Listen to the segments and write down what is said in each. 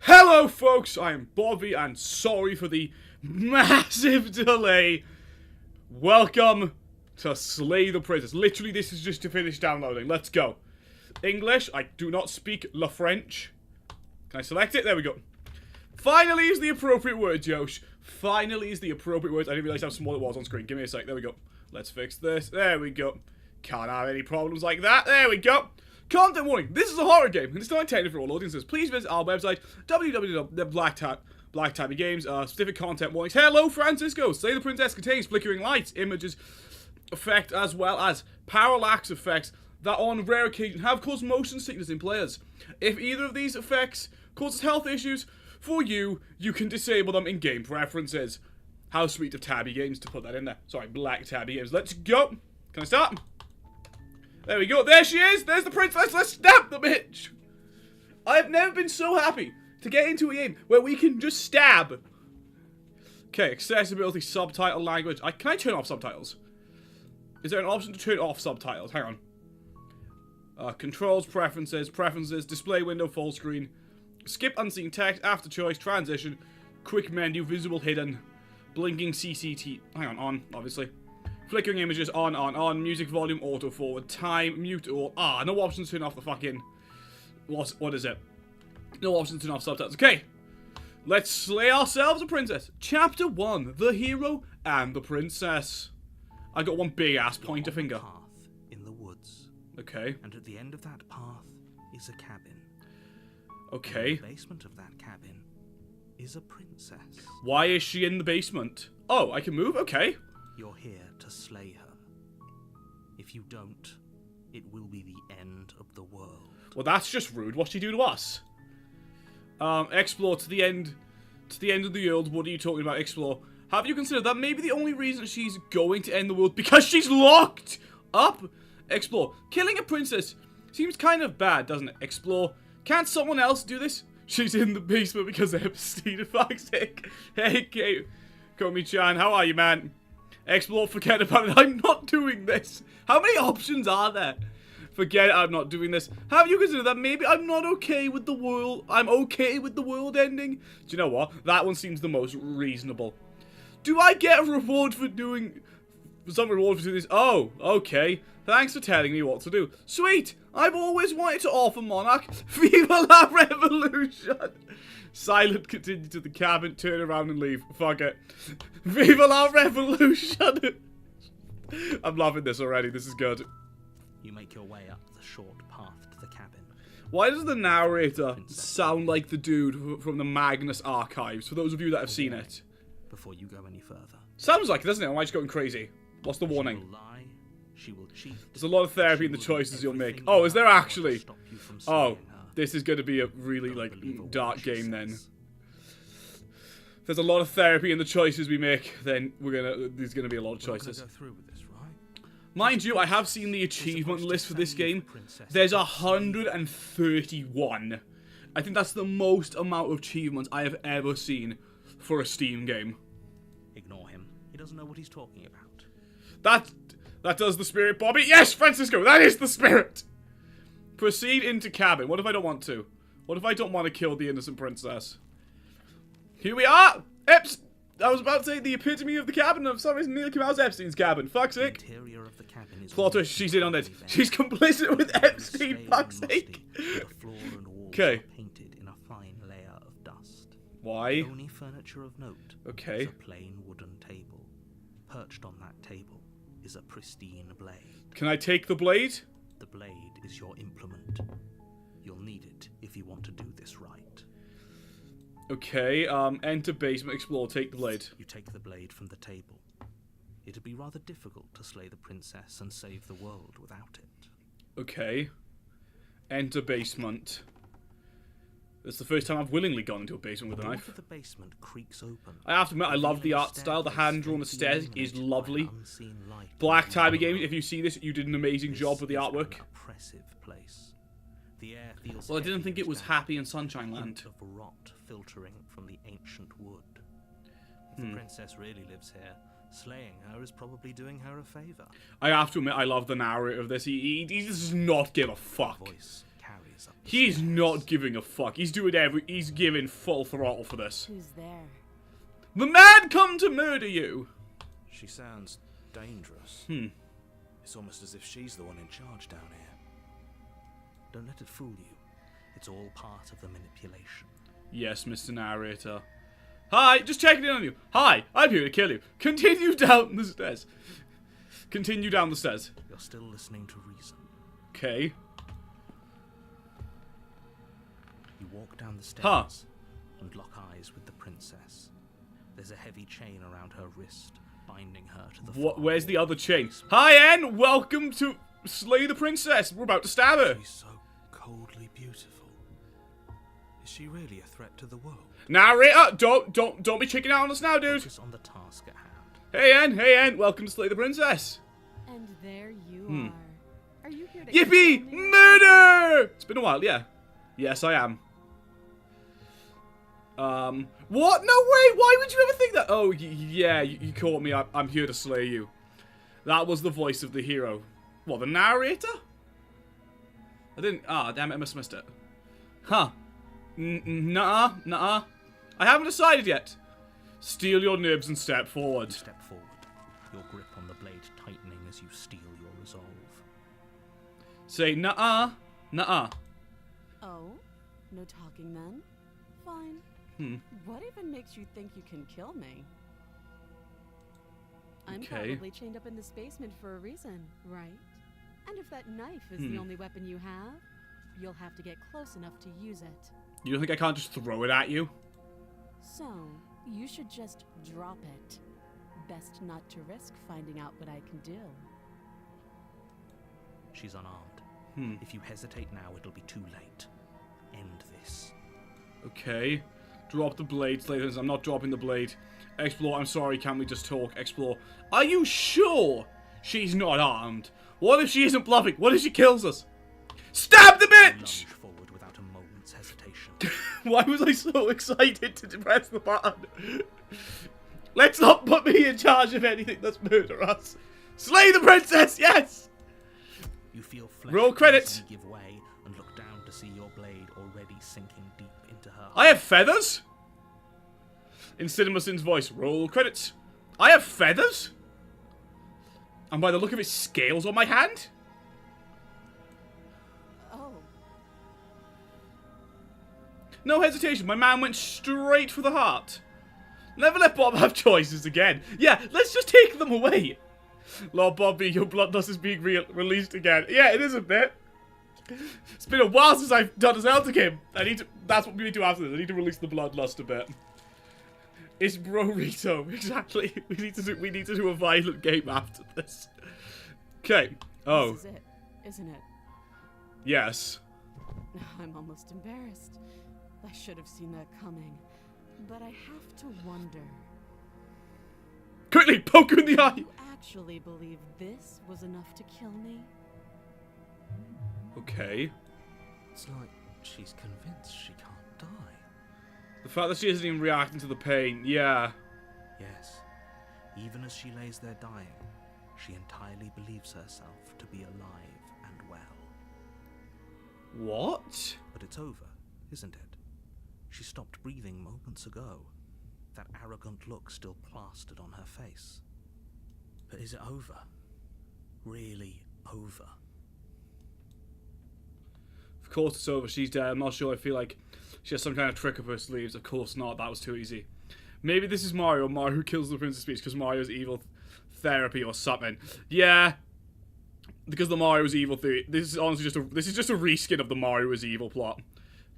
Hello folks, I am Bobby and sorry for the massive delay. Welcome to Slay the Princess. Literally this is just to finish downloading. Let's go. English, I do not speak Le French. Can I select it? There we go. Finally is the appropriate word, Josh. Finally is the appropriate word. I didn't realize how small it was on screen. Give me a sec. There we go. Let's fix this. There we go. Can't have any problems like that. There we go. Content warning. This is a horror game, and it's not intended for all audiences. Please visit our website, www.blacktabbygames. Specific content warnings. Hello, Francisco. Slay the Princess contains flickering lights, images, effect, as well as parallax effects that on rare occasion have caused motion sickness in players. If either of these effects causes health issues for you, you can disable them in game preferences. How sweet of Tabby Games to put that in there. Sorry, Black Tabby Games. Let's go. Can I start? There we go. There she is. There's the princess. Let's stab the bitch. I have never been so happy to get into a game where we can just stab. Okay, accessibility, subtitle language. Can I turn off subtitles? Is there an option to turn off subtitles? Hang on. Controls, preferences, display window, full screen, skip unseen text, after choice, transition, quick menu, visible hidden, blinking CCT. Hang on, obviously. Flickering images, on, music volume, auto forward, time, mute, or, no option to turn off the fucking, what is it? No option to turn off subtitles. Okay, let's slay ourselves a princess. Chapter 1, the hero and the princess. I got one big ass pointer finger. Path in the woods. Okay. And at the end of that path is a cabin. Okay. In the basement of that cabin is a princess. Why is she in the basement? Oh, I can move? Okay. You're here to slay her. If you don't, it will be the end of the world. Well, that's just rude. What's she do to us? Explore to the end of the world. What are you talking about? Explore. Have you considered that maybe the only reason she's going to end the world because she's locked up? Explore. Killing a princess seems kind of bad, doesn't it? Explore. Can't someone else do this? She's in the basement because of Epstein. Fuck's sake. Hey, Komi-chan, how are you, man? Explore, forget about it. I'm not doing this. How many options are there? Forget it, I'm not doing this. Have you considered that maybe I'm not okay with the world? I'm okay with the world ending? Do you know what? That one seems the most reasonable. Do I get a reward for doing... some reward for doing this? Oh, okay. Thanks for telling me what to do. Sweet! I've always wanted to offer Monarch. Viva la Revolution! Silent, continue to the cabin, turn around and leave. Fuck it. Viva la Revolution! I'm loving this already, this is good. You make your way up the short path to the cabin. Why does the narrator sound like the dude from the Magnus Archives, for those of you that have seen it? Before you go any further. Sounds like it, doesn't it? Am I just going crazy? What's the warning? She will lie, she will cheat. There's a lot of therapy in the choices you'll make. Oh, is there actually? Oh. This is going to be a really, dark game, then. There's a lot of therapy in the choices we make, then there's going to be a lot of choices. Go through with this, right? Mind you, I have seen the achievement list for this game. There's 131. I think that's the most amount of achievements I have ever seen for a Steam game. Ignore him. He doesn't know what he's talking about. That does the spirit, Bobby. Yes, Francisco, that is the spirit! Proceed into cabin. What if I don't want to? What if I don't want to kill the innocent princess? Here we are! I was about to say the epitome of the cabin. For some reason, nearly came out as Epstein's cabin. Fuck's sake. The interior of the cabin is Plot twist, she's in on it. She's complicit with Epstein. Fuck's sake. The floor and walls are painted in a fine layer of dust. Why? The only furniture of note is a plain wooden table. Perched on that table is a pristine blade. Can I take the blade? The blade is your implement. You'll need it if you want to do this right. Okay, enter basement, explore, take the blade. You take the blade from the table. It'd be rather difficult to slay the princess and save the world without it. Okay. Enter basement. It's the first time I've willingly gone into a basement with a knife. The basement creaks open. I have to admit, I love the art style. The hand-drawn aesthetic is lovely. Black Tabby Games, if you see this, you did an amazing job with the artwork. Oppressive place. The air feels well, I didn't think it was happy in Sunshine Land. Of rot filtering from the ancient wood. If the princess really lives here, slaying her is probably doing her a favor. I have to admit, I love the narrator of this. He does not give a fuck. Voice carries up the He's stairs. not giving a fuck. He's giving full throttle for this. Who's there? The man come to murder you. She sounds dangerous. It's almost as if she's the one in charge down here. Don't let it fool you. It's all part of the manipulation. Yes, Mr. Narrator. Hi, just checking in on you. Hi, I'm here to kill you. Continue down the stairs. Continue down the stairs. You're still listening to reason. Okay. You walk down the stairs Huh. and lock eyes with the princess. There's a heavy chain around her wrist, binding her to the floor. Where's the other chain? Hi, Anne. Welcome to Slay the Princess. We're about to stab her. She's so coldly beautiful. Is she really a threat to the world? Narrator, don't be chicking out on us now, dude. Focus on the task at hand. Hey, Anne. Welcome to Slay the Princess. And there you are. Are you here to Yippee! kill me? Murder! It's been a while, yeah. Yes, I am. What? No way! Why would you ever think that? Oh, yeah, you caught me. I'm here to slay you. That was the voice of the hero. What, the narrator? I didn't... Ah, damn it, I missed it. Huh. Nuh-uh. I haven't decided yet. Steel your nibs and step forward. Step forward, your grip on the blade tightening as you steel your resolve. Say nuh-uh. Oh? No talking then? Fine. What even makes you think you can kill me? I'm Okay. probably chained up in this basement for a reason, right? And if that knife is the only weapon you have, you'll have to get close enough to use it. You don't think I can't just throw it at you? So, you should just drop it. Best not to risk finding out what I can do. She's unarmed. If you hesitate now, it'll be too late. End this. Okay. Drop the blade, Slayers. I'm not dropping the blade. Explore, I'm sorry, can't we just talk? Explore. Are you sure she's not armed? What if she isn't bluffing? What if she kills us? Stab the bitch! Lunge forward without a moment's hesitation. Why was I so excited to press the button? Let's not put me in charge of anything that's murderous. Slay the princess, yes! You feel flesh Roll credits. give way and look down to see your blade already sinking deep into her. I have feathers? In Cinemasin's voice, roll credits. I have feathers? And by the look of it, scales on my hand? Oh, No hesitation, my man went straight for the heart. Never let Bob have choices again. Yeah, let's just take them away. Lord Bobby, your bloodlust is being released again. Yeah, it is a bit. It's been a while since I've done a Zelda game. That's what we need to do after this. I need to release the bloodlust a bit. It's Brorito, exactly. We need to do a violent game after this. Okay. Oh, this is it, isn't it? yes. I'm almost embarrassed. I should have seen that coming. But I have to wonder. Quickly, poke her in the eye. You actually believe this was enough to kill me? Okay. It's like she's convinced she can't die. The fact that she isn't even reacting to the pain, yeah. Yes, even as she lays there dying, she entirely believes herself to be alive and well. What? But it's over, isn't it? She stopped breathing moments ago. That arrogant look still plastered on her face. But is it over? Really over? Of course it's over. She's dead. I'm not sure. I feel like she has some kind of trick up her sleeves. Of course not. That was too easy. Maybe this is Mario. Mario kills the Princess Peach because Mario's evil therapy or something. Yeah. Because the Mario's evil theory. This is honestly just a reskin of the Mario is evil plot.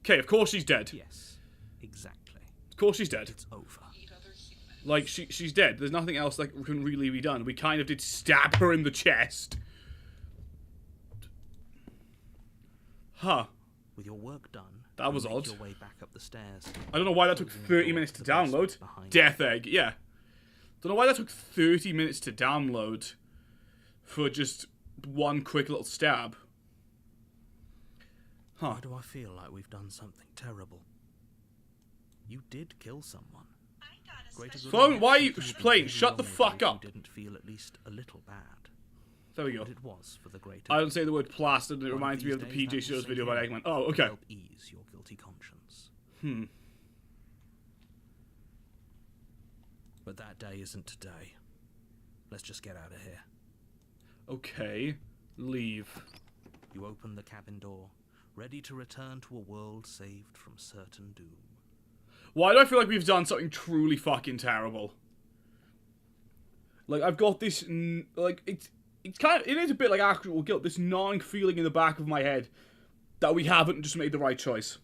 Okay, of course she's dead. Yes, exactly. Of course she's dead. It's over. Like, she's dead. There's nothing else that can really be done. We kind of did stab her in the chest. Huh. With your work done, That was you odd. make your way back up the stairs. I don't know why that took 30 minutes to download. Death Egg, yeah. Don't know why that took 30 minutes to download for just one quick little stab. Huh. Why do I feel like we've done something terrible? You did kill someone. Greater good Phone, on why are you. you playing? Shut the Maybe fuck if up. You didn't feel at least a little bad. There we go. But it was for the greater I good. don't say the word plastered, and it One reminds me these of the days, PJ that will Shows save video you. about Eggman. Oh, It'll okay. help ease your guilty conscience. But that day isn't today. Let's just get out of here. Okay. Leave. You open the cabin door, ready to return to a world saved from certain doom. Why do I feel like we've done something truly fucking terrible? Like, I've got this, like, it is a bit like actual guilt, this gnawing feeling in the back of my head that we haven't just made the right choice.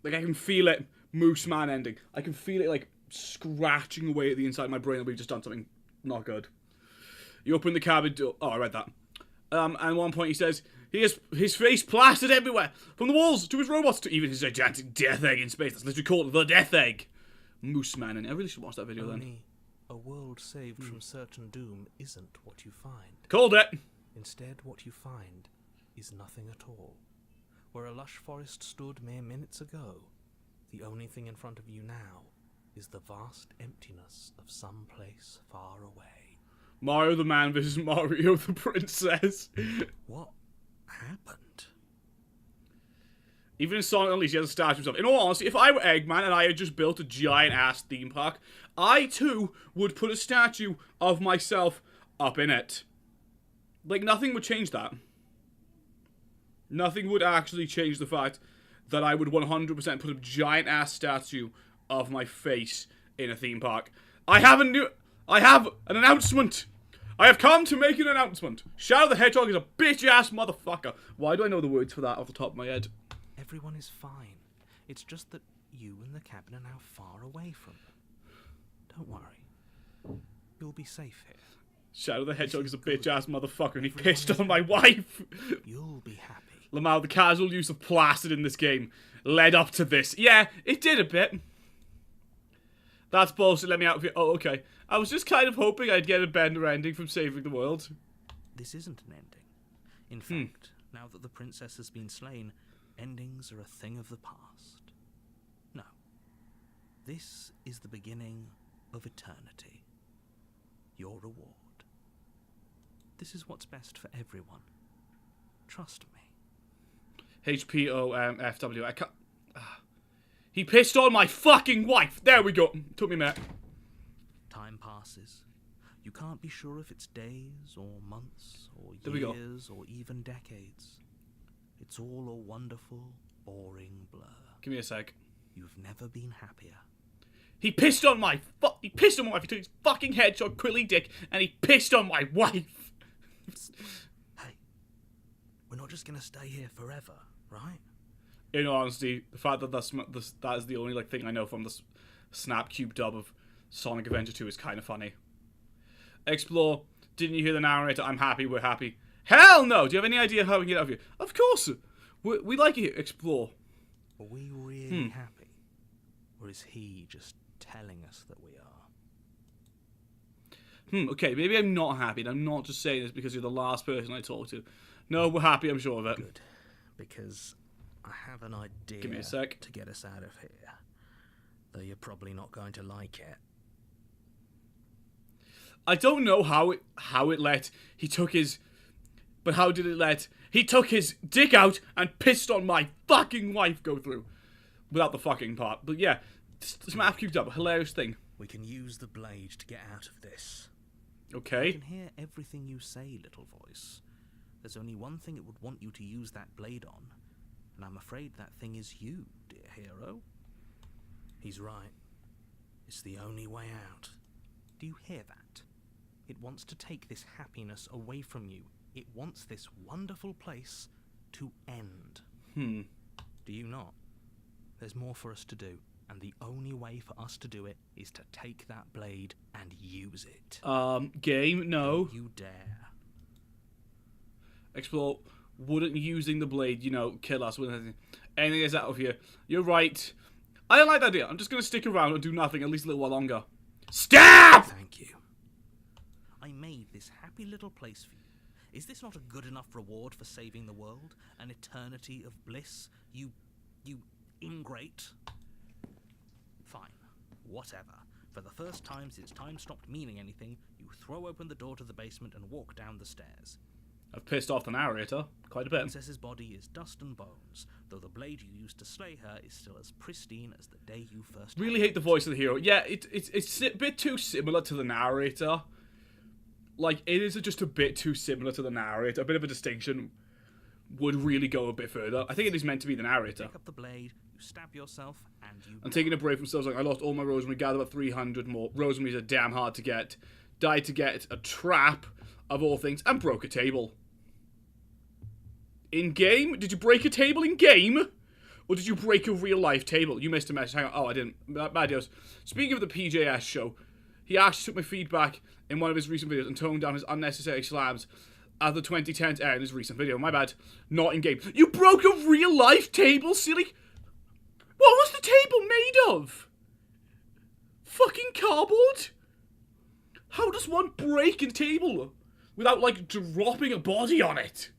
Like, I can feel it, Moose Man ending. I can feel it, like, scratching away at the inside of my brain that we've just done something not good. You open the cabin door. Oh, I read that. And at one point he says, he has his face plastered everywhere, from the walls to his robots to even his gigantic death egg in space. That's literally called the Death Egg. Moose Man, and I really should watch that video then. Only a world saved from certain doom isn't what you find. Called it. Instead, what you find is nothing at all. Where a lush forest stood mere minutes ago, the only thing in front of you now is the vast emptiness of some place far away. Mario the Man versus Mario the Princess. What happened? Even in Sonic Unleashed, he has a statue of himself. In all honesty, if I were Eggman and I had just built a giant-ass theme park, I, too, would put a statue of myself up in it. Like, nothing would change that. Nothing would actually change the fact that I would 100% put a giant-ass statue of my face in a theme park. I have an announcement! I have come to make an announcement. Shadow the Hedgehog is a bitch-ass motherfucker. Why do I know the words for that off the top of my head? Everyone is fine. It's just that you and the cabin are now far away from them. Don't worry. You'll be safe here. Shadow the Hedgehog is a bitch-ass motherfucker and he pissed on my wife. You'll be happy. Lamau, the casual use of plastered in this game led up to this. Yeah, it did a bit. That's bullshit, let me out of here. Oh, okay. I was just kind of hoping I'd get a better ending from saving the world. This isn't an ending. In fact, now that the princess has been slain, endings are a thing of the past. No. This is the beginning of eternity. Your reward. This is what's best for everyone. Trust me. HPOFW. I can't... He pissed on my fucking wife! There we go. Took me a minute. Time passes. You can't be sure if it's days or months or There we go. years or even decades. It's all a wonderful, boring blur. Give me a sec. You've never been happier. He pissed on my wife. He took his fucking hedgehog quiddly dick and he pissed on my wife. Hey, we're not just gonna stay here forever, right? In all honesty, the fact that that is the only like thing I know from the Snapcube dub of Sonic Adventure 2 is kind of funny. Explore. Didn't you hear the narrator? I'm happy, we're happy. Hell no! Do you have any idea how we can get out of here? Of course! We like it here. Explore. Are we really happy? Or is he just telling us that we are? Okay, maybe I'm not happy, and I'm not just saying this because you're the last person I talk to. No, we're happy, I'm sure of it. Good. Because I have an idea Give me a sec. to get us out of here. Though you're probably not going to like it. I don't know how it let... He took his... But how did it let... He took his dick out and pissed on my fucking wife go through. Without the fucking part. But yeah, this map cubed up. A hilarious thing. We can use the blade to get out of this. I Okay. can hear everything you say, little voice. There's only one thing it would want you to use that blade on. And I'm afraid that thing is you, dear hero. He's right. It's the only way out. Do you hear that? It wants to take this happiness away from you. It wants this wonderful place to end. Do you not? There's more for us to do, and the only way for us to do it is to take that blade and use it. Game, no. Don't you dare. Explore. Wouldn't using the blade, kill us with anything. Anything is out of here. You're right. I don't like that idea. I'm just going to stick around and do nothing at least a little while longer. Stab! Thank you. I made this happy little place for you. Is this not a good enough reward for saving the world? An eternity of bliss? You ingrate? Fine. Whatever. For the first time since time stopped meaning anything, you throw open the door to the basement and walk down the stairs. I've pissed off the narrator quite a bit. Princess's body is dust and bones, though the blade you used to slay her is still as pristine as the day you first... Really hate the voice of the hero. Yeah, it's a bit too similar to the narrator. Like, it is just a bit too similar to the narrator. A bit of a distinction would really go a bit further. I think it is meant to be the narrator. Pick up the blade, you stab yourself, and you... I'm taking a break from stuff like, I lost all my rosemary, gathered about 300 more. Rosemary's are damn hard to get. Died to get a trap, of all things, and broke a table. In-game? Did you break a table in-game? Or did you break a real-life table? You missed a message. Hang on. Oh, I didn't. Bad deals. Speaking of the PJS show, he actually took my feedback in one of his recent videos and toned down his unnecessary slams as the 2010s air in his recent video. My bad. Not in-game. You broke a real-life table, silly... What was the table made of? Fucking cardboard? How does one break a table without, like, dropping a body on it?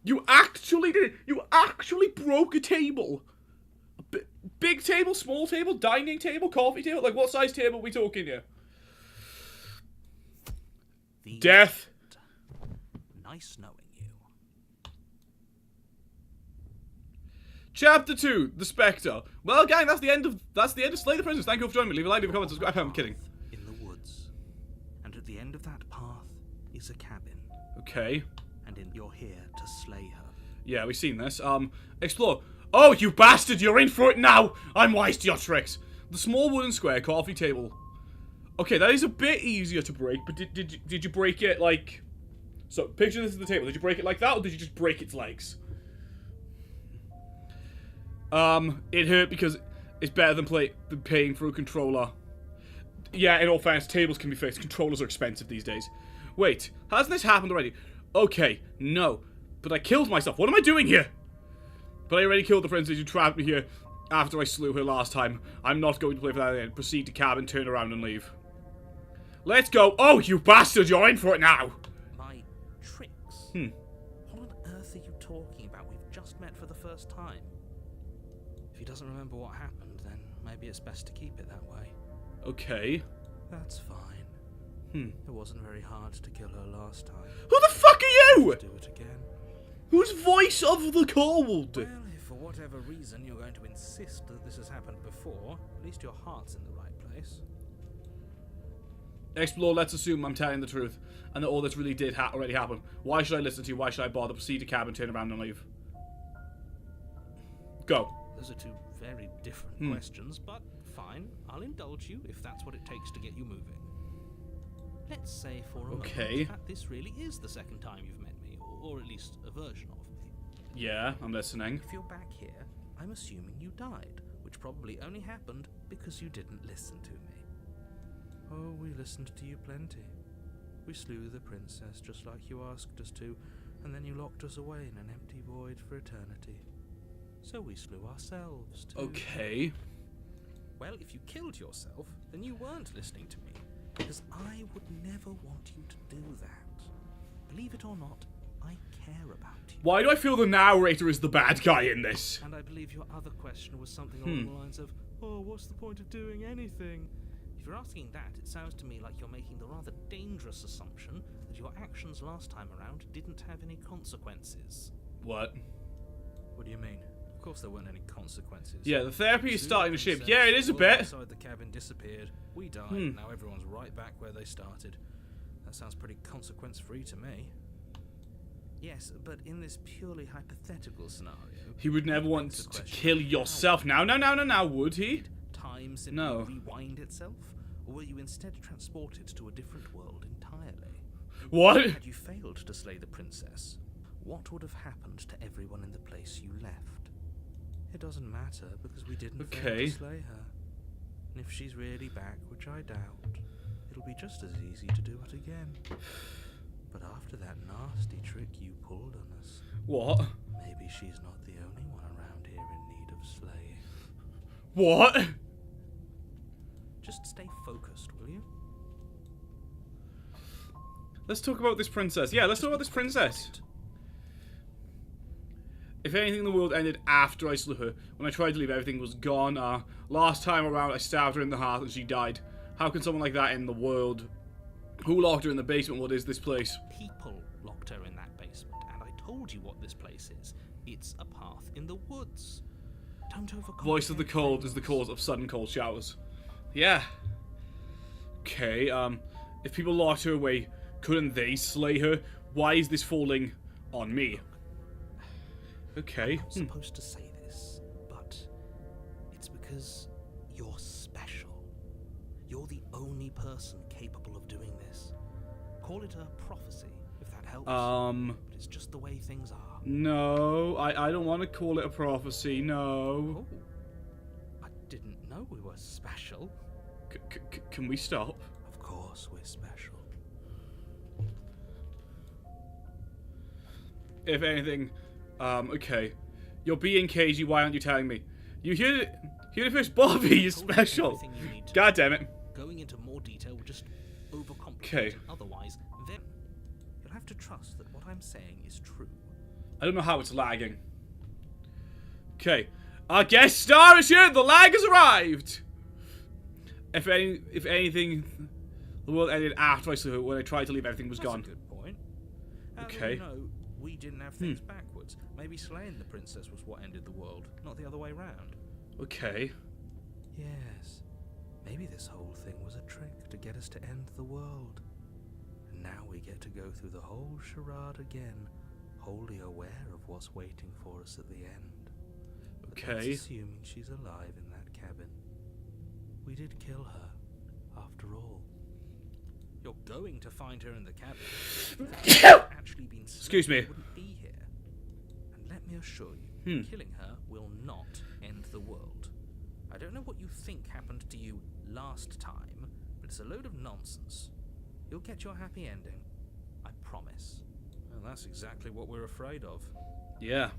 You actually did it. You actually broke a table. A big table, small table, dining table, coffee table. Like, what size table are we talking here? Death. Nice knowing you. Chapter 2, The Spectre. Well, gang, that's the end of Slay the Princess. Thank you for joining me. Leave a like, leave a comment, subscribe. I'm kidding. In the woods, and at the end of that path is a cabin. Okay. And you're here to slay her. Yeah, we've seen this. Explore. Oh, you bastard! You're in for it now. I'm wise to your tricks. The small wooden square coffee table. Okay, that is a bit easier to break, but did you break it like? So picture this as the table. Did you break it like that, or did you just break its legs? It hurt because it's better than paying for a controller. Yeah, in all fairness, tables can be fixed. Controllers are expensive these days. Wait, hasn't this happened already? Okay, no. But I killed myself. What am I doing here? But I already killed the princess who trapped me here after I slew her last time. I'm not going to play for that again. Proceed to cabin, turn around and leave. Let's go. Oh, you bastard, you're in for it now. My tricks? What on earth are you talking about? We've just met for the first time. If he doesn't remember what happened, then maybe it's best to keep it that way. Okay. That's fine. It wasn't very hard to kill her last time. Who the fuck are you? Let's do it again. Who's voice of the cold? Well, if for whatever reason you're going to insist that this has happened before, at least your heart's in the right place. Explore, let's assume I'm telling the truth, and that all this really did already happen. Why should I listen to you? Why should I bother? Proceed to cabin, turn around and leave. Go. Those are two very different questions, but fine. I'll indulge you if that's what it takes to get you moving. Let's say for a moment that this really is the second time you've met me, or at least a version of me. Yeah, I'm listening. If you're back here, I'm assuming you died, which probably only happened because you didn't listen to me. Oh, we listened to you plenty. We slew the princess just like you asked us to, and then you locked us away in an empty void for eternity. So we slew ourselves too. Okay. Well, if you killed yourself, then you weren't listening to me. Because I would never want you to do that. Believe it or not, I care about you. Why do I feel the narrator is the bad guy in this? And I believe your other question was something along the lines of, oh, what's the point of doing anything? If you're asking that, it sounds to me like you're making the rather dangerous assumption that your actions last time around didn't have any consequences. What? What do you mean? Of course there weren't any consequences. Yeah, the therapy is starting to shift. Yeah, it is a bit. Inside the cabin disappeared. We died. Now everyone's right back where they started. That sounds pretty consequence-free to me. Yes, but in this purely hypothetical scenario, he would never want to kill yourself. Now, would he? Did time simply rewind itself, or were you instead transported to a different world entirely? What? Had you failed to slay the princess, what would have happened to everyone in the place you left? It doesn't matter, because we didn't fail to slay her. And if she's really back, which I doubt, it'll be just as easy to do it again. But after that nasty trick you pulled on us... What? Maybe she's not the only one around here in need of slaying. What? Just stay focused, will you? Let's talk about this princess. Yeah, let's talk about this princess. If anything in the world ended after I slew her, when I tried to leave, everything was gone. Last time around, I stabbed her in the heart and she died. How can someone like that end the world? Who locked her in the basement? What is this place? People locked her in that basement, and I told you what this place is. It's a path in the woods. Don't overcomplicate Voice of the cold things. is the cause of sudden cold showers. Yeah. Okay, if people locked her away, couldn't they slay her? Why is this falling on me? Okay. I'm not supposed to say this, but it's because you're special. You're the only person capable of doing this. Call it a prophecy, if that helps. But it's just the way things are. No, I don't want to call it a prophecy, no. Oh, I didn't know we were special. Can we stop? Of course we're special. If anything, okay. You're being cagey, why aren't you telling me? You hear the first, Bobby, you're special. Everything you need to God damn it. Going into more detail would just overcomplicate Okay. it. Otherwise, then you'll have to trust that what I'm saying is true. I don't know how it's lagging. Okay. Our guest star is here, the lag has arrived! If anything, the world ended after I saw it. When I tried to leave, everything was That's gone. a good point. Okay. No, we didn't have things backwards. Maybe slaying the princess was what ended the world, not the other way round. Okay. Yes. Maybe this whole thing was a trick to get us to end the world. And now we get to go through the whole charade again, wholly aware of what's waiting for us at the end. But Okay. that's assuming she's alive in that cabin. We did kill her, after all. You're going to find her in the cabin. If she had actually been slain, Excuse me. she wouldn't be here. And let me assure you, killing her will not end the world. I don't know what you think happened to you last time, but it's a load of nonsense. You'll get your happy ending. I promise. Well, that's exactly what we're afraid of. Yeah.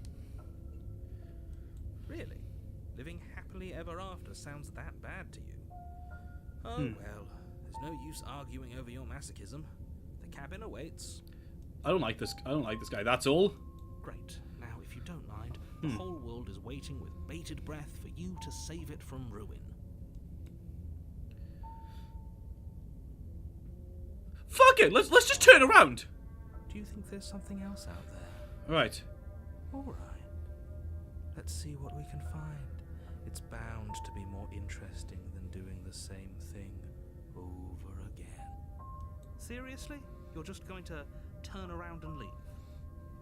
Really? Living happily ever after sounds that bad to you? Oh well, there's no use arguing over your masochism. The cabin awaits. I don't like this guy, that's all. Great. Now, if you don't mind, the whole world is waiting with bated breath for you to save it from ruin. Fuck it, let's just turn around. Do you think there's something else out there? Right. Alright. Let's see what we can find. It's bound to be more interesting than doing the same thing over again. Seriously? You're just going to turn around and leave?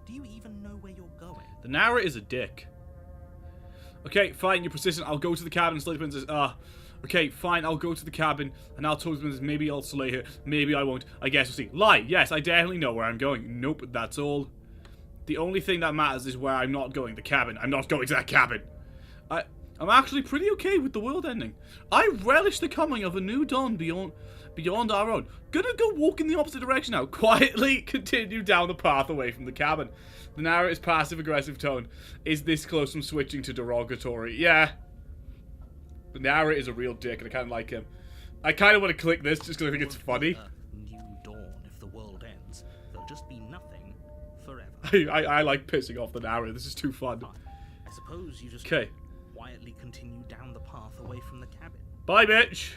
Do you even know where you're going? The narrator is a dick. Okay, fine, you're persistent. I'll go to the cabin and slay the princess. Okay, fine, I'll go to the cabin and I'll tell the princess maybe I'll slay her, maybe I won't. I guess we'll see. Lie, yes, I definitely know where I'm going. Nope, that's all. The only thing that matters is where I'm not going, the cabin. I'm not going to that cabin. I'm actually pretty okay with the world ending. I relish the coming of a new dawn beyond our own. Gonna go walk in the opposite direction now. Quietly continue down the path away from the cabin. The narrator's passive-aggressive tone is this close from switching to derogatory. Yeah. The narrator is a real dick, and I kind of like him. I kind of want to click this just because I think it's funny. A new dawn if the world ends. There'll just be nothing forever. I like pissing off the narrator. This is too fun. Fine. I suppose you just Okay. quietly continue down the path away from the cabin. Bye, bitch.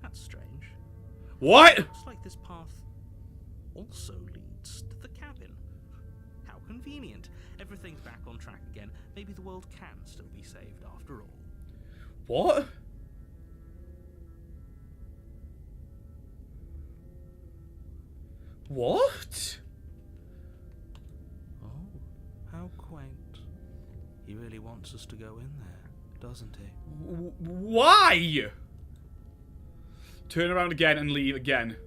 That's strange. What? Looks like this path also leads to the cabin. How convenient. Everything's back on track again. Maybe the world can still be saved after all. What? What? Oh, how quaint. He really wants us to go in there, doesn't he? Why? Turn around again and leave again.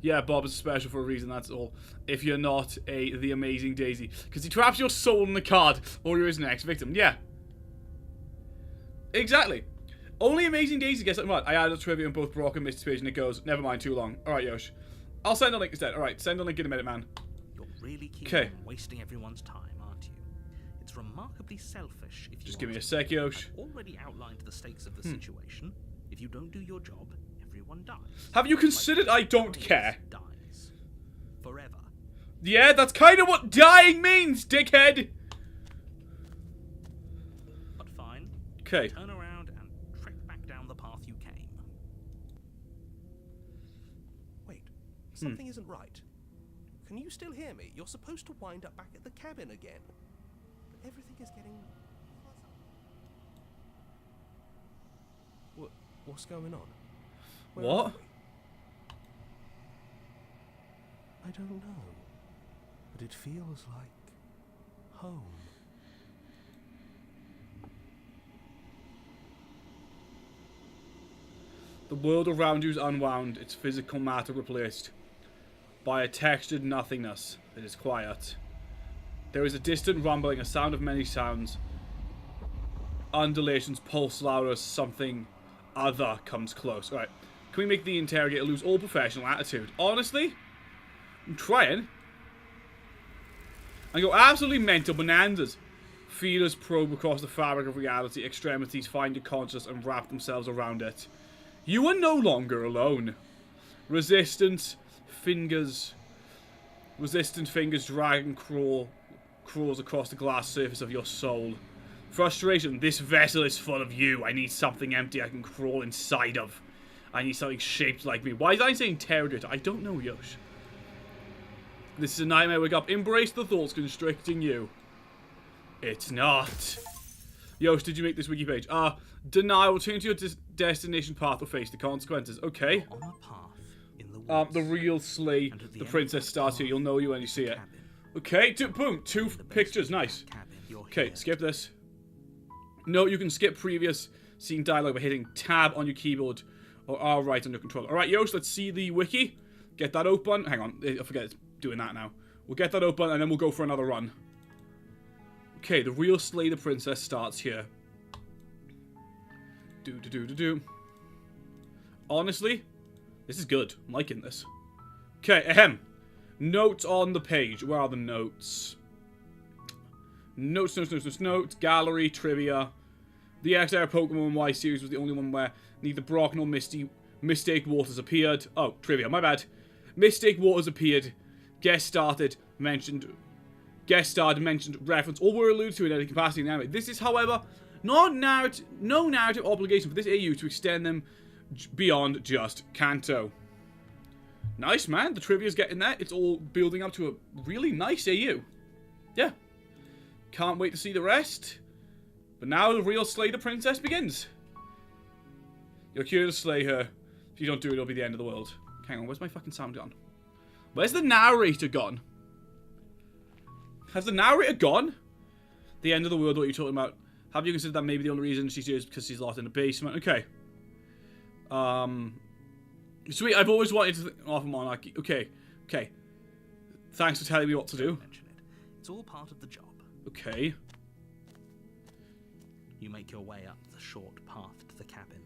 Yeah, Bob is special for a reason, that's all. If you're not the amazing Daisy. Because he traps your soul in the card, or you're his next victim. Yeah. Exactly. Only amazing Daisy gets something right. I added a trivia on both Brock and Misty's page, and it goes, never mind, too long. Alright, Yosh. I'll send a link instead. Alright, send a link in a minute, man. You're really keen Okay. on wasting everyone's time, aren't you? It's remarkably selfish if you Just give me a ask sec, me. Yosh. I've already outlined the stakes of the situation. If you don't do your job, everyone dies. Have you considered I don't Dies, care? Dies. Forever. Yeah, that's kind of what dying means, dickhead! But fine. Okay. Turn around and trek back down the path you came. Something isn't right. Can you still hear me? You're supposed to wind up back at the cabin again. But everything is getting... What's going on? Where What? are we? I don't know. But it feels like... home. The world around you is unwound, its physical matter replaced by a textured nothingness. It is quiet. There is a distant rumbling, a sound of many sounds. Undulations pulse louder as something other comes close. Alright, can we make the interrogator lose all professional attitude? Honestly, I'm trying. And go absolutely mental bonanzas. Feelers probe across the fabric of reality. Extremities find your conscious and wrap themselves around it. You are no longer alone. Resistant fingers drag and crawls across the glass surface of your soul. Frustration. This vessel is full of you. I need something empty I can crawl inside of. I need something shaped like me. Why is I saying interrogator? I don't know, Yosh. This is a nightmare. Wake up. Embrace the thoughts constricting you. It's not. Yosh, did you make this wiki page? Denial. Return to your destination path or face the consequences. Okay. On a path in the woods. The real slay. The princess starts here. You'll know you when you see it. Okay. Boom. Two pictures. Nice. Okay. Skip this. No, you can skip previous scene dialogue by hitting tab on your keyboard or R right on your controller. Alright, Yosh, let's see the wiki. Get that open. Hang on. I forget it's doing that now. We'll get that open and then we'll go for another run. Okay, the real slay the princess starts here. Honestly, this is good. I'm liking this. Okay, ahem. Notes on the page. Where are the notes? Notes. Gallery, trivia. The XR Pokemon Y series was the only one where neither Brock nor Mistake Waters appeared. Oh, trivia, my bad. Mistake Waters appeared. Guest starred, mentioned, reference, all were alluded to in any capacity in the anime. This is, however, no narrative obligation for this AU to extend them beyond just Kanto. Nice, man. The trivia's getting there. It's all building up to a really nice AU. Yeah. Can't wait to see the rest. But now the real slay the princess begins. You're here to slay her. If you don't do it, it'll be the end of the world. Hang on, where's my fucking sound gone? Where's the narrator gone? Has the narrator gone? The end of the world, what are you talking about? Have you considered that maybe the only reason she's here is because she's lost in the basement? Okay. Sweet, I've always wanted to off a monarchy. Okay. Thanks for telling me what to do. Mention it. It's all part of the job. Okay. You make your way up the short path to the cabin.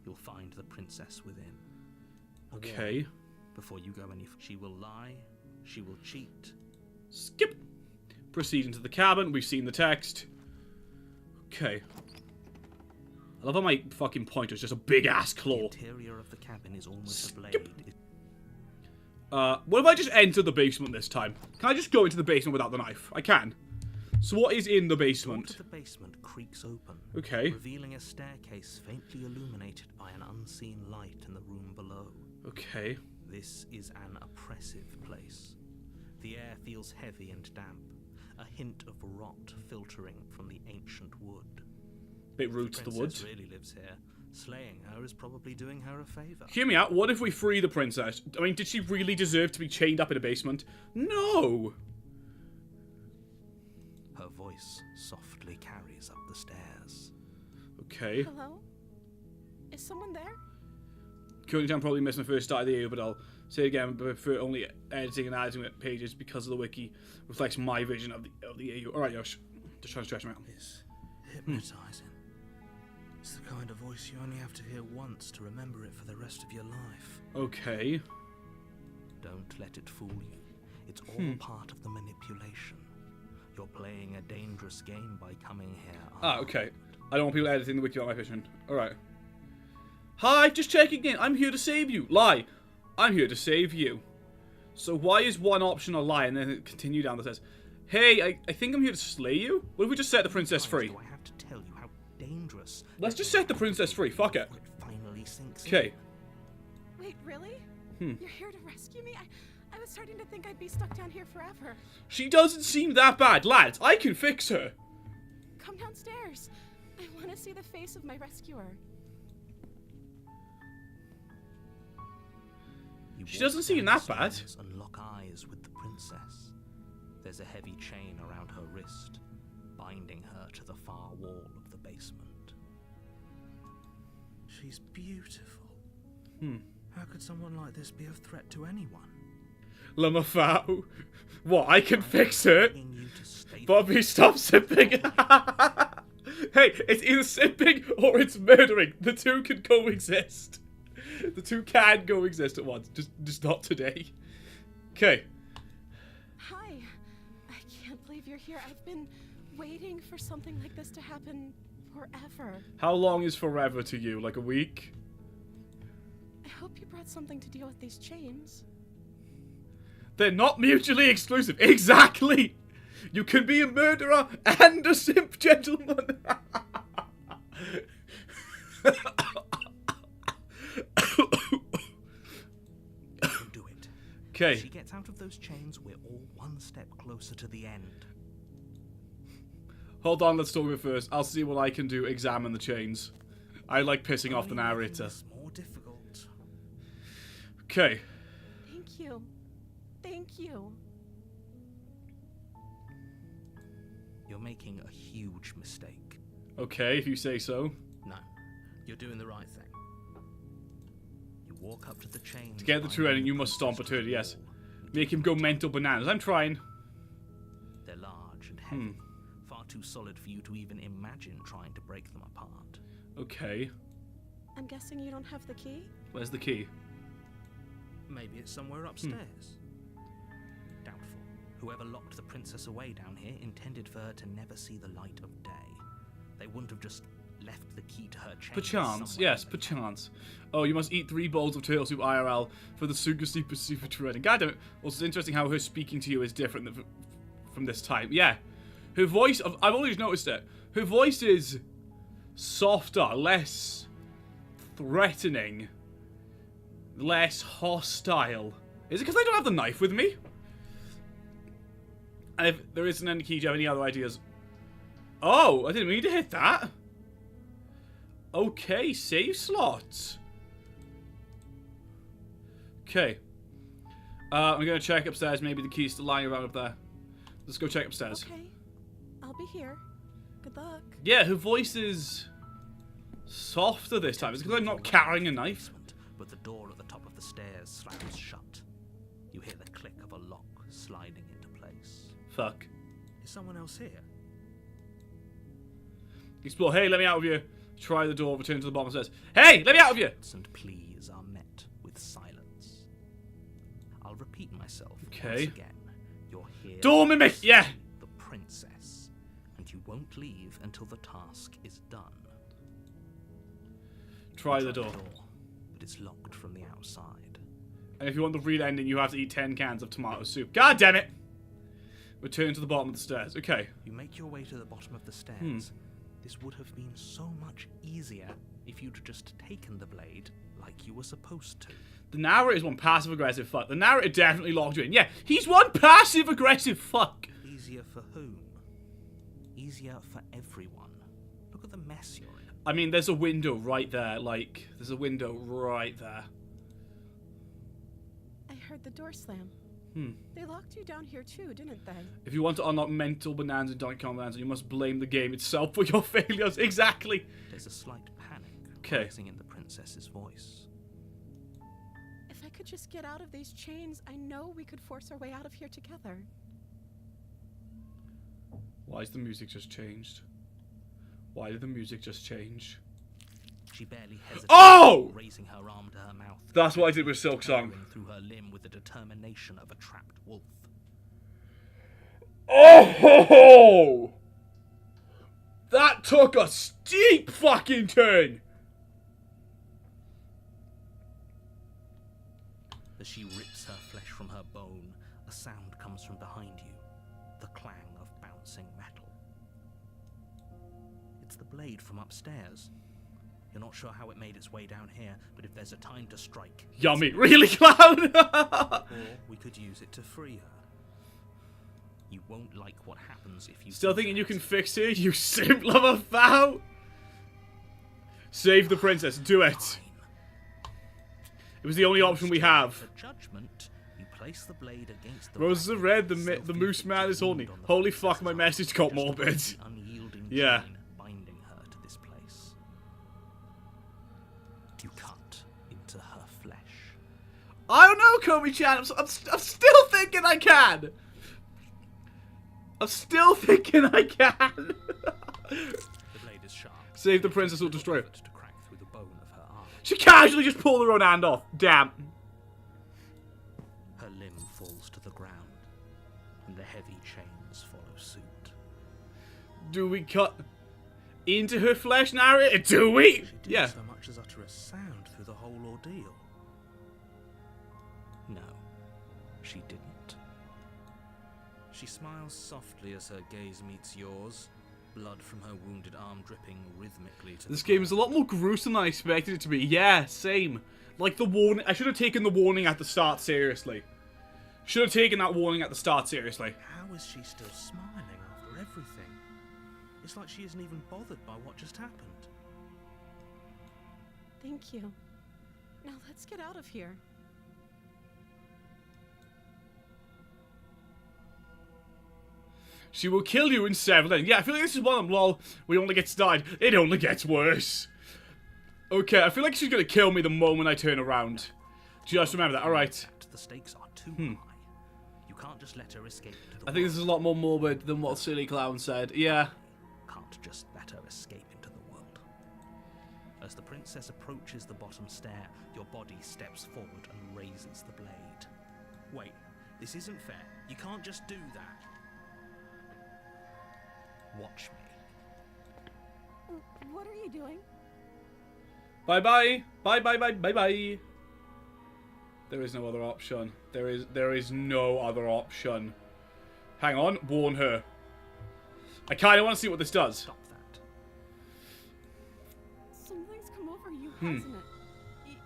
You'll find the princess within. Okay. Before you go any further, she will lie, she will cheat. Skip. Proceed into the cabin. We've seen the text. Okay. I love how my fucking pointer is just a big ass The claw. interior of the cabin is almost a blade. Skip. What if I just enter the basement this time? Can I just go into the basement without the knife? I can. So what is in the The door basement? to the basement creaks open, Okay. revealing a staircase faintly illuminated by an unseen light in the room below. Okay. This is an oppressive place. The air feels heavy and damp, a hint of rot filtering from the ancient wood. Bit rude to the Princess woods. really lives here. Slaying her is probably doing her a favor. Hear me out. What if we free the princess? I mean, did she really deserve to be chained up in a basement? No. Her voice softly carries up the stairs. Okay. Hello? Is someone there? Currently, I'm probably missing the first start of the AU, but I'll say it again. But for only editing and adding pages because of the wiki reflects my vision of the AU. All right, Yosh. Just trying to stretch me out. It's hypnotizing. It's the kind of voice you only have to hear once to remember it for the rest of your life. Okay. Don't let it fool you. It's all part of the manipulation. You're playing a dangerous game by coming here. Okay. I don't want people editing the wiki on my vision. Alright. Hi, just checking in. I'm here to save you. Lie. I'm here to save you. So why is one option a lie and then it continue down that says, hey, I think I'm here to slay you? What if we just set the princess free? Do I have to tell you how dangerous? Let's just set the princess free. Fuck it. It finally sinks in. Okay. Wait, really? You're here to rescue me? I was starting to think I'd be stuck down here forever. She doesn't seem that bad. Lads, I can fix her. Come downstairs. I want to see the face of my rescuer. She doesn't seem that bad. And lock eyes with the princess. There's a heavy chain around her wrist, binding her to the far wall of the basement. She's beautiful. How could someone like this be a threat to anyone? Lamafao. What, I can fix her? Begging you to stay Bobby, stop sipping. Hey, it's either sipping or it's murdering. The two can coexist. The two can coexist at once. Just not today. Okay. Hi. I can't believe you're here. I've been waiting for something like this to happen forever. How long is forever to you? Like a week? I hope you brought something to deal with these chains. They're not mutually exclusive. Exactly. You can be a murderer and a simp, gentlemen. do it. Okay. If she gets out of those chains, we're all one step closer to the end. Hold on, let's talk about it first. I'll see what I can do. Examine the chains. I like pissing off the Only making narrator. this more difficult. Okay. Thank you. Thank you. You're making a huge mistake. Okay, if you say so. No, you're doing the right thing. You walk up to the chains. To get the true ending, you must stomp a turd, yes. Make him go mental bananas. I'm trying. They're large and heavy. Far too solid for you to even imagine trying to break them apart. Okay. I'm guessing you don't have the key? Where's the key? Maybe it's somewhere upstairs. Doubtful. Whoever locked the princess away down here intended for her to never see the light of day. They wouldn't have just left the key to her chain. Perchance, yes, perchance. Oh, you must eat 3 bowls of turtle soup IRL for the Suga Super training. God damn it. Also, it's interesting how her speaking to you is different from this time. Yeah. Her voice, I've always noticed it. Her voice is softer, less threatening, less hostile. Is it because I don't have the knife with me? And if there isn't any key, do you have any other ideas? Oh, I didn't mean to hit that. Okay, save slots. Okay. I'm going to check upstairs. Maybe the key's still lying around up there. Let's go check upstairs. Okay. I'll be here. Good luck. Yeah, her voice is softer this time. Is it because I'm not carrying a knife? But the door at the top of the stairs slams shut. You hear the click of a lock sliding into place. Fuck. Is someone else here? Explore. Hey, let me out of here. Try the door, return to the bottom of the stairs. Hey, let me out of here! And pleas are met with silence. I'll repeat myself Okay. once again. You're here Door mimic! to Yeah! save the princess, and you won't leave until the task is done. Try the door. But it's locked from the outside. And if you want the real ending, you have to eat 10 cans of tomato soup. God damn it! Return to the bottom of the stairs. Okay. You make your way to the bottom of the stairs. This would have been so much easier if you'd just taken the blade like you were supposed to. The narrator is one passive-aggressive fuck. The narrator definitely locked you in. Yeah, he's one passive-aggressive fuck. Easier for whom? Easier for everyone. Look at the mess you're in. I mean, there's a window right there. Like, there's a window right there. I heard the door slam. They locked you down here too, didn't they? If you want to unlock mental bananas and Donkey Kong Bonanza, you must blame the game itself for your failures. Exactly. There's a slight panic Okay. rising in the princess's voice. If I could just get out of these chains, I know we could force our way out of here together. Why has the music just changed? Why did the music just change? She barely hesitated, Oh! raising her arm to her mouth. That's what I did with Silk Song. Tearing through her limb with the determination of a trapped wolf. Oh! That took a steep fucking turn. As she rips her flesh from her bone, a sound comes from behind you. The clang of bouncing metal. It's the blade from upstairs. You're not sure how it made its way down here, but if there's a time to strike... Yummy. Really, Clown? Or we could use it to free her. You won't like what happens if you... Still thinking you can fix it, you simp lover foul? Save the princess. Do it. Fine. It was the only option we have. For judgment, you place the blade against the Roses of red, the moose man is horny. Holy fuck, my message got morbid. Yeah. Binding her to this place. You cut into her flesh. I don't know, Komi-chan. I'm still thinking I can. I'm still thinking I can. The blade is sharp. Save the princess or destroy her. To crack through the bone of her arm. She casually just pulled her own hand off. Damn. Her limb falls to the ground, and the heavy chains follow suit. Do we cut into her flesh, Narrator? Do we? She didn't Yeah. so much as utter a sound through the whole ordeal. No, she didn't. She smiles softly as her gaze meets yours, blood from her wounded arm dripping rhythmically to This the game is a lot more gruesome than I expected it to be. Yeah, same. Like the warning. I should have taken the warning at the start seriously. Should have taken that warning at the start seriously. How is she still smiling after everything? It's like she isn't even bothered by what just happened. Thank you. Now let's get out of here. She will kill you in several. Yeah, I feel like this is one of them. Lol, we only get started. It only gets worse. Okay, I feel like she's gonna kill me the moment I turn around. Just remember that. All right. The stakes are too high. You can't just let her escape into the I think this is a lot more morbid than what Silly Clown said. Yeah. Can't just let her escape into the world. As the princess approaches the bottom stair, your body steps forward and raises the blade. Wait, this isn't fair. You can't just do that. Watch me. What are you doing? Bye-bye. Bye-bye. There is no other option. There is no other option. Hang on. Warn her. I kind of want to see what this does. Stop that. Something's come over you, hasn't it?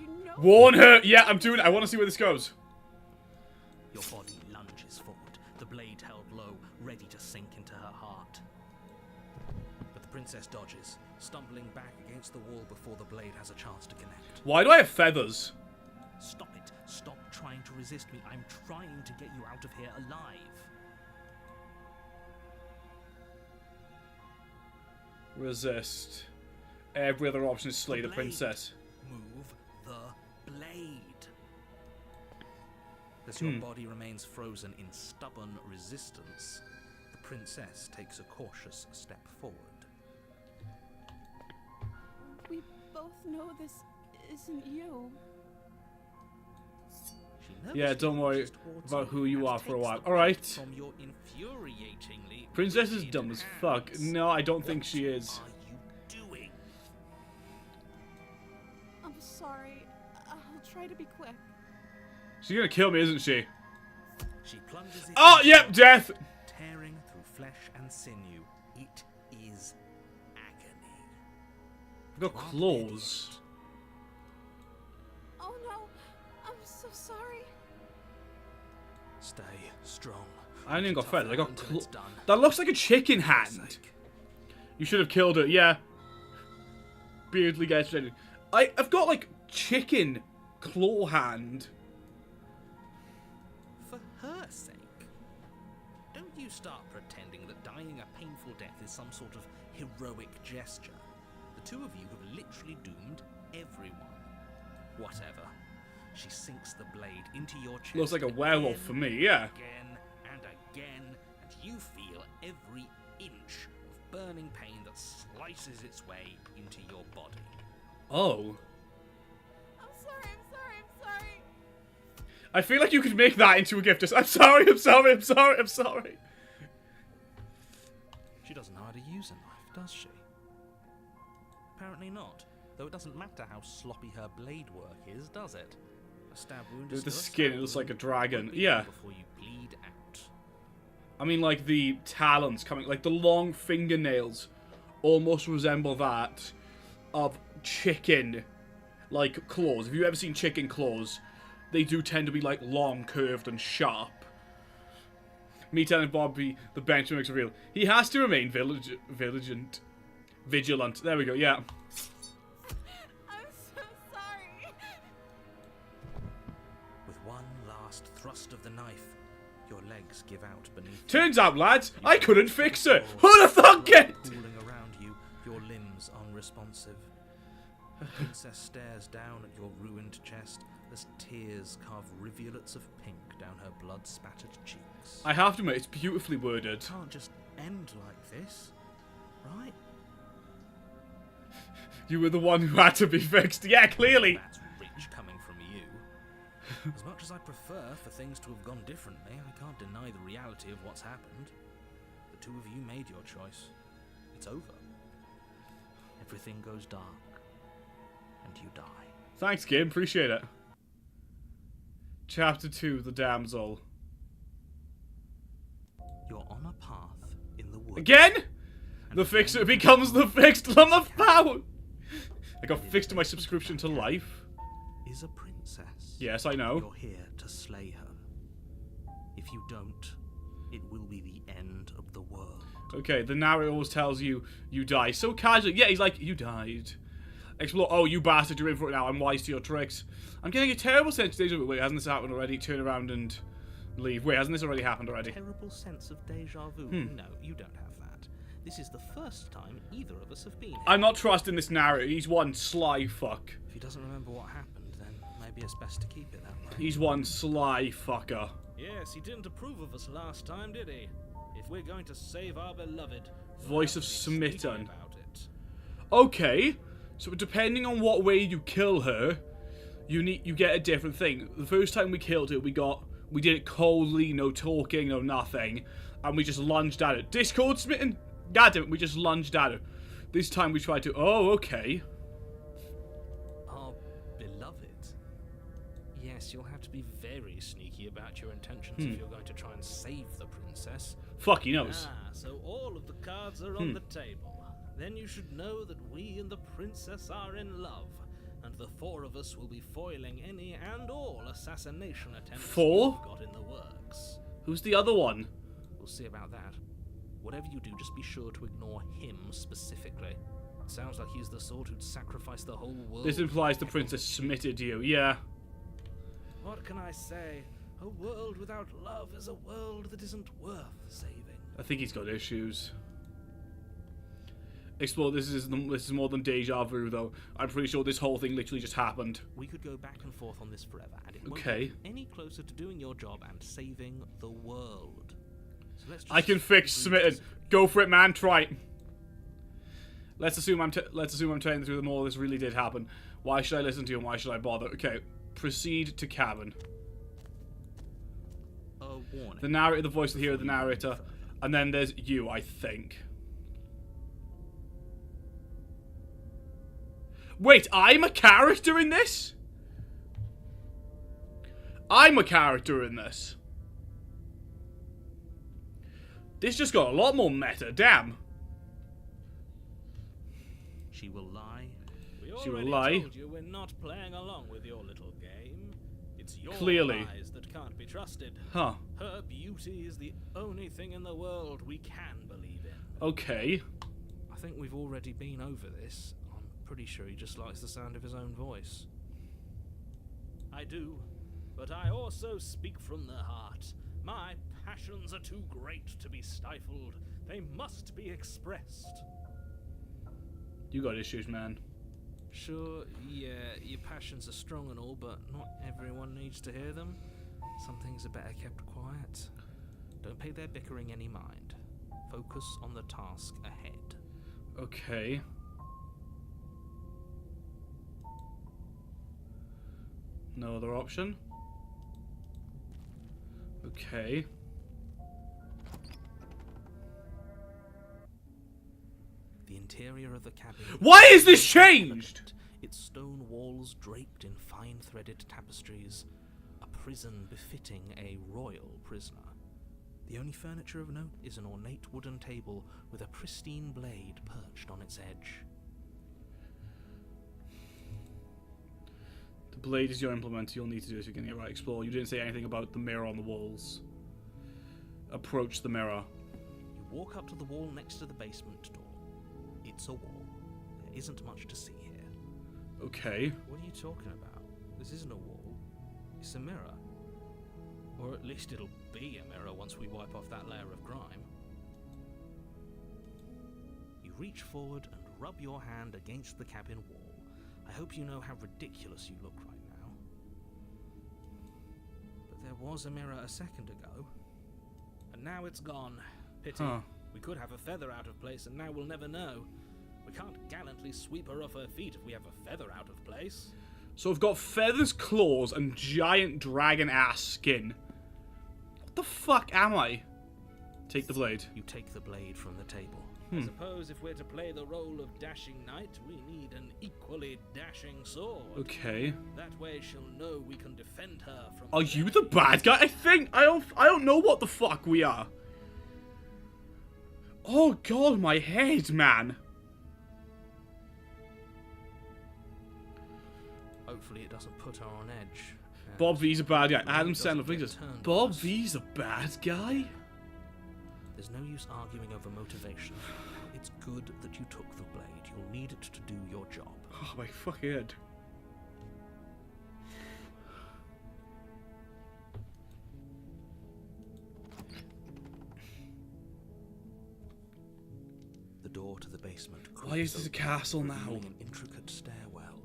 You know. Warn her. Yeah, I'm doing it. I want to see where this goes. Your body lunges forward, the blade held low, ready to sink into her heart. But the princess dodges, stumbling back against the wall before the blade has a chance to connect. Why do I have feathers? Stop it. Stop trying to resist me. I'm trying to get you out of here alive. Resist. Every other option is slay the blade. princess. Move the blade. As your body remains frozen in stubborn resistance, the princess takes a cautious step forward. We both know this isn't you. She Yeah, nervously don't worry marches towards about who you and are for a takes while. the Alright. blade from your infuriatingly Princess is bladed dumb as hands. fuck. No, I don't think she is. What are you doing? I'm sorry. I'll try to be quick. She's gonna kill me, isn't she? She plunges it Oh, into yep, your death! tearing through flesh and sinew. It is agony. I've got claws. Oh no. I'm so sorry. Stay strong. I ain't even got feathers. I got Until claws. it's done. That looks like a chicken For hand. sake. You should have killed her, yeah. Beardly gets ready. I've got, like, chicken claw hand. For her sake. Don't you start pretending that dying a painful death is some sort of heroic gesture. The two of you have literally doomed everyone. Whatever. She sinks the blade into your chest. Looks like a werewolf for me, yeah. Again and again, and you feel every inch of burning pain that slices its way into your body. Oh. I'm sorry. I feel like you could make that into a gift. Just, I'm sorry. She doesn't know how to use a knife, does she? Apparently not. Though it doesn't matter how sloppy her blade work is, does it? A stab wound is With the still a skin, stab it looks like a wound. dragon. Won't be Yeah. before you bleed out. I mean, like, the talons coming, like, the long fingernails almost resemble that. of chicken, like, claws. If you've ever seen chicken claws, they do tend to be, like, long, curved, and sharp. Me telling Bobby the benchmarks are real. He has to remain vigilant. There we go, yeah. I'm so sorry. With one last thrust of the knife, your legs give out beneath. Turns out, lads, I couldn't fix it. Who'd have thunk it? Cooling around you, your limbs unresponsive. The princess stares down at your ruined chest as tears carve rivulets of pink down her blood-spattered cheeks. I have to admit, it's beautifully worded. It can't just end like this, right? You were the one who had to be fixed. Yeah, clearly. That's rich coming from you. As much as I prefer for things to have gone differently, I can't deny the reality of what's happened. The two of you made your choice. It's over. Everything goes dark. And you die. Thanks, Kim. Appreciate it. Chapter 2, The Damsel. You're on a path in the woods. Again? The fixer becomes the fixed on the found. I got fixed to my subscription to Life. Is a princess. Yes, I know. You're here to slay her. If you don't, it will be the end of the world. Okay, the narrator always tells you you die. So casually. Yeah, he's like, you died. Explore. Oh, you bastard, you're in for it now. I'm wise to your tricks. I'm getting a terrible sense of deja vu. Wait, hasn't this happened already? Turn around and leave. Wait, hasn't this already happened already? Terrible sense of deja vu. No, you don't have that. This is the first time either of us have been here. I'm not trusting this narrator. He's one sly fuck. If he doesn't remember what happened, then maybe it's best to keep it that way. He's one sly fucker. Yes, he didn't approve of us last time, did he? If we're going to save our beloved, Voice of we'll have to be sneaky Smitten. about it. Okay, so depending on what way you kill her, you get a different thing. The first time we killed her, we did it coldly, no talking, no nothing, and we just lunged at her. Discord Smitten? God damn it, we just lunged at her. This time we tried to. Oh, okay. Our beloved. Yes, you'll have to be very sneaky about your intentions if you're going to try and save the princess. Fuck, he knows. Ah, so all of the cards are on the table. Then you should know that we and the princess are in love, and the four of us will be foiling any and all assassination attempts Four? you've got in the works. Who's the other one? We'll see about that. Whatever you do, just be sure to ignore him specifically. It sounds like he's the sort who'd sacrifice the whole world. This implies the princess submitted you. Yeah. What can I say? A world without love is a world that isn't worth saving. I think he's got issues. Explore. This is more than deja vu, though. I'm pretty sure this whole thing literally just happened. We could go back and forth on this forever, and it won't Okay. get any closer to doing your job and saving the world. So let's just I can fix agree Smitten. to- Go for it, man. Try it. Let's assume I'm telling the truth and all this really did happen. Why should I listen to you and why should I bother? Okay. Proceed to cabin. A warning. The narrator, the voice of the hero, the narrator, and then there's you, I think. Wait, I'm a character in this? I'm a character in this. This just got a lot more meta, damn. She will lie. We She will already lie. told you we're not playing along with your little game. It's your Clearly. lies that can't be trusted. Huh. Her beauty is the only thing in the world we can believe in. Okay. I think we've already been over this. I'm pretty sure he just likes the sound of his own voice. I do, but I also speak from the heart. My passions are too great to be stifled. They must be expressed. You got issues, man. Sure, yeah, your passions are strong and all, but not everyone needs to hear them. Some things are better kept quiet. Don't pay their bickering any mind. Focus on the task ahead. Okay. No other option? Okay. The interior of the cabin. Why is this changed? Its stone walls draped in fine-threaded tapestries. A prison befitting a royal prisoner. The only furniture of note is an ornate wooden table with a pristine blade perched on its edge. Blade is your implement. You'll need to do this again. Yeah, right. Explore. You didn't say anything about the mirror on the walls. Approach the mirror. You walk up to the wall next to the basement door. It's a wall. There isn't much to see here. Okay. What are you talking about? This isn't a wall. It's a mirror. Or at least it'll be a mirror once we wipe off that layer of grime. You reach forward and rub your hand against the cabin wall. I hope you know how ridiculous you look right now. But there was a mirror a second ago. And now it's gone. Pity. Huh. We could have a feather out of place and now we'll never know. We can't gallantly sweep her off her feet if we have a feather out of place. So we've got feathers, claws, and giant dragon ass skin. What the fuck am I? Take the blade. You take the blade from the table. I suppose if we're to play the role of dashing knight, we need an equally dashing sword. Okay. That way she'll know we can defend her from... Are you the bad guy? I don't know what the fuck we are. Oh god, my head, man. Hopefully it doesn't put her on edge. Bob V's a bad guy. Adam doesn't Sandler thinks get turned Bob on us. V's a bad guy? There's no use arguing over motivation. It's good that you took the blade. You'll need it to do your job. Oh my fucking head. The door to the basement. Why is this a castle now? Revealing an intricate stairwell.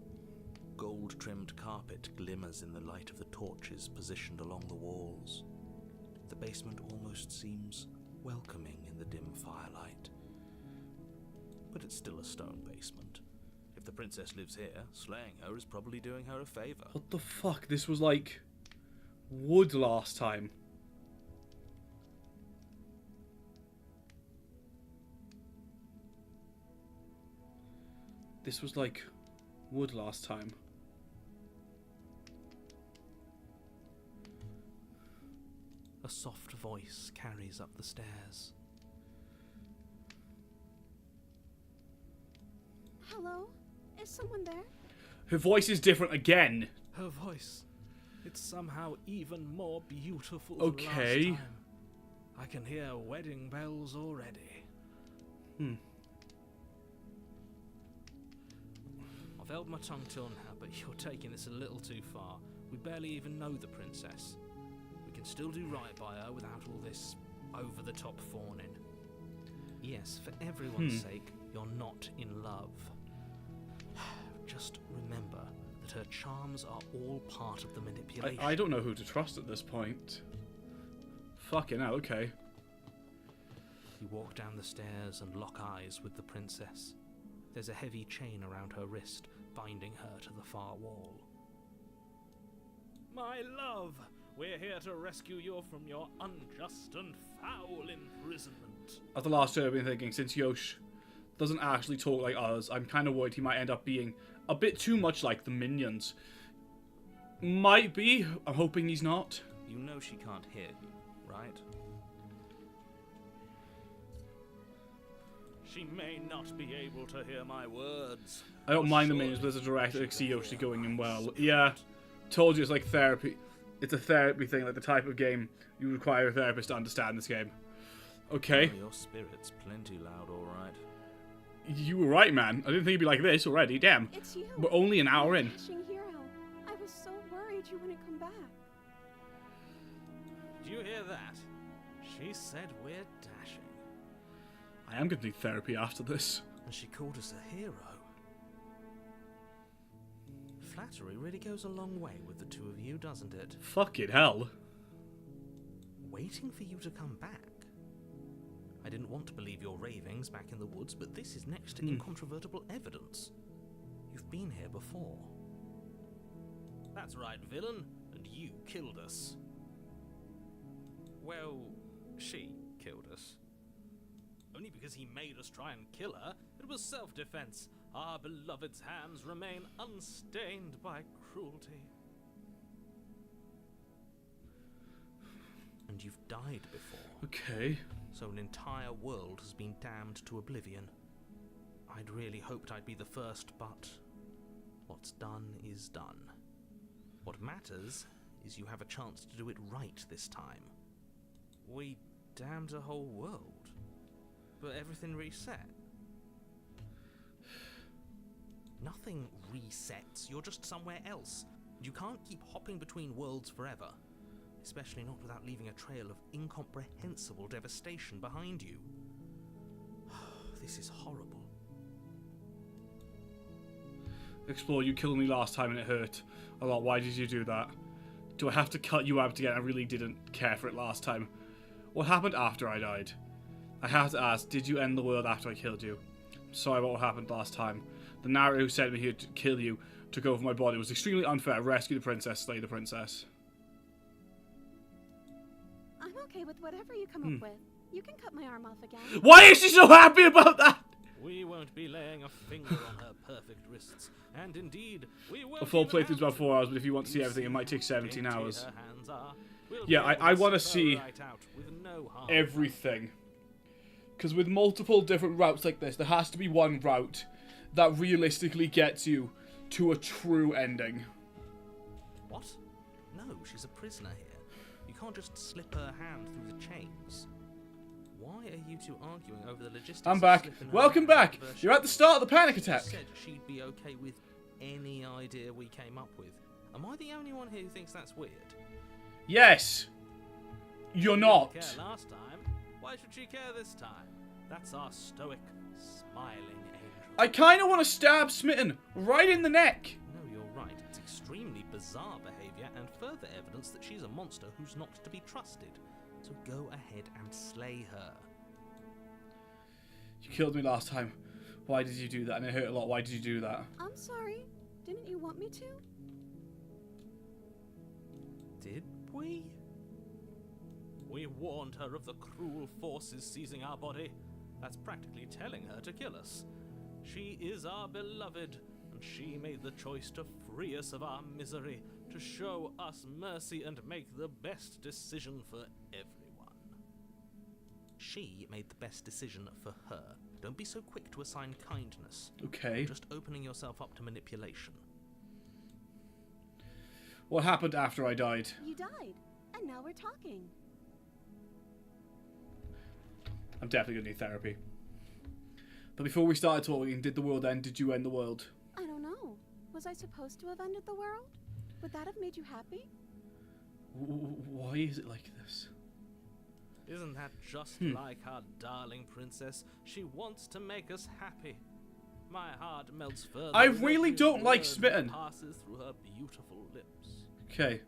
Gold-trimmed carpet glimmers in the light of the torches positioned along the walls. The basement almost seems welcoming in the dim firelight. But it's still a stone basement. If the princess lives here, slaying her is probably doing her a favor. What the fuck? This was like wood last time. This was like wood last time. A soft voice carries up the stairs. Hello? Is someone there? Her voice is different again. Her voice. It's somehow even more beautiful Okay. than last time. I can hear wedding bells already. I've held my tongue till now, but you're taking this a little too far. We barely even know the princess. We can still do right by her without all this over-the-top fawning. Yes, for everyone's sake, you're not in love. Just remember that her charms are all part of the manipulation. I don't know who to trust at this point. Fucking hell, okay. You walk down the stairs and lock eyes with the princess. There's a heavy chain around her wrist, binding her to the far wall. My love, we're here to rescue you from your unjust and foul imprisonment. At the last show, I've been thinking, since Yosh doesn't actually talk like us, I'm kind of worried he might end up being a bit too much like the minions. Might be. I'm hoping he's not. You know she can't hear you, right? She may not be able to hear my words. I don't mind the minions, but there's a direct I see Yoshi going in well. Yeah, told you it's like therapy. It's a therapy thing, like the type of game you require a therapist to understand this game. Okay. Oh, your spirit's plenty loud, all right. You were right, man. I didn't think it'd be like this already. Damn. It's you. We're only an hour in. Dashing hero. I was so worried you wouldn't come back. Do you hear that? She said we're dashing. I am going to need therapy after this. And she called us a hero. Flattery really goes a long way with the two of you, doesn't it? Fucking hell. Waiting for you to come back. I didn't want to believe your ravings back in the woods, but this is next to incontrovertible evidence. You've been here before. That's right, villain, and you killed us. Well, she killed us. Only because he made us try and kill her. It was self-defense. Our beloved's hands remain unstained by cruelty. And you've died before. Okay. So an entire world has been damned to oblivion. I'd really hoped I'd be the first, but what's done is done. What matters is you have a chance to do it right this time. We damned a whole world, but everything reset. Nothing resets, you're just somewhere else. You can't keep hopping between worlds forever, especially not without leaving a trail of incomprehensible devastation behind you. This is horrible. Explore, you killed me last time and it hurt a lot. Why did you do that? Do I have to cut you out again? I really didn't care for it last time. What happened after I died? I have to ask, did you end the world after I killed you? I'm sorry about what happened last time. The narrator who sent me here to kill you took over my body. It was extremely unfair. Rescue the princess, slay the princess. I'm okay with whatever you come up with. You can cut my arm off again. Why is she so happy about that? We won't be laying a finger on her perfect wrists, and indeed, we won't. A full even playthrough's about have 4 hours, but if you want to see You everything, it might take 17 dainty hours. her hands are. We'll Yeah, be able I want to spur see right out with no harm. everything. Because with multiple different routes like this, there has to be one route that realistically gets you to a true ending. What? No, she's a prisoner here. You can't just slip her hand through the chains. Why are you two arguing over the logistics? I'm of back. slipping her Welcome hand back. versus- You're at the start of the panic She attack. said she'd be okay with any idea we came up with. Am I the only one here who thinks that's weird? Yes. You're She not. didn't care last time. Why should she care this time? That's our stoic, smiling angel. I kind of want to stab Smitten right in the neck. No, you're right. It's extremely bizarre behavior and further evidence that she's a monster who's not to be trusted. So go ahead and slay her. You killed me last time. Why did you do that? And it hurt a lot. Why did you do that? I'm sorry. Didn't you want me to? Did we? We warned her of the cruel forces seizing our body. That's practically telling her to kill us. She is our beloved, and she made the choice to free us of our misery, to show us mercy and make the best decision for everyone. She made the best decision for her. Don't be so quick to assign kindness. Okay. You're just opening yourself up to manipulation. What happened after I died? You died, and now we're talking. I'm definitely going to need therapy. But before we started talking, did the world end? Did you end the world? I don't know. Was I supposed to have ended the world? Would that have made you happy? Why is it like this? Isn't that just like our darling princess? She wants to make us happy. My heart melts further. I with really every don't like word that Smitten. passes through her beautiful lips. Okay.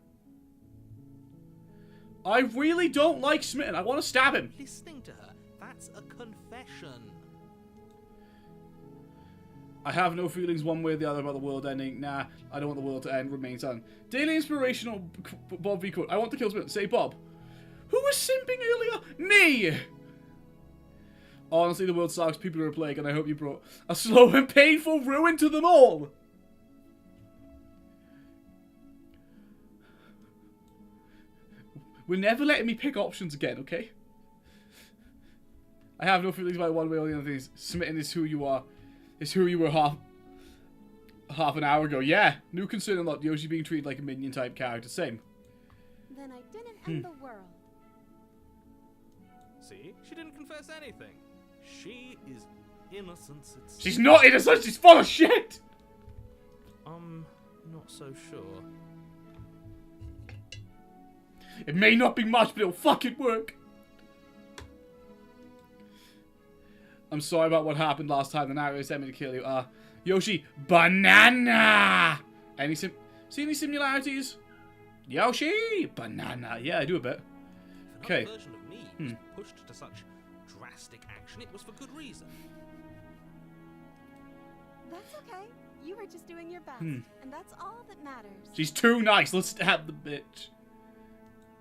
I really don't like Smitten. I want to stab him. Listening to her, that's a confession. I have no feelings one way or the other about the world ending. Nah, I don't want the world to end. Remains on. Daily inspirational Bob V. Quote. I want to kill Smitten. Say Bob. Who was simping earlier? Me! Honestly, the world sucks. People are a plague, and I hope you brought a slow and painful ruin to them all. We're never letting me pick options again, okay? I have no feelings about one way or the other. Things. Smitten is who you are. Is who you were half an hour ago. Yeah, new concern a lot. Yoshi being treated like a minion type character. Same. Then I didn't end the world. See? She didn't confess anything. She is innocence itself. She's not innocent. She's full of shit. I'm not so sure. It may not be much, but it'll fucking work. I'm sorry about what happened last time. The narrator sent me to kill you. Yoshi, banana. See any similarities? Yoshi, banana. Yeah, I do a bit. If Okay. another version of me was pushed to such drastic action, it was for good reason. That's okay. You were just doing your best, and that's all that matters. She's too nice. Let's stab the bitch.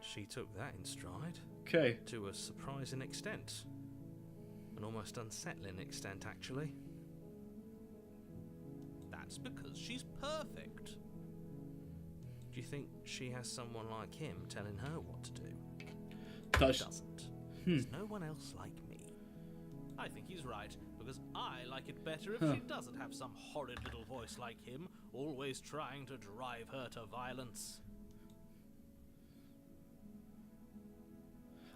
She took that in stride. Okay. To a surprising extent. An almost unsettling extent, actually. That's because she's perfect. Do you think she has someone like him telling her what to do? Does She doesn't. There's no one else like me. I think he's right, because I like it better if she doesn't have some horrid little voice like him, always trying to drive her to violence.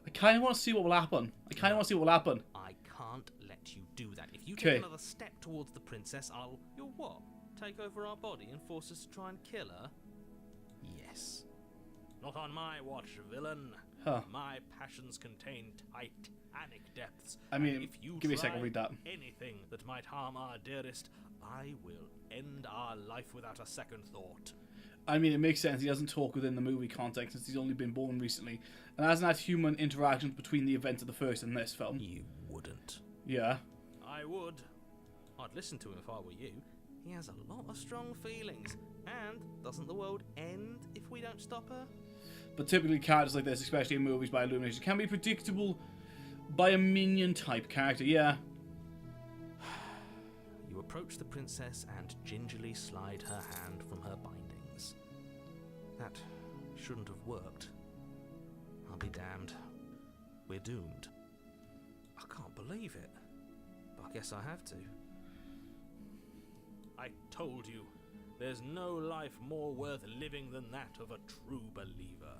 I kind of want to see what will happen. I can't let you do that. If you take another step towards the princess, You'll what? Take over our body and force us to try and kill her? Yes. Not on my watch, villain. My passions contain titanic depths. I mean, if you give me a second, read that. Anything that might harm our dearest, I will end our life without a second thought. I mean, it makes sense. He doesn't talk within the movie context since he's only been born recently and hasn't had human interactions between the events of the first and this film. You wouldn't. Yeah. I would. I'd listen to him if I were you. He has a lot of strong feelings. And doesn't the world end if we don't stop her? But typically characters like this, especially in movies by Illumination, can be predictable by a minion-type character, yeah. You approach the princess and gingerly slide her hand from her bindings. That shouldn't have worked. I'll be damned. We're doomed. I can't believe it. But I guess I have to. I told you, there's no life more worth living than that of a true believer.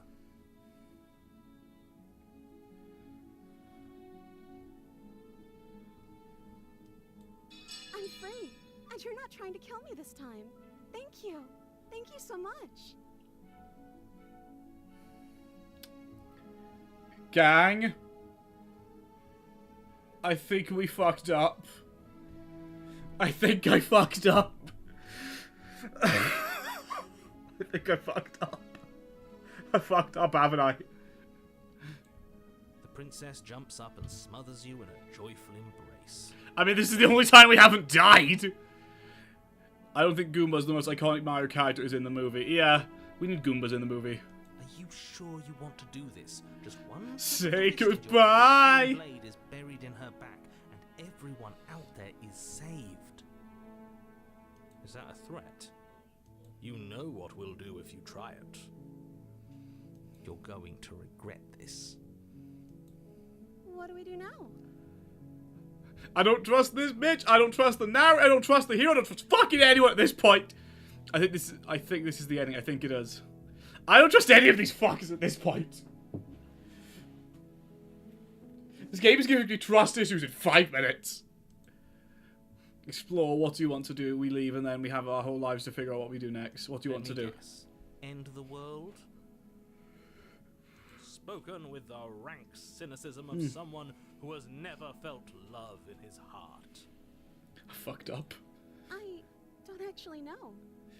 I'm free, and you're not trying to kill me this time. Thank you. Thank you so much. Gang, I think we fucked up. I think I fucked up. I think I fucked up. I fucked up, haven't I? The princess jumps up and smothers you in a joyful embrace. I mean, this is the only time we haven't died. I don't think Goomba's the most iconic Mario character is in the movie. Yeah, we need Goombas in the movie. Are you sure you want to do this? Just one. Say goodbye. Your blade is buried in her back, and everyone out there is saved. Is that a threat? You know what we'll do if you try it. You're going to regret this. What do we do now? I don't trust this bitch. I don't trust the narrator. I don't trust the hero. I don't trust fucking anyone at this point. I think this is the ending. I think it is. I don't trust any of these fuckers at this point. This game is giving me trust issues in 5 minutes. Explore. What do you want to do? We leave and then we have our whole lives to figure out what we do next. What do you want to do? Guess. End the world? Spoken with the rank cynicism of someone who has never felt love in his heart. I fucked up. I don't actually know.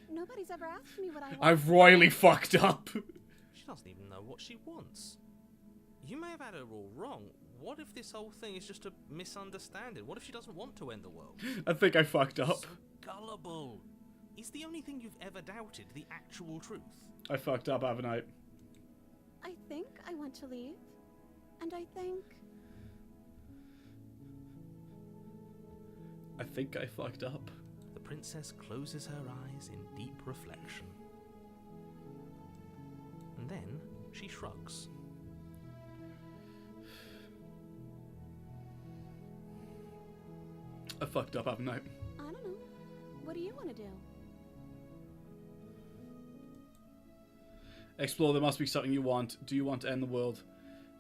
Nobody's ever asked me what I want. I've royally fucked up. She doesn't even know what she wants. You may have had her all wrong. What if this whole thing is just a misunderstanding? What if she doesn't want to end the world? I think I fucked up. So gullible. Is the only thing you've ever doubted the actual truth? I fucked up, haven't I? I think I want to leave. And I think I fucked up. The princess closes her eyes in deep reflection. And then she shrugs. I fucked up, haven't I? I don't know. What do you want to do? Explore. There must be something you want. Do you want to end the world?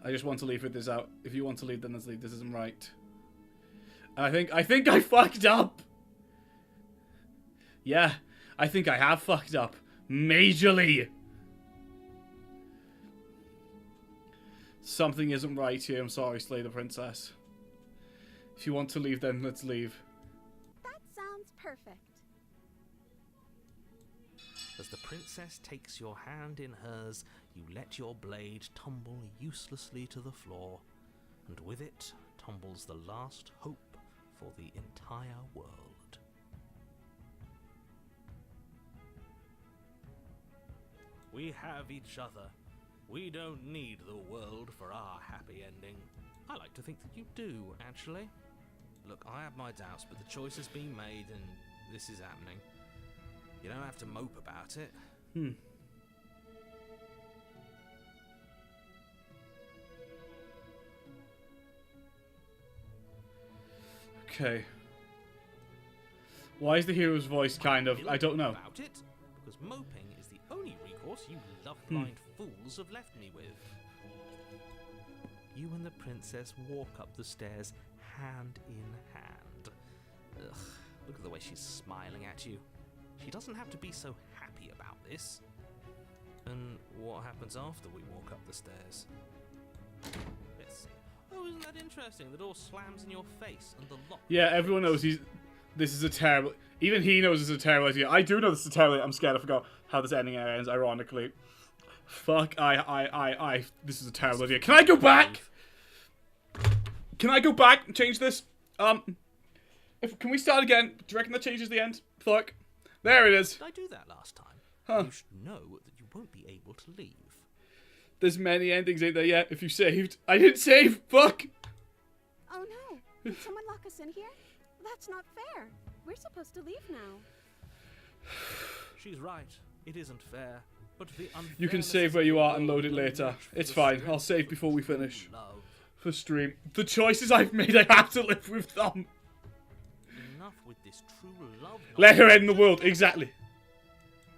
I just want to leave with this out. If you want to leave, then let's leave. This isn't right. And I think I fucked up. Yeah, I think I have fucked up. Majorly. Something isn't right here. I'm sorry, Slay the Princess. If you want to leave, then let's leave. That sounds perfect. As the princess takes your hand in hers, you let your blade tumble uselessly to the floor, and with it tumbles the last hope for the entire world. We have each other. We don't need the world for our happy ending. I like to think that you do, actually. Look, I have my doubts, but the choice has been made and this is happening. You don't have to mope about it. Okay. Why is the hero's voice kind of... I don't know. About it, because moping is the only recourse you love-blind fools have left me with. You and the princess walk up the stairs hand in hand. Ugh, look at the way she's smiling at you. She doesn't have to be so happy about this. And what happens after we walk up the stairs? Let's see. Oh, isn't that interesting? The door slams in your face and the lock... Yeah, everyone knows this is a terrible... Even he knows this is a terrible idea. I do know this is a terrible idea. I'm scared I forgot how this ending ends, ironically. Fuck, this is a terrible idea. Can I go back? Can I go back and change this? Can we start again? Do you reckon that changes the end? Fuck. There it is. Did I do that last time? Huh. You should know that you won't be able to leave. There's many endings, ain't there? Yeah, if you saved. I didn't save. Fuck. Oh no! Did someone lock us in here? That's not fair. We're supposed to leave now. She's right. It isn't fair. But the You can unfairness save where you of are the and load it world will later. match for It's the fine. strength I'll save of before we true finish. love. For stream. The choices I've made, I have to live with them. Enough with this true love. Let her nonsense. end the world. Exactly.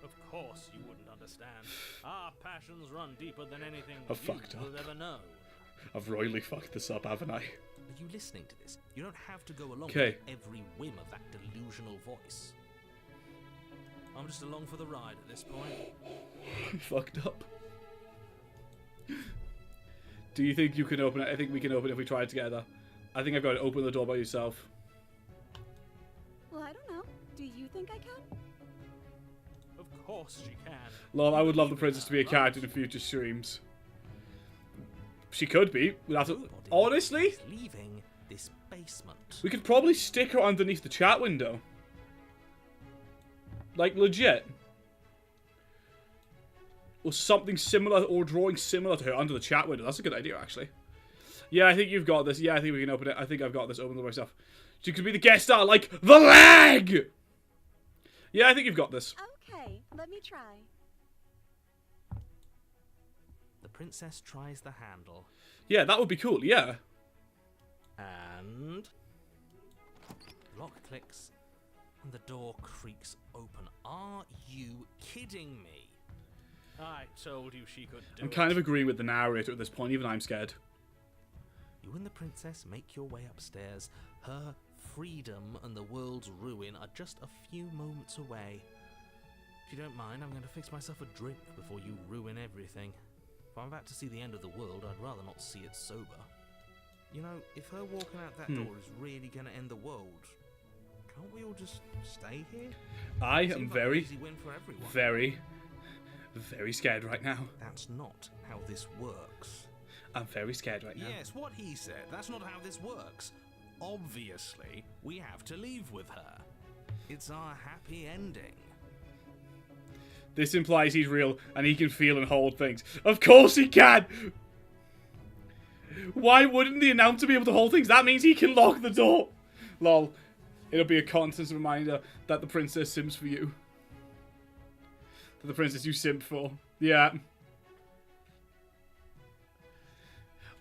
Of course you wouldn't understand. Our passions run deeper than anything I've you fucked will up. ever know. I've royally fucked this up, haven't I? Are you listening to this? You don't have to go along Okay. with every whim of that delusional voice. I'm just along for the ride at this point. Fucked up. Do you think you can open it? I think we can open it if we try it together. I think I've got to open the door by yourself. Well, I don't know. Do you think I can? Of course she can. Lol, I would love the princess to be a character in future streams. She could be. We'd have to... Nobody Honestly, is leaving this basement. we could probably stick her underneath the chat window. Like, legit. Or something similar, or drawing similar to her under the chat window. That's a good idea, actually. Yeah, I think you've got this. Yeah, I think we can open it. I think I've got this open by myself. She could be the guest star, like the leg! Yeah, I think you've got this. Okay, let me try. The princess tries the handle. Yeah, that would be cool, yeah. And... lock clicks. And the door creaks open. Are you kidding me? I told you she could do I'm it. kind of agreeing with the narrator at this point, even I'm scared. You and the princess make your way upstairs. Her freedom and the world's ruin are just a few moments away. If you don't mind, I'm going to fix myself a drink before you ruin everything. If I'm about to see the end of the world, I'd rather not see it sober. You know, if her walking out that door is really going to end the world, can't we all just stay here? I am Seems like an very, easy win for everyone. very scared right now. That's not how this works. I'm very scared right now. Yes, what he said. That's not how this works. Obviously, we have to leave with her. It's our happy ending. This implies he's real and he can feel and hold things. Of course he can! Why wouldn't the announcer be able to hold things? That means he can lock the door. Lol. It'll be a constant reminder that the princess sims for you. That the princess you simp for. Yeah.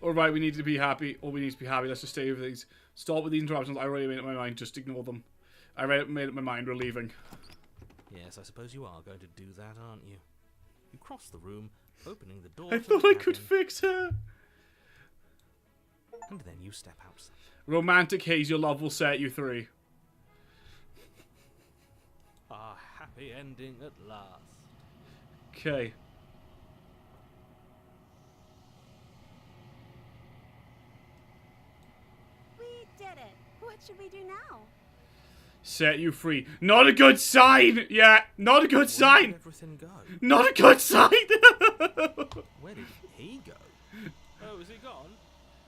Alright, we need to be happy. Or we need to be happy. Let's just stay with these. Stop with these interruptions. I already made up my mind. Just ignore them. I made up my mind. We're leaving. Yes, I suppose you are going to do that, aren't you? You cross the room, opening the door I to thought the I could cabin, fix her. and then you step outside. Romantic haze, your love will set you free. Our happy ending at last. Okay. We did it. What should we do now? Set you free. Not a good sign! Yeah, not a good Where did sign! everything go? Not a good sign! Where did he go? Oh, is he gone?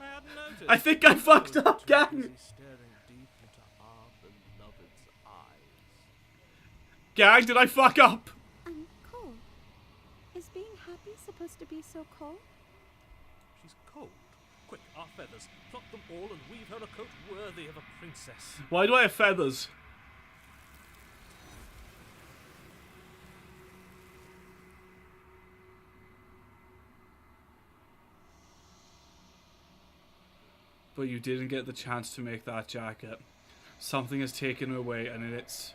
I hadn't noticed. I think I fucked up, gang! Busy staring deep into our beloved's eyes. Gang, did I fuck up? Cole. Is being happy supposed to be so cold? She's cold. Quick, our feathers. Pluck them all and weave her a coat worthy of a princess. Why do I have feathers? But you didn't get the chance to make that jacket. Something has taken away and it's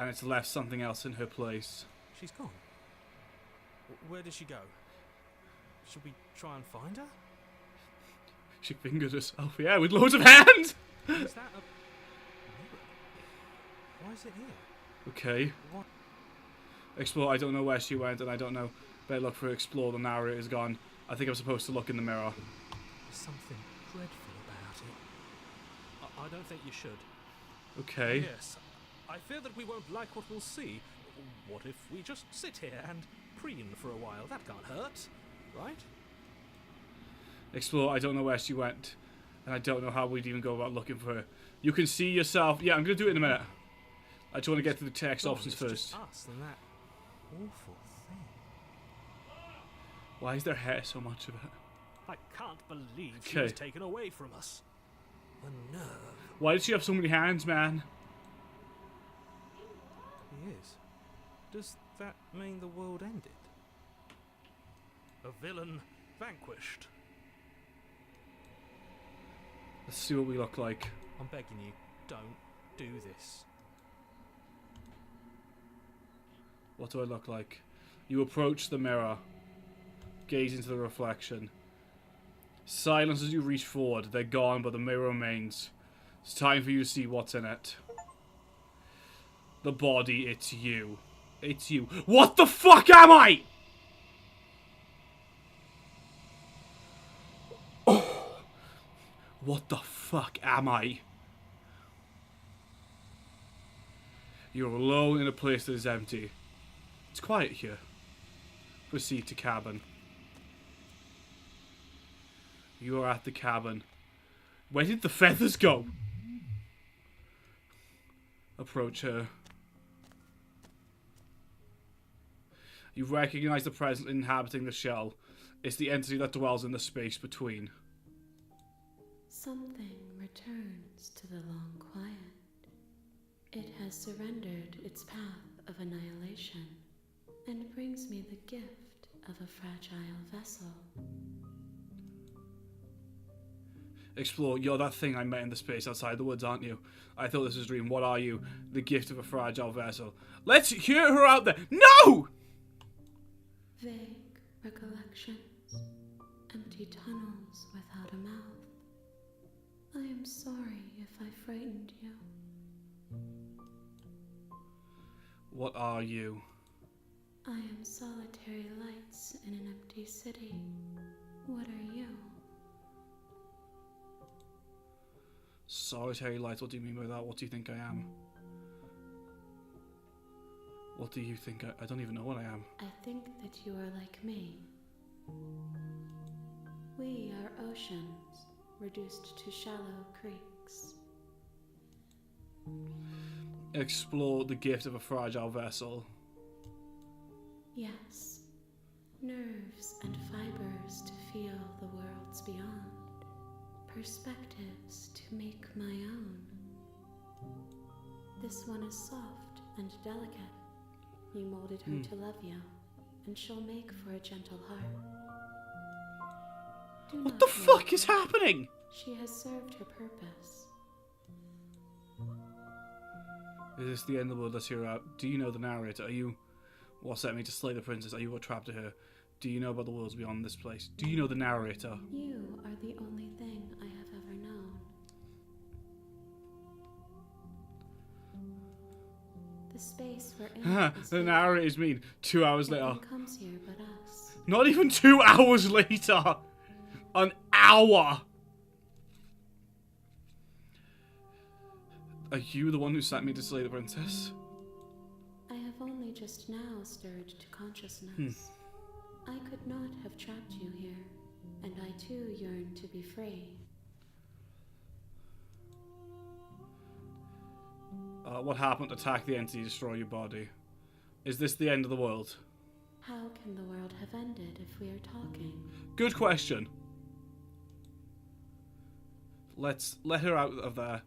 And it's left something else in her place. She's gone. Where did she go? Should we try and find her? She fingered herself, yeah, with loads of hands! Is that a... Why is it here? Okay. What? Explore, I don't know where she went, and I don't know. Better look for her. Explore, the narrator is gone. I think I'm supposed to look in the mirror. There's something dreadful about it. I don't think you should. Okay. Yes. I fear that we won't like what we'll see. What if we just sit here and preen for a while? That can't hurt, right? Explore, I don't know where she went. And I don't know how we'd even go about looking for her. You can see yourself. Yeah, I'm going to do it in a minute. I just want to get to the text options It's first. just us and that awful thing. Why is there hair so much of it? I can't believe she was taken away from us. The nerve. Why did she have so many hands, man? He is. Does that mean the world ended? A villain vanquished. Let's see what we look like. I'm begging you, don't do this. What do I look like? You approach the mirror. Gaze into the reflection. Silence as you reach forward. They're gone, but the mirror remains. It's time for you to see what's in it. The body, it's you. It's you. What the fuck am I? Oh. What the fuck am I? You're alone in a place that is empty. It's quiet here. Proceed to cabin. You are at the cabin. Where did the feathers go? Approach her. You recognize the presence inhabiting the shell. It's the entity that dwells in the space between. Something returns to the long quiet. It has surrendered its path of annihilation and brings me the gift of a fragile vessel. Explore. You're that thing I met in the space outside the woods, aren't you? I thought this was a dream. What are you? The gift of a fragile vessel. Let's hear her out there. No! Vague recollections, empty tunnels without a mouth. I am sorry if I frightened you. What are you? I am solitary lights in an empty city. What are you? Solitary lights. What do you mean by that? What do you think I am? What do you think I don't even know what I am. I think that you are like me. We are oceans, reduced to shallow creeks. Explore the gift of a fragile vessel. Yes, nerves and fibers to feel the worlds beyond, perspectives to make my own. This one is soft and delicate. You molded her to love you, and she'll make for a gentle heart. Do What not the worry. fuck is happening? She has served her purpose. Is this the end of the world? Let's hear out. Do you know the narrator? Are you what set me to slay the princess? Are you what trapped her? Do you know about the worlds beyond this place? Do you know the narrator? You are the only thing I have ever known. The space we're in is The narrator is mean. 2 hours later. nothing comes here but us. Not even 2 hours later. An hour. Are you the one who sent me to slay the princess? I have only just now stirred to consciousness. I could not have trapped you here, and I too yearn to be free. What happened? Attack the entity, destroy your body. Is this the end of the world? How can the world have ended if we are talking? Good question. Let's let her out of there.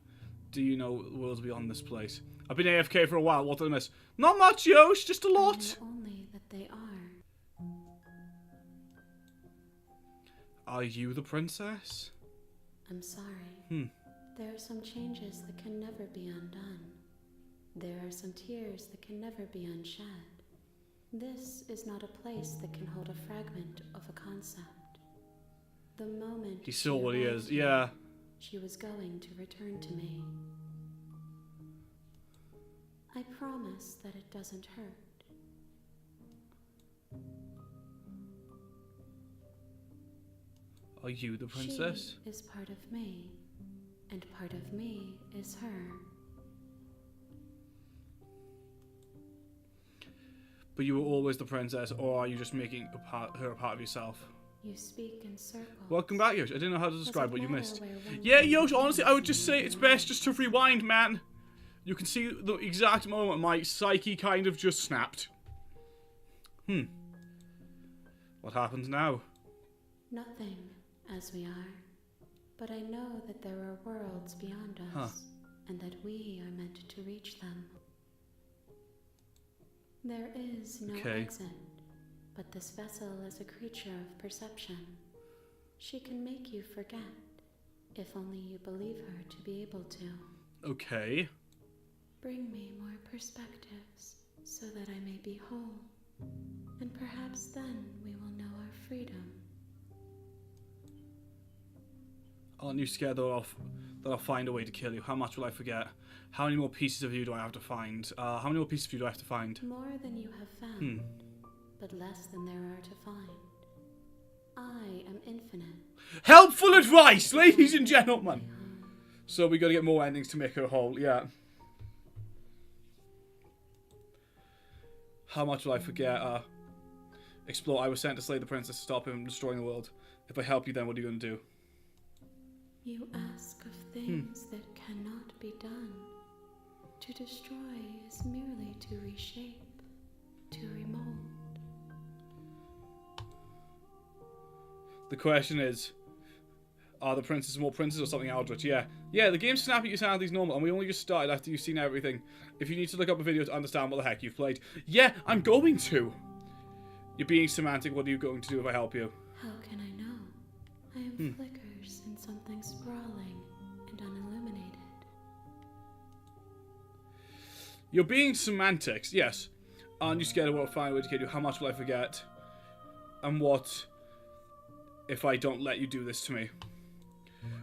Do you know the world's beyond this place? I've been AFK for a while. What did I miss? Not much, Yosh. Just a I lot. know only that they are. Are you the princess? I'm sorry. There are some changes that can never be undone. There are some tears that can never be unshed. This is not a place that can hold a fragment of a concept. The moment He saw what he is. arrived here, Yeah. she was going to return to me. I promise that it doesn't hurt. Are you the princess? She is part of me, and part of me is her. But you were always the princess, or are you just making her a part of yourself? You speak in circles. Welcome back, Yosh. I didn't know how to describe what you Doesn't missed. matter where one Yeah, goes. Yosh, honestly, I would just say it's best just to rewind, man. You can see the exact moment my psyche kind of just snapped. What happens now? Nothing, as we are. But I know that there are worlds beyond us, and that we are meant to reach them. There is no Okay. exit, but this vessel is a creature of perception. She can make you forget, if only you believe her to be able to. Okay. Bring me more perspectives, so that I may be whole, and perhaps then we will know our freedom. Aren't you scared that I'll find a way to kill you? How much will I forget? How many more pieces of you do I have to find? How many more pieces of you do I have to find? More than you have found, but less than there are to find. I am infinite. Helpful advice, ladies and gentlemen! So we gotta get more endings to make her whole, yeah. How much will I forget? Explore. I was sent to slay the princess to stop him from destroying the world. If I help you, then what are you gonna do? You ask of things that cannot be done. To destroy is merely to reshape, to remold. The question is, are the princesses more princes or something eldritch? Yeah. Yeah, the game's snapping you sound these normal, and we only just started after you've seen everything. If you need to look up a video to understand what the heck you've played. Yeah, I'm going to! You're being semantic, what are you going to do if I help you? How can I know? I am flickers in something sprawling and unilluminated. You're being semantics, yes. Aren't you scared of what I'll find a way to kill you? How much will I forget? And what if I don't let you do this to me?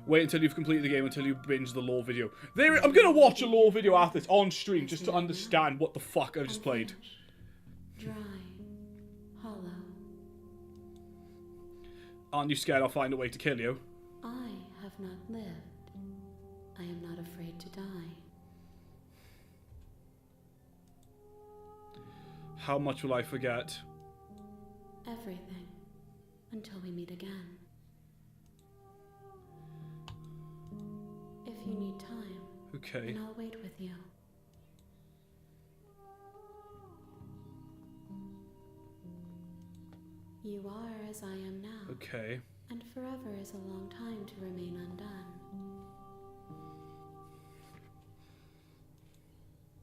Wait until you've completed the game, until you binge the lore video. I'm gonna watch a lore video after this on stream just to understand what the fuck I've just played. Dry, hollow. Aren't you scared I'll find a way to kill you? I have not lived. I am not afraid to die. How much will I forget? Everything. Until we meet again. If you need time, Okay. then I'll wait with you. You are as I am now. Okay. And forever is a long time to remain undone.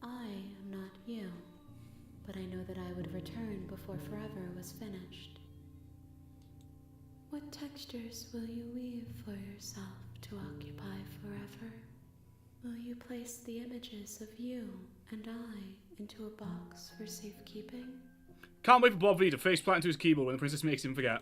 I am not you, but I know that I would return before forever was finished. What textures will you weave for yourself to occupy forever? Will you place the images of you and I into a box for safekeeping? Can't wait for Bob V to faceplant into his keyboard when the princess makes him forget.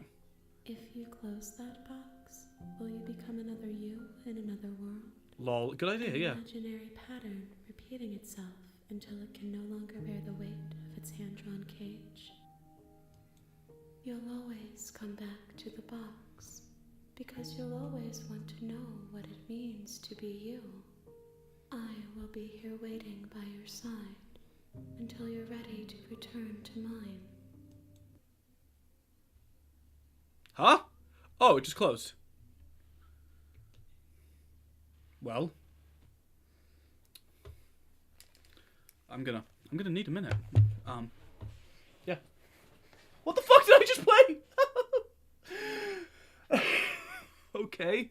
If you close that box, will you become another you in another world? Lol. Good idea, yeah. An imaginary pattern repeating itself until it can no longer bear the weight of its hand-drawn cage. You'll always come back to the box, because you'll always want to know what it means to be you. I will be here waiting by your side until you're ready to return to mine. Huh? Oh, it just closed. Well, I'm gonna need a minute. Yeah. What the fuck did I just play? Okay.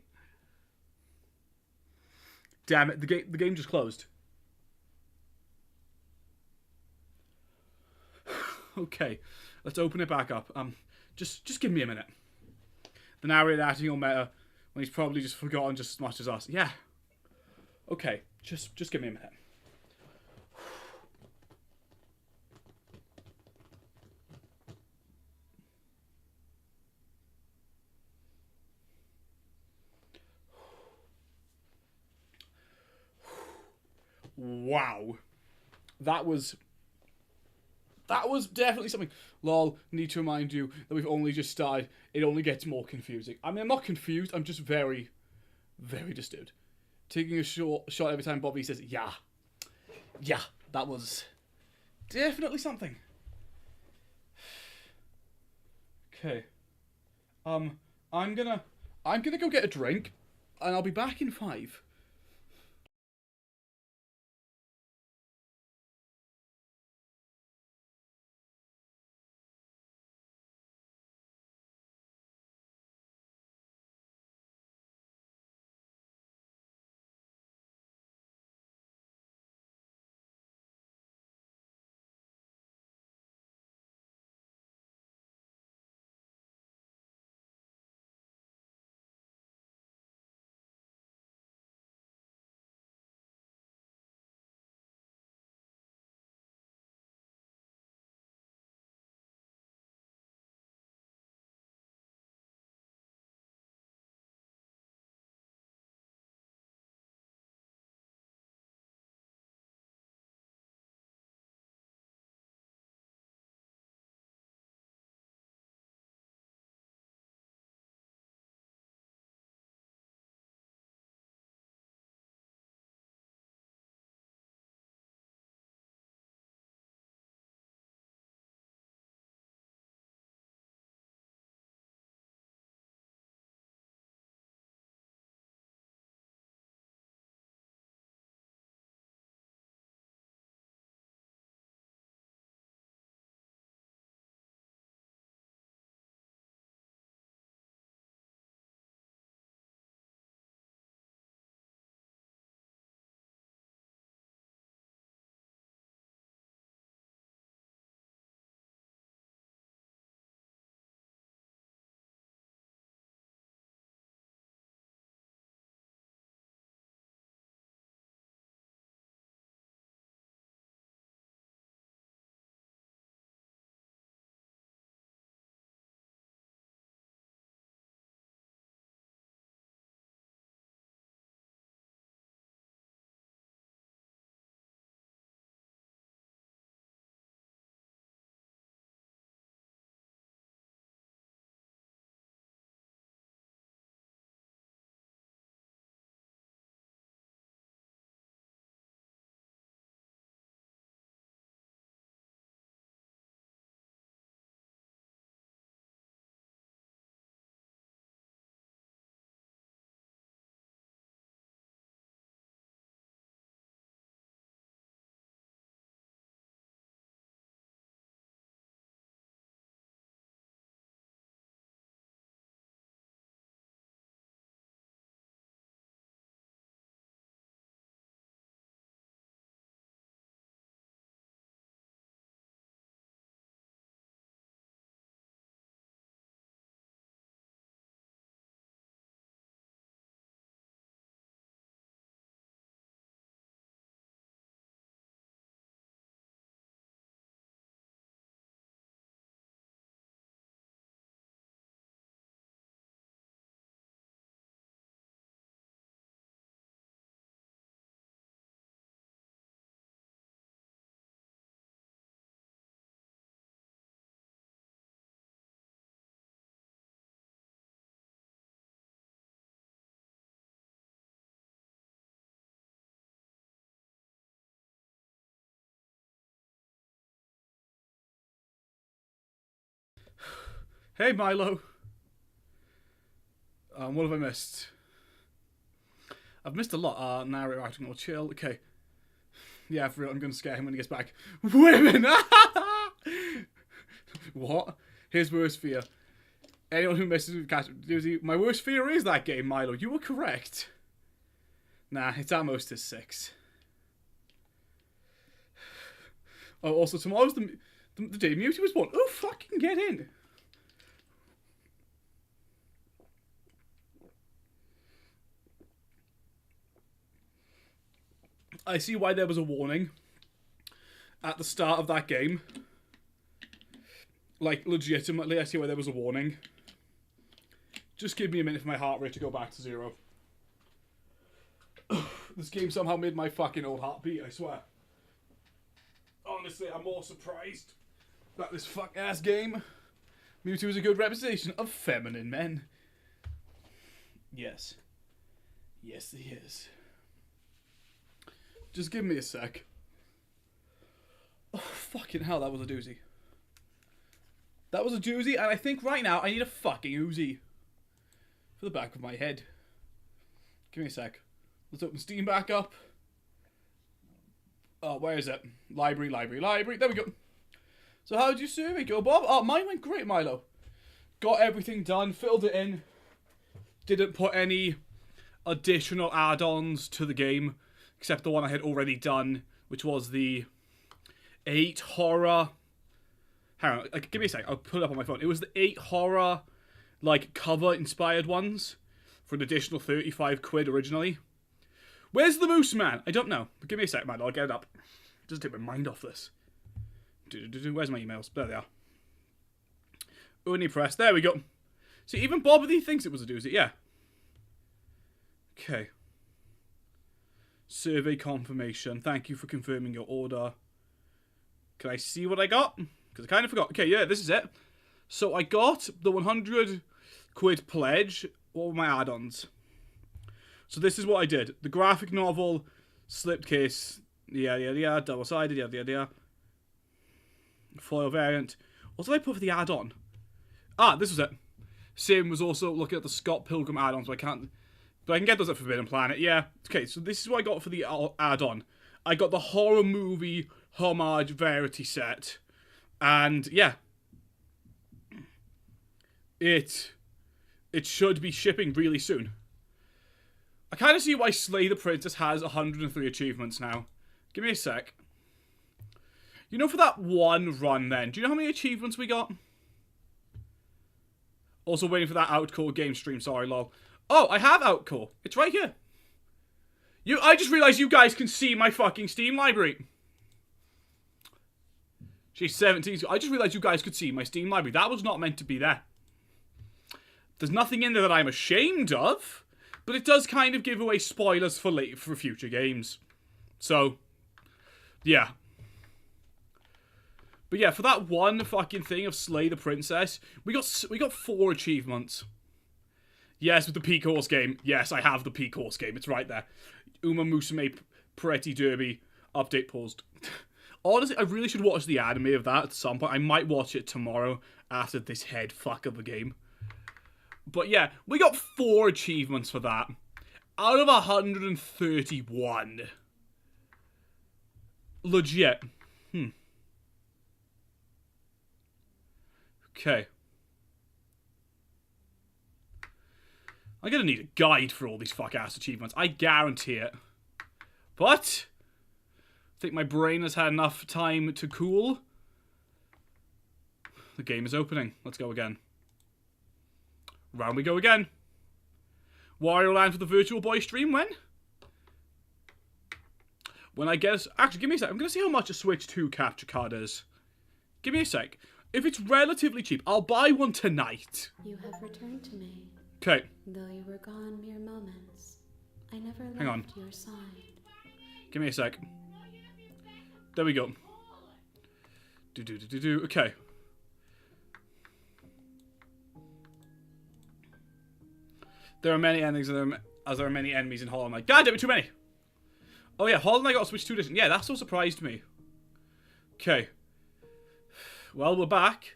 Damn it! The game just closed. Okay, let's open it back up. Just give me a minute. The narrator acting on meta when he's probably just forgotten just as much as us. Yeah. Okay, just give me a minute. wow. That was definitely something. Lol, need to remind you that we've only just started. It only gets more confusing. I mean, I'm not confused. I'm just very, very disturbed. Taking a shot every time Bobby says, yeah. Yeah, that was definitely something. Okay. I'm gonna go get a drink, and I'll be back in 5. Hey, Milo. What have I missed? I've missed a lot. Narrator acting all chill. Okay. Yeah, for real, I'm going to scare him when he gets back. Women! What? His worst fear. Anyone who messes with Cash... My worst fear is that game, Milo. You were correct. Nah, it's almost a 6. Oh, also, tomorrow's the day Mewtwo was born. Oh, fucking get in. I see why there was a warning at the start of that game. Like, legitimately, I see why there was a warning. Just give me a minute for my heart rate to go back to 0. This game somehow made my fucking old heart beat, I swear. Honestly, I'm more surprised that this fuck-ass game, Mewtwo is a good representation of feminine men. Yes. Yes, he is. Just give me a sec. Oh, fucking hell, that was a doozy. That was a doozy, and I think right now I need a fucking Uzi for the back of my head. Give me a sec. Let's open Steam back up. Oh, where is it? Library. There we go. So how did your survey go, Bob? Oh, mine went great, Milo. Got everything done, filled it in. Didn't put any additional add-ons to the game, except the one I had already done, which was the 8 horror... Hang on, give me a sec, I'll put it up on my phone. It was the 8 horror, like, cover-inspired ones for an additional 35 quid originally. Where's the moose, man? I don't know. But give me a sec, man, I'll get it up. Just take my mind off this. Where's my emails? There they are. Only press. There we go. See, even Bobbity thinks it was a doozy. Yeah. Okay. Survey confirmation. Thank you for confirming your order. Can I see what I got? Because I kind of forgot. Okay, yeah, this is it. So I got the 100 quid pledge. What were my add-ons? So this is what I did. The graphic novel, slipcase, double-sided, foil variant. What did I put for the add-on? Ah, this was it. Sim was also looking at the Scott Pilgrim add-ons, but I can get those at Forbidden Planet, yeah. Okay, so this is what I got for the add-on. I got the horror movie homage variety set. And, yeah. It should be shipping really soon. I kind of see why Slay the Princess has 103 achievements now. Give me a sec. You know, for that one run then, do you know how many achievements we got? Also waiting for that Outcore game stream, sorry, lol. Oh, I have Outcore. It's right here. I just realised you guys can see my fucking Steam library. She's 17. I just realised you guys could see my Steam library. That was not meant to be there. There's nothing in there that I'm ashamed of, but it does kind of give away spoilers for future games. So, yeah. But yeah, for that one fucking thing of Slay the Princess, we got 4 achievements. Yes, with the Peak Horse game. Yes, I have the Peak Horse game. It's right there. Uma Musume Pretty Derby update paused. Honestly, I really should watch the anime of that at some point. I might watch it tomorrow after this head fuck of a game. But yeah, we got 4 achievements for that. Out of 131. Legit. Okay. I'm gonna need a guide for all these fuck-ass achievements. I guarantee it. But I think my brain has had enough time to cool. The game is opening. Let's go again. Round we go again. Wario Land for the Virtual Boy stream when? When I guess... Actually, give me a sec. I'm going to see how much a Switch 2 capture card is. Give me a sec. If it's relatively cheap, I'll buy one tonight. You have returned to me. Okay. Though you were gone mere moments, I never Hang on. left your side. Give me a sec. There we go. Okay. There are many endings as there are many enemies in Hollow Knight. God damn it, too many! Oh yeah, Hollow Knight got a Switch 2 edition. Yeah, that so surprised me. Okay. Well, we're back.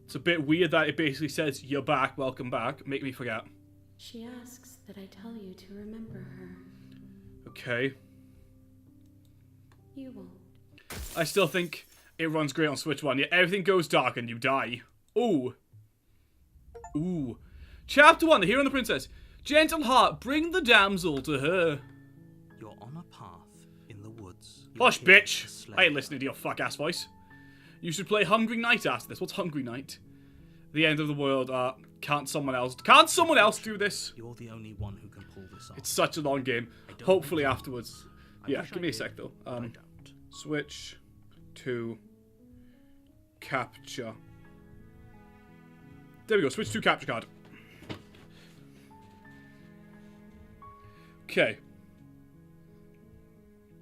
It's a bit weird that it basically says, "You're back, welcome back." Make me forget. She asks that I tell you to remember her. Okay. You won't. I still think it runs great on Switch 1. Yeah, everything goes dark and you die. Ooh. Ooh. Chapter 1, The Hero and the Princess. Gentle heart, bring the damsel to her. You're on a path in the woods. Hush, You're here bitch. to slay I ain't listening to your fuck-ass voice. You should play Hungry Night after this. What's Hungry Night? The end of the world. Can't someone else do this? You're the only one who can pull this off. It's such a long game. I don't Hopefully know. afterwards. I Yeah, wish give I me a did, sec though. but I don't. Switch to capture. There we go. Switch to capture card. Okay.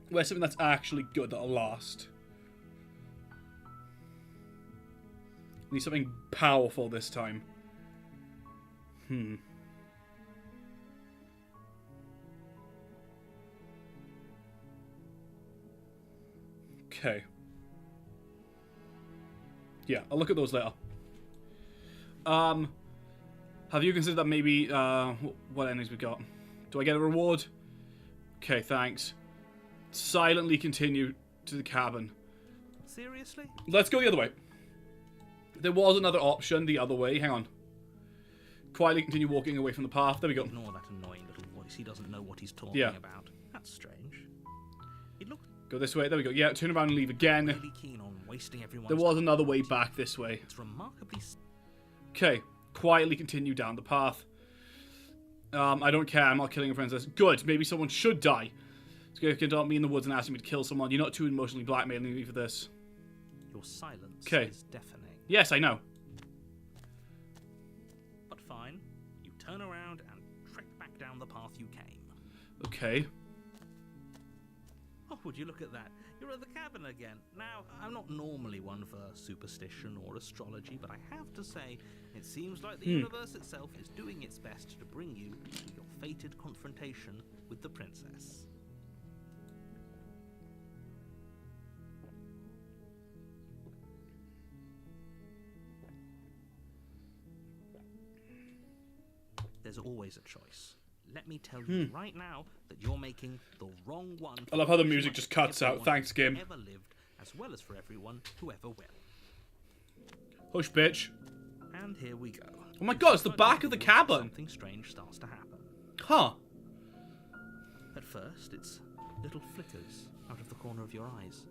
Where's something that's actually good that'll last? Need something powerful this time. Okay. Yeah, I'll look at those later. Have you considered that maybe, what enemies we got? Do I get a reward? Okay, thanks. Silently continue to the cabin. Seriously? Let's go the other way. There was another option the other way. Hang on. Quietly continue walking away from the path. There we go. Ignore that annoying little voice. He doesn't know what he's talking about. That's strange. He looked Go this way. There we go. Yeah, turn around and leave again. really keen on wasting everyone's There was time. another way back this way. It's remarkably... Okay. Quietly continue down the path. I don't care. I'm not killing a princess. Good. Maybe someone should die. It's going to adopt me in the woods and asking me to kill someone. You're not too emotionally blackmailing me for this. Your silence Okay. is deafening. Yes, I know. But fine. You turn around and trek back down the path you came. Okay. Oh, would you look at that? You're at the cabin again. Now, I'm not normally one for superstition or astrology, but I have to say, it seems like the universe itself is doing its best to bring you to your fated confrontation with the princess. There's always a choice. Let me tell you right now that you're making the wrong one. I love how the for music pretty just much cuts out. everyone Thanks, who's game. Ever lived, as well as for everyone who ever will. Hush, bitch. And here we go. Oh my god, it's the back of the cabin. Something strange starts to happen. Huh. At first, it's little flickers out of the corner of your eyes.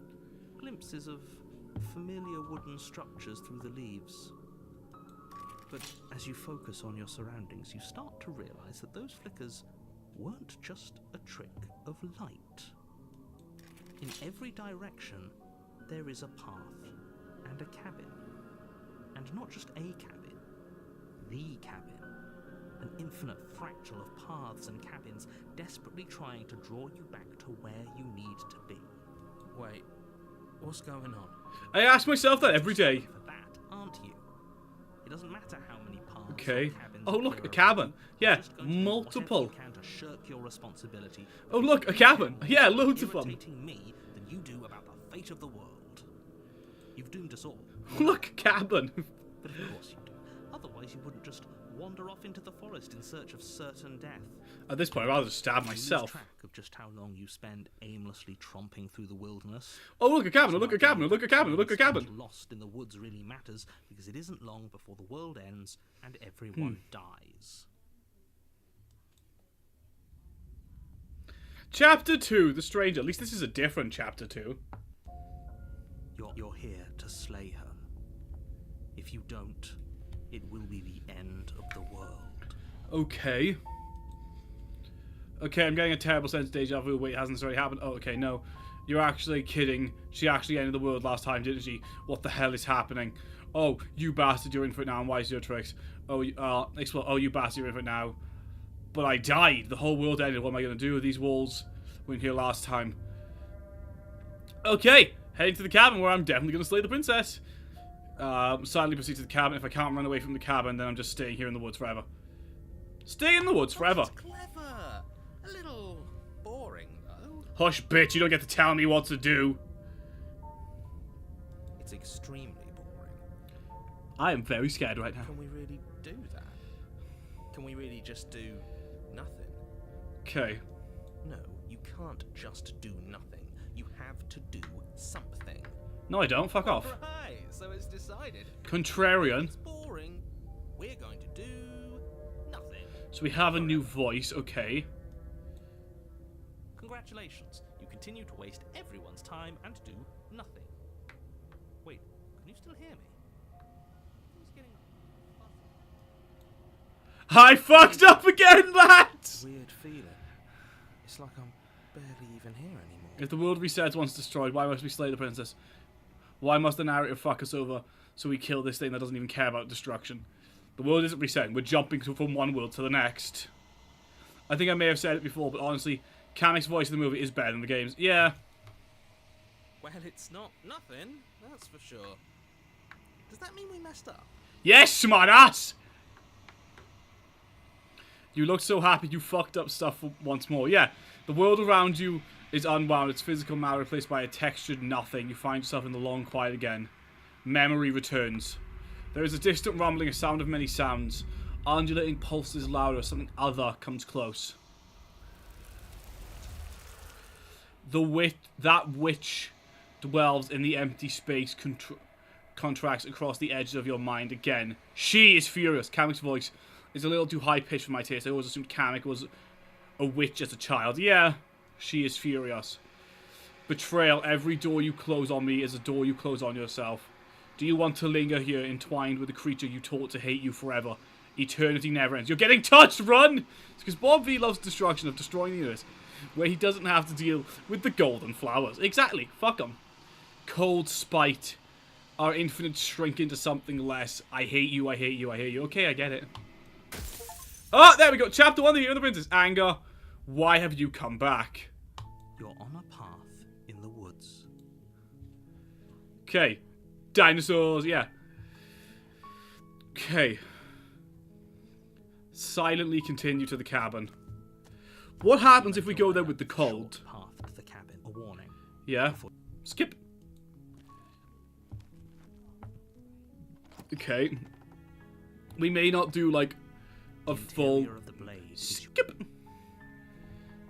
Glimpses of familiar wooden structures through the leaves. But as you focus on your surroundings, you start to realize that those flickers weren't just a trick of light. In every direction, there is a path and a cabin. And not just a cabin, the cabin. An infinite fractal of paths and cabins desperately trying to draw you back to where you need to be. Wait, what's going on? I ask myself that every day. For that, aren't you? It doesn't matter how many paths Okay. or cabins Oh, look, there a are cabin. around you. Yeah, You're just going to do multiple. whatever you can to shirk your responsibility. Oh, look, a cabin. Yeah, loads of them. Irritating me than you do about the fate of the world. You've doomed us all. Look, a cabin. But of course you do. Otherwise, you wouldn't just wander off into the forest in search of certain death. At this point, I'd rather just stab You myself. lose track of just how long you spend aimlessly tromping through the wilderness. Oh, look, a cabin. Look, a cabin. Look, a cabin. Look, a cabin. Lost in the woods really matters because it isn't long before the world ends and everyone dies. Chapter 2, The Stranger. At least this is a different chapter 2. You're here to slay her. If you don't, it will be the end of the world. Okay. Okay, I'm getting a terrible sense of deja vu. Wait, hasn't this already happened? Oh, okay, no. You're actually kidding. She actually ended the world last time, didn't she? What the hell is happening? Oh, you bastard, you're in for it now, and why is your tricks? Oh, explode. Oh, you bastard, you're in for it now. But I died. The whole world ended. What am I going to do with these walls? We were here last time. Okay, heading to the cabin where I'm definitely going to slay the princess. Silently proceed to the cabin. If I can't run away from the cabin, then I'm just staying here in the woods forever. Stay in the woods forever. That's clever. A little boring, though. Hush, bitch. You don't get to tell me what to do. It's extremely boring. I am very scared right now. Can we really do that? Can we really just do nothing? Okay. No, you can't just do nothing. You have to do something. No, I don't. Fuck off. Right, so it's decided. Contrarian. It's boring. We're going to do nothing. So we have a new voice. Okay. Congratulations. You continue to waste everyone's time and do nothing. Wait, can you still hear me? Who's getting I fucked up again, lads! Weird feeling. It's like I'm barely even here anymore. If the world resets once destroyed, why must we slay the princess? Why must the narrator fuck us over so we kill this thing that doesn't even care about destruction? The world isn't resetting. We're jumping from one world to the next. I think I may have said it before, but honestly, Kamek's voice in the movie is better than the games. Yeah. Well, it's not nothing, that's for sure. Does that mean we messed up? Yes, smart ass! You look so happy you fucked up stuff once more. Yeah, the world around you is unwound. Its physical matter replaced by a textured nothing. You find yourself in the long quiet again. Memory returns. There is a distant rumbling, a sound of many sounds. Undulating pulses louder. Something other comes close. That which dwells in the empty space contracts across the edges of your mind again. She is furious. Kamek's voice is a little too high-pitched for my taste. I always assumed Kamek was a witch as a child. Yeah, she is furious. Betrayal. Every door you close on me is a door you close on yourself. Do you want to linger here, entwined with a creature you taught to hate you forever? Eternity never ends. You're getting touched! Run! It's because Bob V loves destruction of destroying the universe, where he doesn't have to deal with the golden flowers. Exactly. Fuck him. Cold spite. Our infinite shrink into something less. I hate you, I hate you, I hate you. Okay, I get it. Oh, there we go. Chapter 1, The Year of the Princess. Anger. Why have you come back? You're on a path in the woods. Okay. Dinosaurs, yeah. Okay. Silently continue to the cabin. What happens if we go there with the cold? Path to the cabin. A warning. Yeah. Skip. Okay. We may not do like a full Of the blade is skip.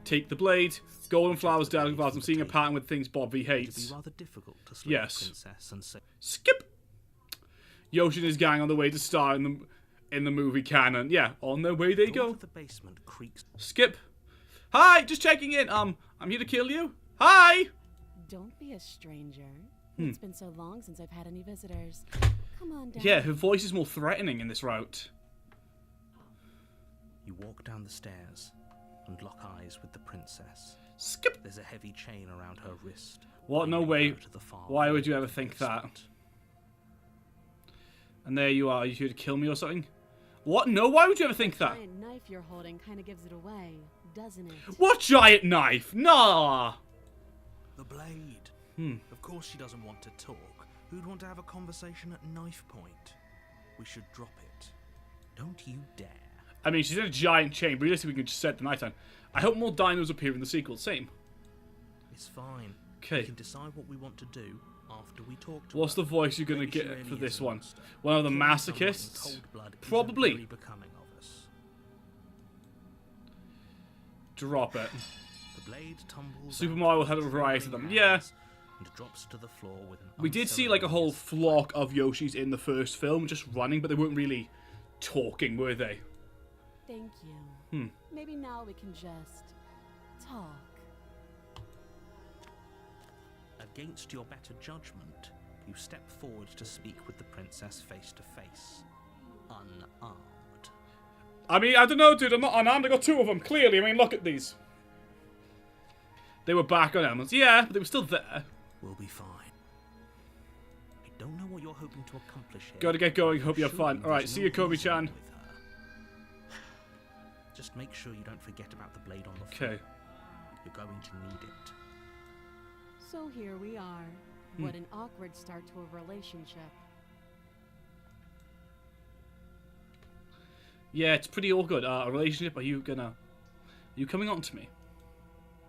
Take the blade. Golden flowers, delicate flowers. I'm seeing a pattern with things Bob V It'd be hates. rather difficult to slay Yes. the princess and say Skip. Yoshi and his gang on the way to star in the movie canon. Yeah, on their way they the door go. to the basement creaks. Skip. Hi, just checking in. I'm here to kill you. Hi. Don't be a stranger. It's been so long since I've had any visitors. Come on down. Yeah, her voice is more threatening in this route. You walk down the stairs and lock eyes with the princess. Skip. There's a heavy chain around her wrist. What? No binding way. her to the far Why wall would you of ever the think that? basement. And there you are. You here to kill me or something? What? No, why would you ever think that? Giant knife you're holding kind of gives it away, doesn't it? What giant knife? Nah. The blade. Of course she doesn't want to talk. Who'd want to have a conversation at knife point? We should drop it. Don't you dare. I mean, she's in a giant chain. Realistically, we can just set the night time. I hope more dinos appear in the sequel. Same. It's fine. Okay. We can decide what we want to do after we talk to What's her. the voice you're gonna Maybe she get really for is this a one? monster. One of the Killing someone in masochists? cold blood isn't Probably. very becoming of us. Drop it. The blade tumbles Super out Mario with had a variety of trembling them. Yeah. hands and drops to the floor with an We did see like a whole unceremonious flock of Yoshis in the first film, just running, but they weren't really talking, were they? Thank you. Maybe now we can just talk. Against your better judgment, you step forward to speak with the princess face to face, unarmed. I mean, I don't know, dude. I'm not unarmed. I got two of them, clearly. I mean, look at these. They were back on elements. Yeah, but they were still there. We'll be fine. I don't know what you're hoping to accomplish here. Gotta get going. Hope you have Sure, fun. Alright, there's see no you, Kobe-chan. reason with her. Just make sure you don't forget about the blade on the floor. Okay. You're going to need it. So here we are. What an awkward start to a relationship. Yeah, it's pretty awkward. A relationship. Are you coming on to me?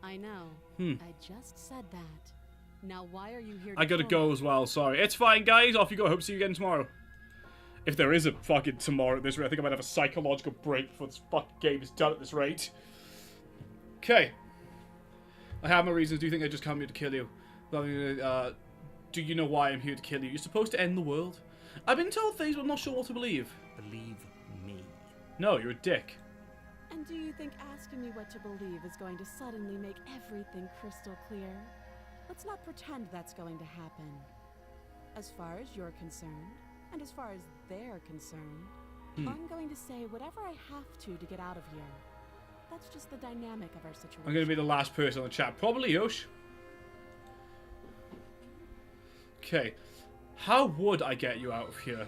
I know. I just said that. Now why are you here to I gotta kill me? go as well. Sorry. It's fine, guys. Off you go. Hope to see you again tomorrow. If there is a fucking tomorrow at this rate, I think I might have a psychological break before this fucking game is done at this rate. Okay. I have my reasons. Do you think I just come here to kill you? Do you know why I'm here to kill you? You're supposed to end the world. I've been told things, but I'm not sure what to believe. Believe me. No, you're a dick. And do you think asking me what to believe is going to suddenly make everything crystal clear? Let's not pretend that's going to happen. As far as you're concerned, and as far as they're concerned, I'm going to say whatever I have to get out of here. That's just the dynamic of our situation. I'm gonna be the last person on the chat. Probably Yosh. Okay. How would I get you out of here?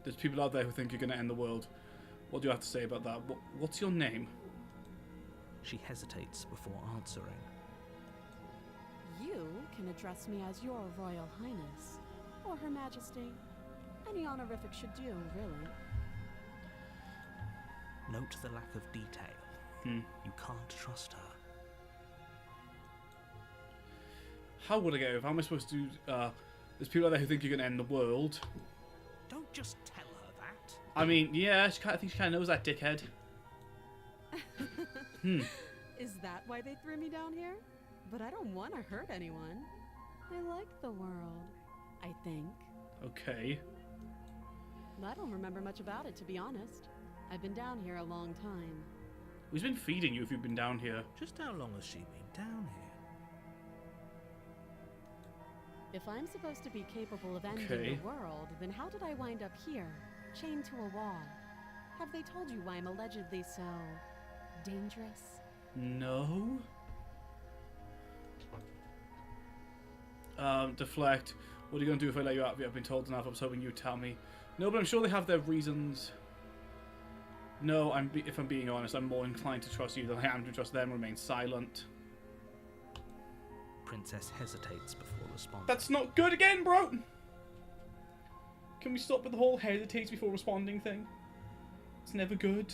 There's people out there who think you're gonna end the world. What do you have to say about that? What's your name? She hesitates before answering. You can address me as your Royal Highness, or Her Majesty. Any honorific should do, really. Note the lack of detail. You can't trust her. How would I get over? How am I supposed to... there's people out there who think you're going to end the world. Don't just tell her that. I mean, yeah, I think she kind of knows that, dickhead. Is that why they threw me down here? But I don't want to hurt anyone. I like the world, I think. Okay. I don't remember much about it, to be honest. I've been down here a long time. Who's been feeding you if you've been down here? Just how long has she been down here? If I'm supposed to be capable of ending Okay. the world, then how did I wind up here, chained to a wall? Have they told you why I'm allegedly so... dangerous? No. Deflect. What are you going to do if I let you out of it? I've been told enough. I was hoping you'd tell me. No, but I'm sure they have their reasons. No, if I'm being honest, I'm more inclined to trust you than I am to trust them. Remain silent. Princess hesitates before responding. That's not good again, bro! Can we stop with the whole hesitates before responding thing? It's never good.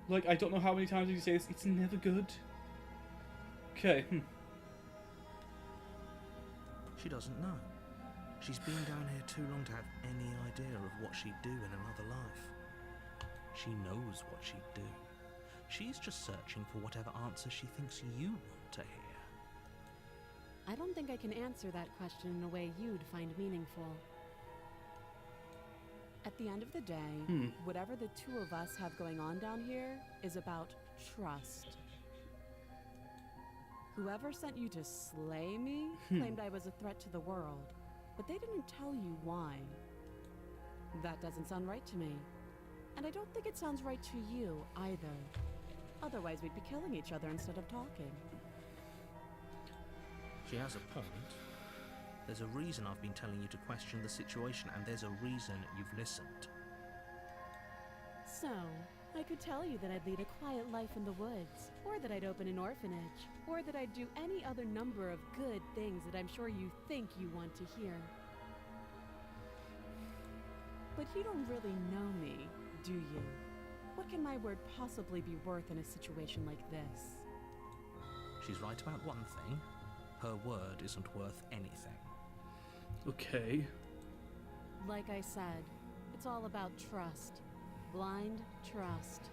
Like, I don't know how many times you say this. It's never good. Okay. She doesn't know. She's been down here too long to have any idea of what she'd do in another life. She knows what she'd do. She's just searching for whatever answer she thinks you want to hear. I don't think I can answer that question in a way you'd find meaningful. At the end of the day, whatever the two of us have going on down here is about trust. Whoever sent you to slay me claimed I was a threat to the world, but they didn't tell you why. That doesn't sound right to me. And I don't think it sounds right to you either. Otherwise, we'd be killing each other instead of talking. She has a point. There's a reason I've been telling you to question the situation, and there's a reason you've listened. So, I could tell you that I'd lead a quiet life in the woods, or that I'd open an orphanage, or that I'd do any other number of good things that I'm sure you think you want to hear. But you don't really know me, do you? What can my word possibly be worth in a situation like this? She's right about one thing. Her word isn't worth anything. Okay. Like I said, it's all about trust. Blind trust.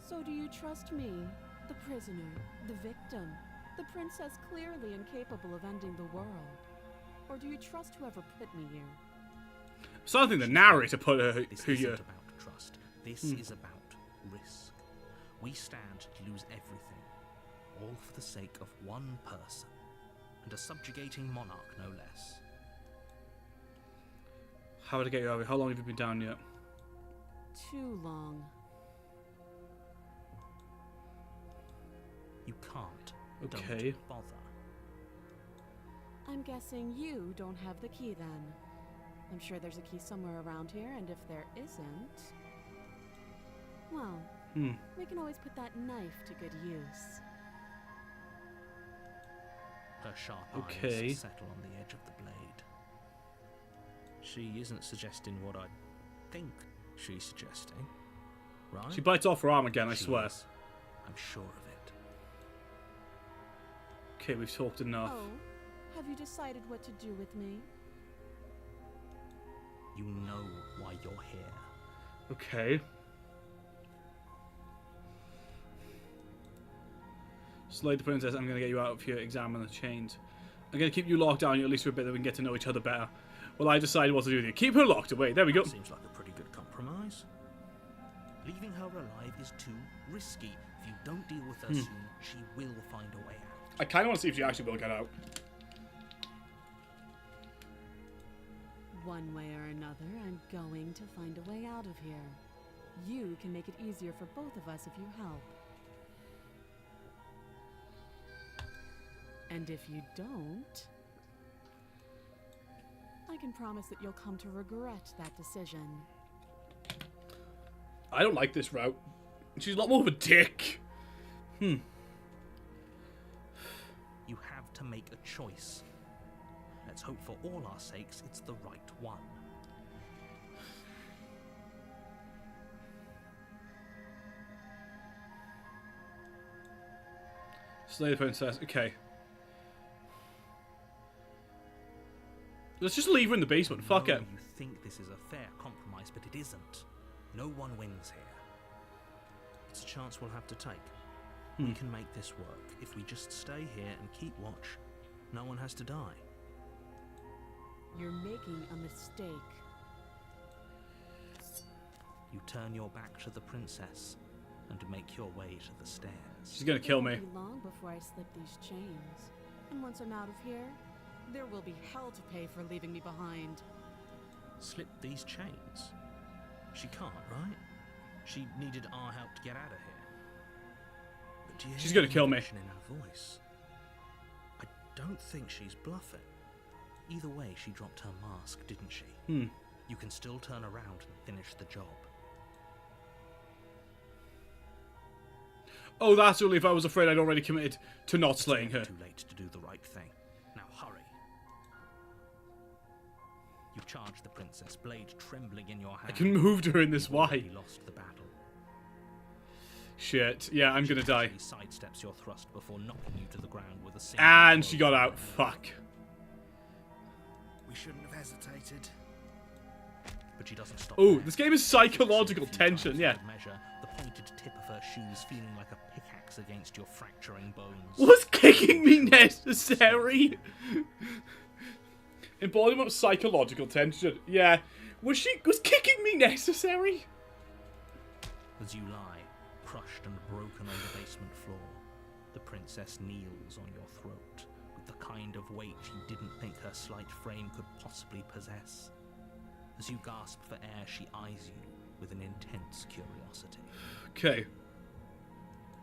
So do you trust me, the prisoner, the victim, the princess clearly incapable of ending the world? Or do you trust whoever put me here? Something the narrator put This who isn't you... about trust. This is about risk. We stand to lose everything, all for the sake of one person, and a subjugating monarch no less. How would I get you out of here? How long have you been down yet? Too long. You can't. Okay. Don't bother. I'm guessing you don't have the key then. I'm sure there's a key somewhere around here, and if there isn't... well, we can always put that knife to good use. Her sharp Okay. eyes settle on the edge of the blade. She isn't suggesting what I think she's suggesting, right? She bites off her arm again, I She swear. is. I'm sure of it. Okay, we've talked enough. Oh, have you decided what to do with me? You know why you're here. Okay. Slay the princess, I'm going to get you out of here, examine the chains. I'm going to keep you locked down at least for a bit, that we can get to know each other better. Well, I decided what to do with you. Keep her locked away. There we go. Seems like a pretty good compromise. Leaving her alive is too risky. If you don't deal with her soon, she will find a way out. I kind of want to see if she actually will get out. One way or another, I'm going to find a way out of here. You can make it easier for both of us if you help. And if you don't... I can promise that you'll come to regret that decision. I don't like this route. She's a lot more of a dick. You have to make a choice. Let's hope for all our sakes it's the right one. Slay the princess. Okay. Let's just leave her in the basement. Fuck it. You think this is a fair compromise, but it isn't. No one wins here. It's a chance we'll have to take. We can make this work. If we just stay here and keep watch, no one has to die. You're making a mistake. You turn your back to the princess and make your way to the stairs. She's gonna kill me. It won't be long before I slip these chains. And once I'm out of here, there will be hell to pay for leaving me behind. Slip these chains? She can't, right? She needed our help to get out of here. But do you She's hear gonna the kill me. conviction in her voice? I don't think she's bluffing. Either way, she dropped her mask, didn't she? You can still turn around and finish the job. Oh, that's only if I was afraid I'd already committed to not slaying her. Too late to do the right thing. Now hurry. You charge the princess, blade trembling in your hand. I can move to her in this You've already way. lost the battle. Shit. Yeah, I'm gonna die. She sidesteps your thrust before knocking you to the ground with a single And she blow. got out. Fuck. We shouldn't have hesitated. But she doesn't stop. Oh, there. this game is psychological A few tension. times Yeah. without measure, the pointed tip of her shoes feeling like a pickaxe against your fracturing bones. Was kicking me necessary? Embodiment of psychological tension. Yeah. Was kicking me necessary? As you lie, crushed and broken on the basement floor, the princess kneels on your throat with the kind of weight you didn't think her slight frame could possibly possess. As you gasp for air, she eyes you with an intense curiosity. Okay.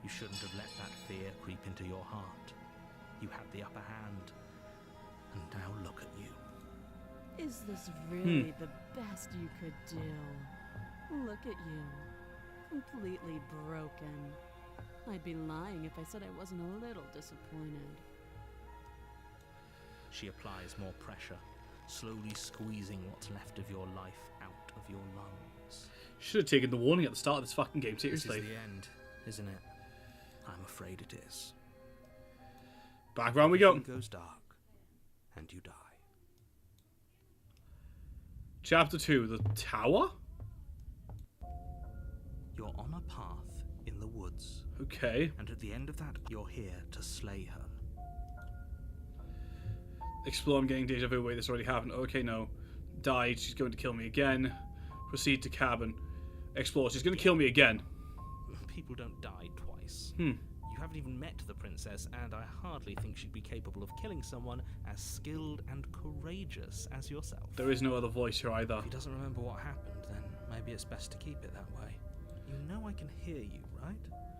You shouldn't have let that fear creep into your heart. You had the upper hand, and now look at you. Is this really the best you could do? Look at you. Completely broken. I'd be lying if I said I wasn't a little disappointed. She applies more pressure, slowly squeezing what's left of your life out of your lungs. Should have taken the warning at the start of this fucking game, This seriously. is the end, isn't it? I'm afraid it is. Back round we go. Everything goes dark, and you die. Chapter 2, the tower? You're on a path in the woods, Okay. and at the end of that, you're here to slay her. Explore, I'm getting deja vu. Wait, this already happened. Okay, no. Died. She's going to kill me again. Proceed to cabin. Explore. She's going to kill me again. People don't die twice. Hmm. You haven't even met the princess, and I hardly think she'd be capable of killing someone as skilled and courageous as yourself. There is no other voice here either. If he doesn't remember what happened, then maybe it's best to keep it that way. You know I can hear you, right?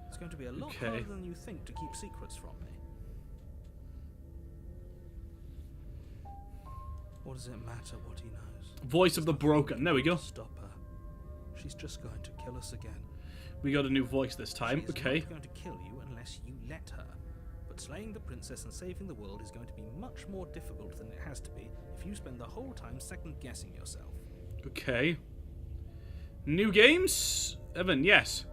It's going to be a lot Okay. harder than you think to keep secrets from me. What does it matter what he knows? Voice of the broken. There we go. Stop her. She's just going to kill us again. We got a new voice this time. She's Okay. not going to kill you unless you let her. But slaying the princess and saving the world is going to be much more difficult than it has to be if you spend the whole time second-guessing yourself. Okay. New games? Evan, yes.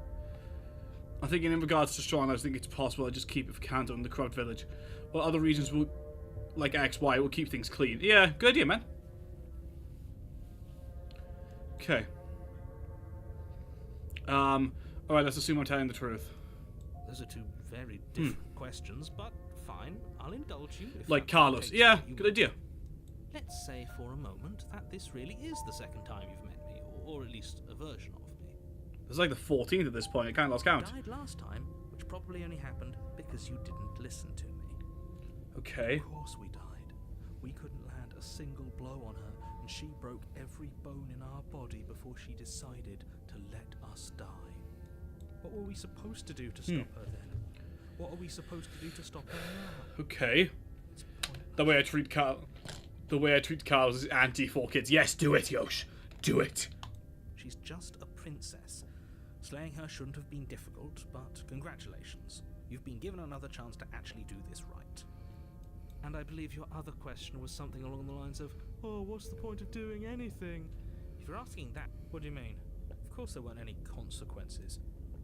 I think in regards to Strong, I think it's possible I just keep it for Kanto in the corrupt village. While other regions will, like X, Y, will keep things clean. Yeah, good idea, man. Okay. Alright, let's assume I'm telling the truth. Those are two very different questions, but fine, I'll indulge you. If Like that's Carlos. the case Yeah, that you good will. idea. Let's say for a moment that this really is the second time you've met me, or at least a version of me. It's like the 14th at this point. I kind of lost count. You died last time, which probably only happened because you didn't listen to me. Okay. Of course we died. We couldn't land a single blow on her, and she broke every bone in our body before she decided to let us die. What were we supposed to do to stop her then? What are we supposed to do to stop her now? Okay. It's pointless. The way I treat Carl. The way I treat cows is anti-4Kids. Yes, do it, Yosh. Do it. She's just a princess. Slaying her shouldn't have been difficult, but congratulations. You've been given another chance to actually do this right. And I believe your other question was something along the lines of, oh, what's the point of doing anything? If you're asking that, what do you mean? Of course there weren't any consequences.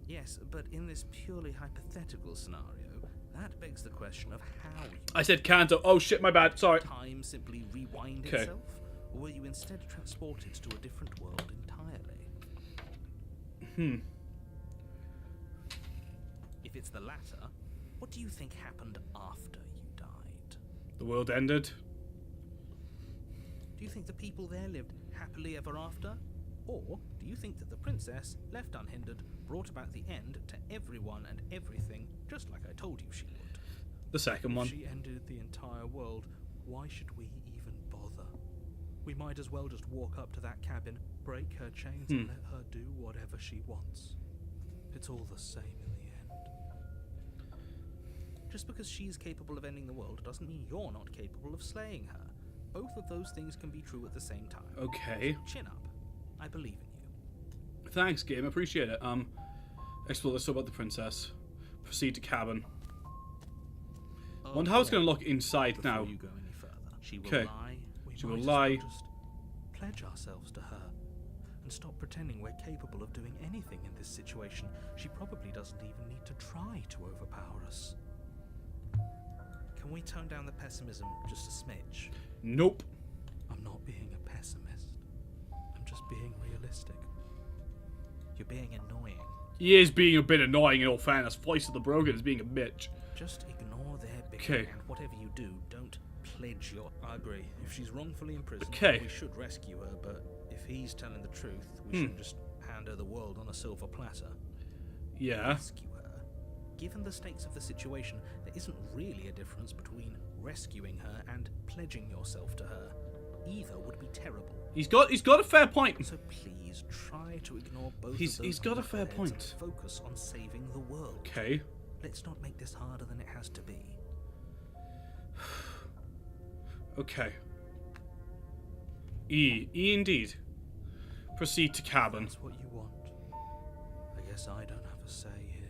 Yes, but in this purely hypothetical scenario, that begs the question of how I said Kanto. Oh shit, my bad. Sorry. time simply rewind Okay. itself, or were you instead transported to a different world entirely? If it's the latter, what do you think happened after you died? The world ended. Do you think the people there lived happily ever after? Or do you think that the princess, left unhindered, brought about the end to everyone and everything, just like I told you she would? The second one. If she ended the entire world, why should we even bother? We might as well just walk up to that cabin, break her chains, and let her do whatever she wants. It's all the same in the end. Just because she's capable of ending the world doesn't mean you're not capable of slaying her. Both of those things can be true at the same time. Okay. So chin up. I believe in you. Thanks, game. Appreciate it. Explore this about the princess. Proceed to cabin. Wonder how it's going to look inside Before now. you go any further, she will Okay. lie. We She might will as lie. well just pledge ourselves to her and stop pretending we're capable of doing anything in this situation. She probably doesn't even need to try to overpower us. Can we tone down the pessimism just a smidge? Nope. I'm not being a pessimist. I'm just being realistic. You're being annoying. He is being a bit annoying in all fairness. Voice of the Broken is being a bitch. Just ignore their bickering, Okay. and whatever you do, don't pledge your... I agree. If she's wrongfully imprisoned, Okay. we should rescue her, but if he's telling the truth, we shouldn't just hand her the world on a silver platter. Yeah. Rescue her. Given the stakes of the situation, there isn't really a difference between rescuing her and pledging yourself to her. Either would be terrible. He's got a fair point. So please try to ignore both He's of those got a fair knuckleheads point. and focus on saving the world. Okay. Let's not make this harder than it has to be. Okay. E indeed. Proceed to cabin. That's what you want. I guess I don't have a say here.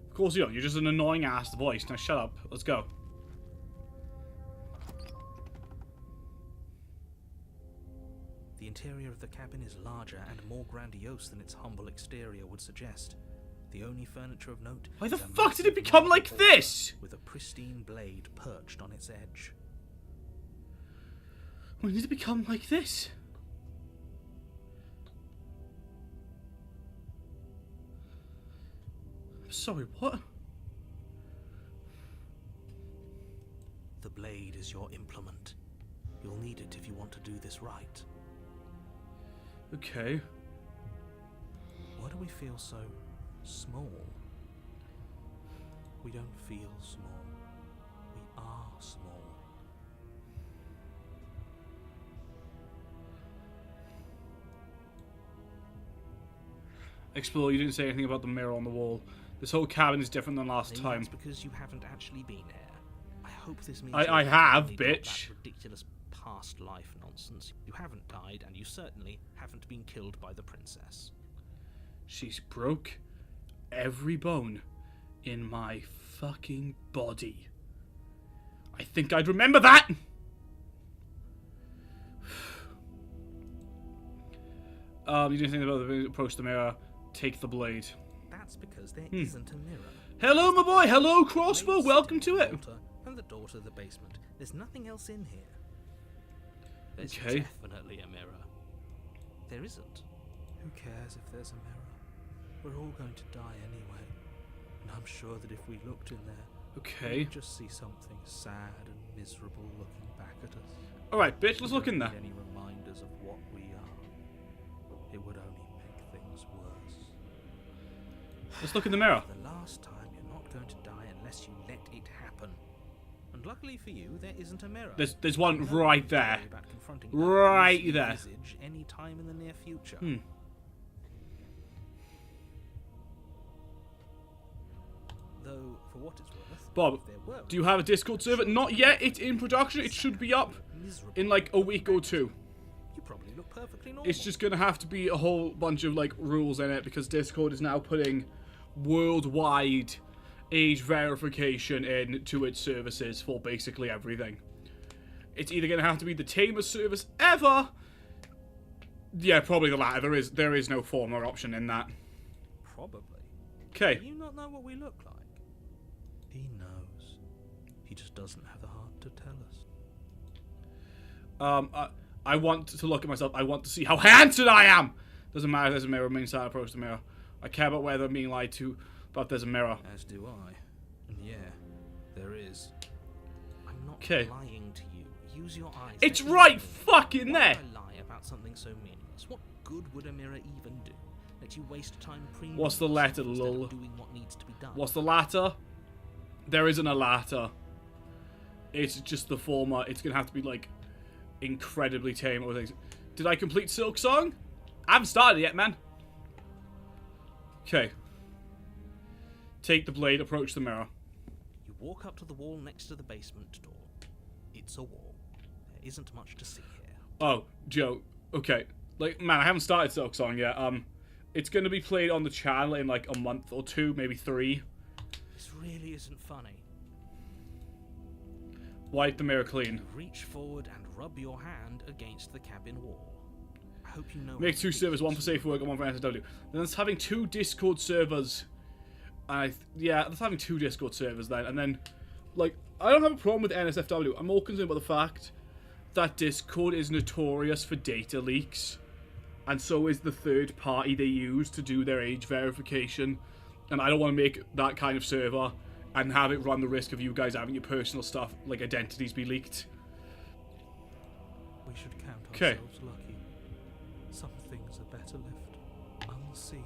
Of course you don't. You're just an annoying ass voice. Now shut up. Let's go. The interior of the cabin is larger and more grandiose than its humble exterior would suggest. The only furniture of note Why the is a fuck did it massive become marble like altar this? with a pristine blade perched on its edge. When did it become like this? I'm sorry, what? The blade is your implement. You'll need it if you want to do this right. Okay. Why do we feel so small? We don't feel small. We are small. Explore, you didn't say anything about the mirror on the wall. This whole cabin is different than last Maybe time. that's because you haven't actually been here. I hope this means I you've have, finally dropped bitch. that ridiculous past life nonsense. You haven't died, and you certainly haven't been killed by the princess. She's broke every bone in my fucking body. I think I'd remember that! You didn't think about the approach the mirror, take the blade. That's because there isn't a mirror. Hello, my boy! Hello, Crossbow! Blade Welcome sitting to in it! the altar, and the door to the basement. There's nothing else in here. There's Okay. definitely a mirror. There isn't. Who cares if there's a mirror? We're all going to die anyway. And I'm sure that if we looked in there, Okay. we'd just see something sad and miserable looking back at us. Alright, bitch, let's We look in don't there. need any reminders of what we are. It would only make things worse. Let's look in the mirror. The last time, you're not going to die unless you let it happen. And luckily for you, there isn't a mirror. There's one You don't right need to worry there. about confronting Right that there. visage any time in the near future. Though, for what it's worth, Bob, if there were, do you have a Discord server? Not yet. It's in production. It should be up in like a week or two. you probably look perfectly normal. It's just gonna have to be a whole bunch of like rules in it because Discord is now putting worldwide age verification into its services for basically everything. It's either gonna have to be the tamest service ever. Yeah, probably the latter. There is no former option in that. Probably. Okay. Do you not know what we look like? He knows. He just doesn't have the heart to tell us. I want to look at myself. I want to see how handsome I am. Doesn't matter if there's a mirror. Means I approach the mirror. I care about whether I'm being lied to, but there's a mirror. As do I. And yeah, there is. I'm not 'Kay. lying to you. Use your eyes. It's Let me right think. fucking Why there. would I lie about something so meaningless? What good would a mirror even do? Let you waste time preening What's the letter, yourself instead of lol? doing what needs to be done. What's the latter? There isn't a latter. It's just the former. It's gonna have to be like incredibly tame or things. Did I complete Silk Song? I haven't started yet, man. Okay. Take the blade, approach the mirror. You walk up to the wall next to the basement door. It's a wall. There isn't much to see here. Oh, Joe. Okay. Like, man, I haven't started Silk Song yet. It's gonna be played on the channel in like a month or two, maybe 3. This really isn't funny. Wipe the mirror clean. Reach forward and rub your hand against the cabin wall. I hope you know. Make 2 servers, one for safe work and one for NSFW. Then it's having 2 Discord servers. Yeah, that's having 2 Discord servers then. And then, like, I don't have a problem with NSFW. I'm more concerned about the fact that Discord is notorious for data leaks. And so is the third party they use to do their age verification. And I don't want to make that kind of server and have it run the risk of you guys having your personal stuff, like identities, be leaked. We should count 'Kay. ourselves lucky. Some things are better left unseen.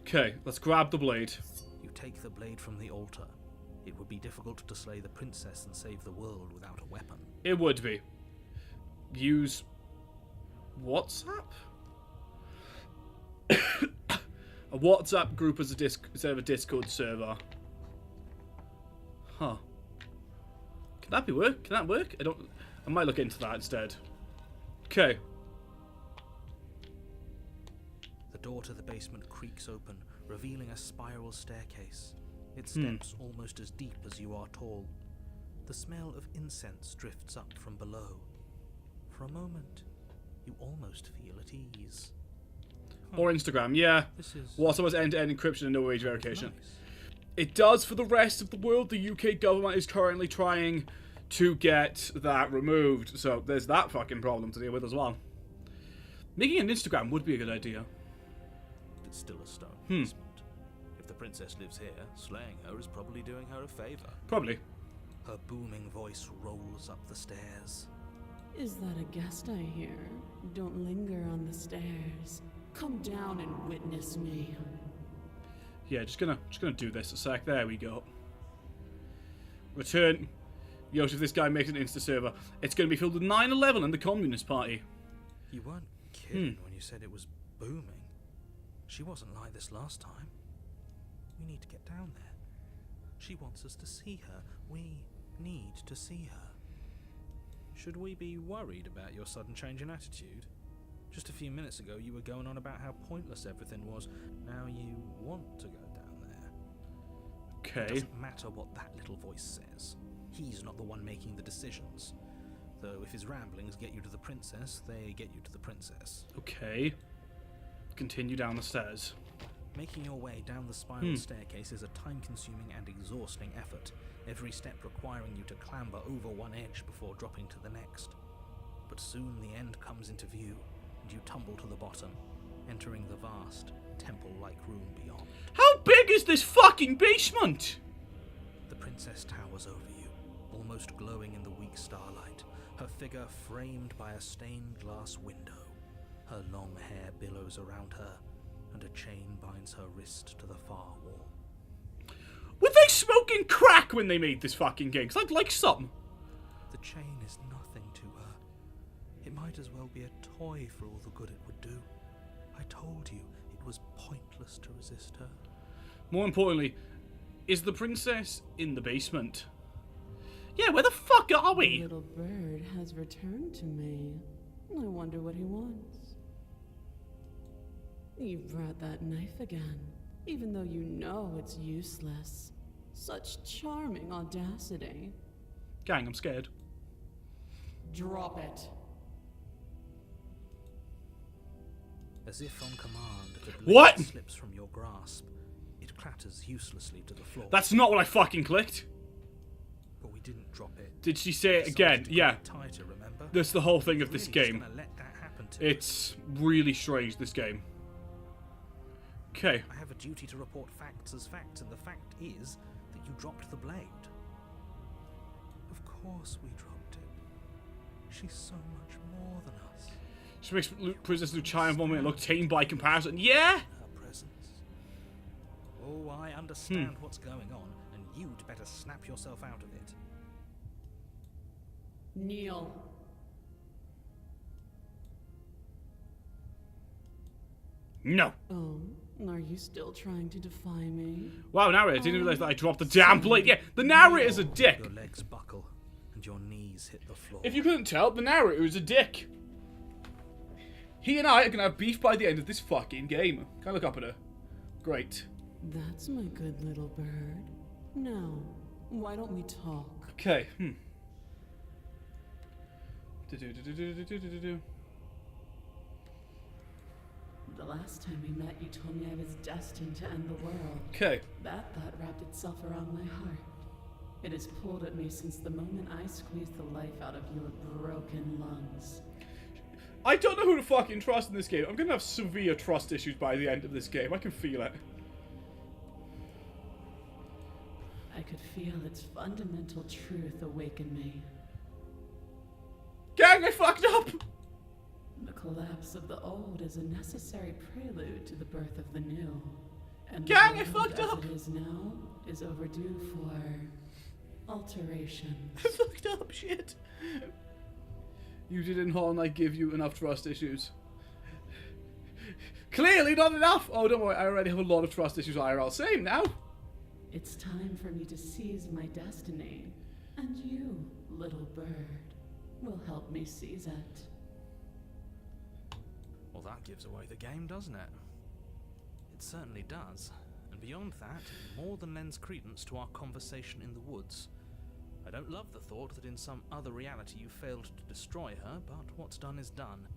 Okay, let's grab the blade. You take the blade from the altar. It would be difficult to slay the princess and save the world without a weapon. It would be. Use WhatsApp? A WhatsApp group as a instead of a Discord server. Huh. Can that work? Can that work? I might look into that instead. Okay. The door to the basement creaks open, revealing a spiral staircase. Its steps almost as deep as you are tall. The smell of incense drifts up from below. For a moment, you almost feel at ease. Or Instagram, yeah. This is WhatsApp has end-to-end encryption and no age verification. nice. It does for the rest of the world. The UK government is currently trying to get that removed. So there's that fucking problem to deal with as well. Making an Instagram would be a good idea. It's still a stone Hmm. basement. If the princess lives here, slaying her is probably doing her a favor. Probably. Her booming voice rolls up the stairs. Is that a guest I hear? Don't linger on the stairs. Come down and witness me. Yeah, just gonna do this a sec. There we go. Return. Yosh, if this guy makes an Insta server, it's gonna be filled with 9/11 and the Communist Party. You weren't kidding when you said it was booming. She wasn't like this last time. We need to get down there. She wants us to see her. We need to see her. Should we be worried about your sudden change in attitude? Just a few minutes ago, you were going on about how pointless everything was. Now you want to go down there. It Okay. doesn't matter what that little voice says. He's not the one making the decisions. Though if his ramblings get you to the princess, they get you to the princess. Okay. Continue down the stairs. Making your way down the spiral staircase is a time-consuming and exhausting effort, every step requiring you to clamber over one edge before dropping to the next. But soon the end comes into view, and you tumble to the bottom, entering the vast, temple-like room beyond. How big is this fucking basement? The princess towers over you, almost glowing in the weak starlight, her figure framed by a stained glass window. Her long hair billows around her, and a chain binds her wrist to the far wall. Were they smoking crack when they made this fucking game? 'Cause I'd like some. The chain is nothing to her. It might as well be a toy for all the good it would do. I told you it was pointless to resist her. More importantly, is the princess in the basement? Yeah, where the fuck are The we? little bird has returned to me. I wonder what he wants. You brought that knife again, even though you know it's useless. Such charming audacity. Gang, I'm scared. Drop it. As if on command, the blade What? slips from your grasp. It clatters uselessly to the floor. That's not what I fucking clicked. But we didn't drop it. Did she say it Decided again? to Yeah. grip it tighter, remember? That's the whole thing of this Really just game. gonna let that happen to It's really strange, this game. Okay. I have a duty to report facts as facts, and the fact is that you dropped the blade. Of course we dropped it. She's so much more than us. She makes Princess Lucia moment look tame by comparison. Yeah? Her presence. Oh, I understand what's going on, and you'd better snap yourself out of it. Kneel. No. Oh, are you still trying to defy me? Wow, narrator, didn't realize that I dropped the damn blade. Yeah, the narrator's a dick. Your legs buckle, and your knees hit the floor. If you couldn't tell, the narrator is a dick. He and I are gonna have beef by the end of this fucking game. Can I look up at her? Great. That's my good little bird. Now, why don't we talk? Okay, Do-do-do-do-do-do-do-do. The last time we met, you told me I was destined to end the world. Okay. That thought wrapped itself around my heart. It has pulled at me since the moment I squeezed the life out of your broken lungs. I don't know who to fucking trust in this game. I'm gonna have severe trust issues by the end of this game. I can feel it. I could feel its fundamental truth awaken me. Gang, I fucked up! The collapse of the old is a necessary prelude to the birth of the new. And the Gang, I world fucked as up! it is now is overdue for alteration. I fucked up, shit. You didn't, Horn. I give you enough trust issues. Clearly not enough! Oh, don't worry, I already have a lot of trust issues IRL. Same now. It's time for me to seize my destiny. And you, little bird, will help me seize it. Well, that gives away the game, doesn't it? It certainly does. And beyond that, it more than lends credence to our conversation in the woods. I don't love the thought that in some other reality you failed to destroy her, but what's done is done.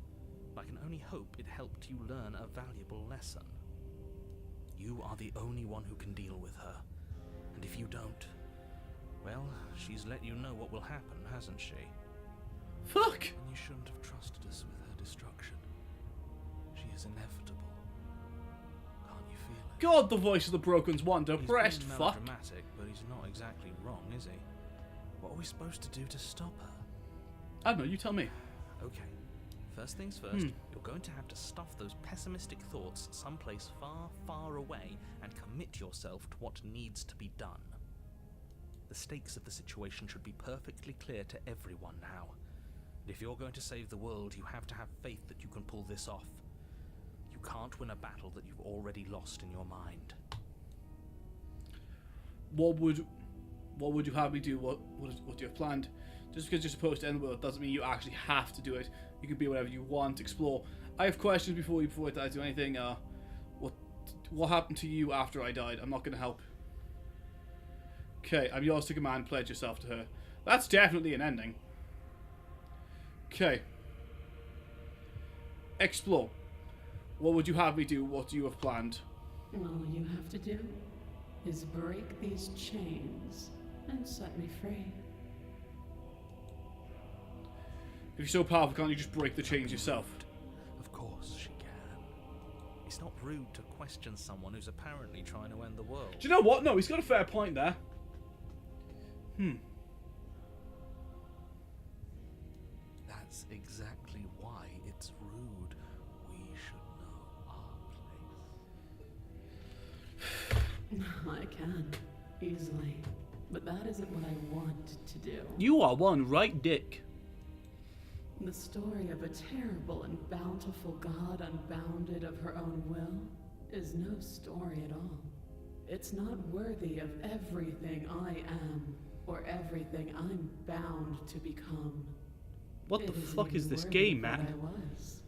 I can only hope it helped you learn a valuable lesson. You are the only one who can deal with her. And if you don't, well, she's let you know what will happen, hasn't she? Fuck! And you shouldn't have trusted us with her destruction. She is inevitable. Can't you feel it? God, the voice of the broken's one He's depressed being fuck. melodramatic, but he's not exactly wrong, is he? What are we supposed to do to stop her? I don't know, you tell me. Okay. First things first, you're going to have to stuff those pessimistic thoughts someplace far, far away and commit yourself to what needs to be done. The stakes of the situation should be perfectly clear to everyone now. And if you're going to save the world, you have to have faith that you can pull this off. You can't win a battle that you've already lost in your mind. What would you have me do? What do you have planned? Just because you're supposed to end the world doesn't mean you actually have to do it. You can be whatever you want, explore. I have questions before I do anything. What happened to you after I died? I'm not going to help. Okay, I'm yours to command. Pledge yourself to her. That's definitely an ending. Okay. Explore. What would you have me do? What do you have planned? All you have to do is break these chains and set me free. If you're so powerful, can't you just break the chains yourself? Of course she can. It's not rude to question someone who's apparently trying to end the world. Do you know what? No, he's got a fair point there. That's exactly why it's rude. We should know our place. I can, easily. But that isn't what I want to do. You are one right dick. The story of a terrible and bountiful god unbounded of her own will is no story at all. It's not worthy of everything I am, or everything I'm bound to become. What the It isn't fuck is even this worthy game, of what man? I was.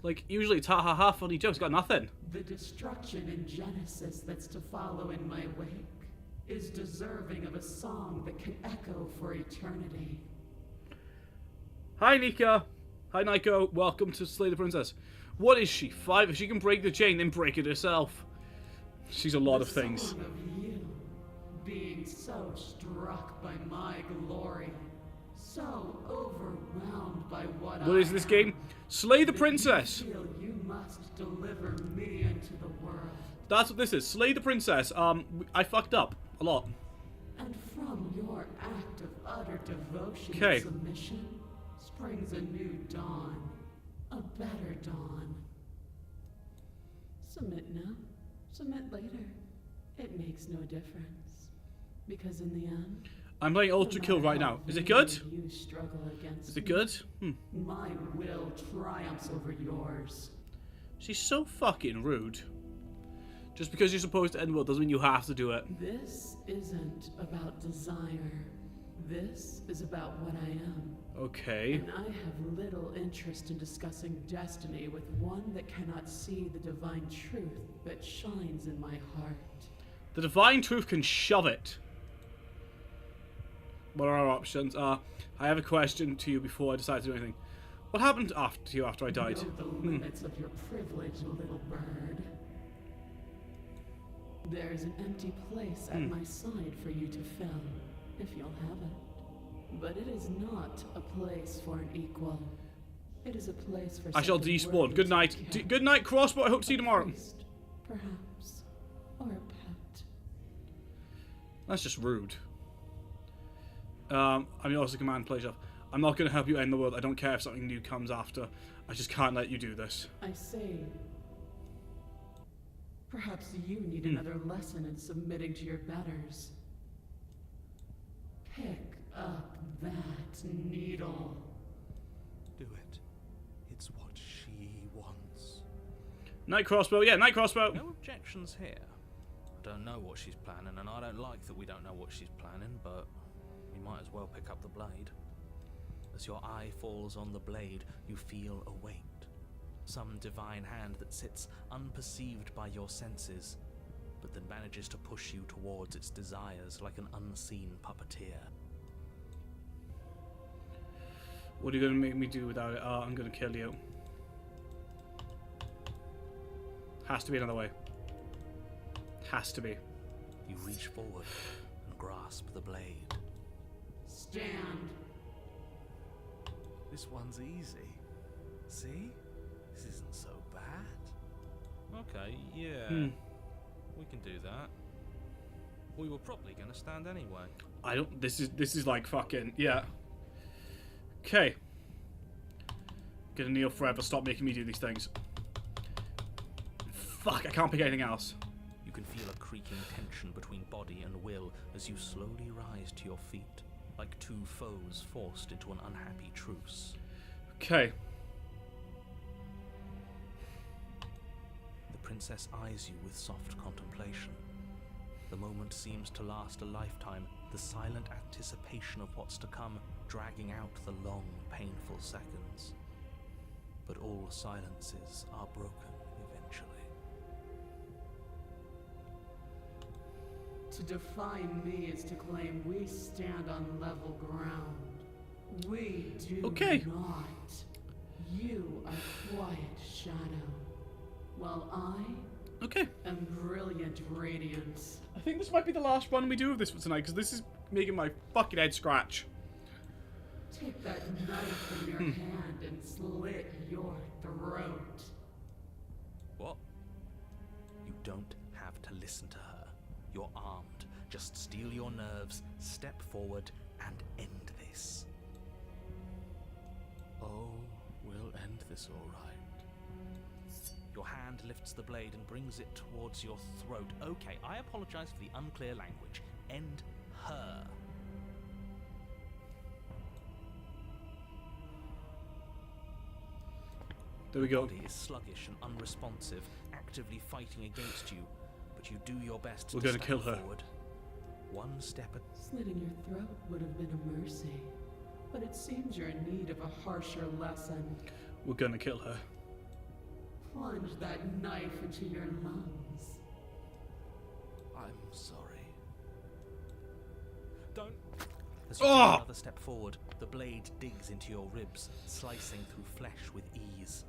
Like, usually it's ha ha ha, funny jokes, got nothing. The destruction in Genesis that's to follow in my wake is deserving of a song that can echo for eternity. Hi, Nika. Hi, Nico. Welcome to Slay the Princess. What is she? 5? If she can break the chain, then break it herself. She's a lot of things. Song of you, being so struck by my glory, so overwhelmed by what What is this game? Slay the that Princess. You feel you must deliver me into the world. That's what this is. Slay the Princess. I fucked up a lot. And from your act of utter devotion Okay. and submission springs a new dawn, a better dawn. Submit now, submit later. It makes no difference, because in the end, I'm playing Ultra Kill right now. Is it good? You struggle against Is it good? my will triumphs over yours. She's so fucking rude. Just because you're supposed to end the world doesn't mean you have to do it. This isn't about desire. This is about what I am. Okay. And I have little interest in discussing destiny with one that cannot see the divine truth that shines in my heart. The divine truth can shove it. What are our options? I have a question to you before I decide to do anything. What happened to you after I died? Know the limits of your privilege, little bird. There's an empty place at my side for you to fill, if you'll have it. But it is not a place for an equal. It is a place for I shall something despawn. worthy Good to night. be kept. Good night, Crossbow. I hope to see you tomorrow. Priest, perhaps, or a pet. That's just rude. I mean, also command play stuff. I'm not going to help you end the world. I don't care if something new comes after. I just can't let you do this. I say, perhaps you need another lesson in submitting to your betters. Pick up that needle. Do it. It's what she wants. Night Crossbow. Yeah, Night Crossbow. No objections here. I don't know what she's planning, and I don't like that we don't know what she's planning, but we might as well pick up the blade. As your eye falls on the blade, you feel a weight. Some divine hand that sits unperceived by your senses, but that manages to push you towards its desires like an unseen puppeteer. What are you going to make me do without it? I'm going to kill you. Has to be another way. Has to be. You reach forward and grasp the blade. Stand. This one's easy. See? This isn't so bad. Okay, yeah. We can do that. We were probably going to stand anyway. I don't. This is like fucking yeah. Okay. Gonna kneel forever. Stop making me do these things. Fuck! I can't pick anything else. You can feel a creaking tension between body and will as you slowly rise to your feet, like two foes forced into an unhappy truce. Okay. The princess eyes you with soft contemplation. The moment seems to last a lifetime, the silent anticipation of what's to come dragging out the long, painful seconds. But all silences are broken eventually. To define me is to claim we stand on level ground. We do not. You are quiet shadow, while I Okay. am brilliant radiance. I think this might be the last run we do of this for tonight because this is making my fucking head scratch. Take that knife in your hand and slit your throat. What? You don't have to listen to her. You're armed. Just steel your nerves, step forward, and end this. Oh, we'll end this all right. Your hand lifts the blade and brings it towards your throat. Okay, I apologize for the unclear language. End her. There we Your go. body is sluggish and unresponsive, actively fighting against you, but you do your best We're to gonna kill step her. forward. One step at Slitting your throat would have been a mercy, but it seems you're in need of a harsher lesson. We're gonna kill her. Plunge that knife into your lungs. I'm sorry. Don't. As you Oh! take another step forward, the blade digs into your ribs, slicing through flesh with ease.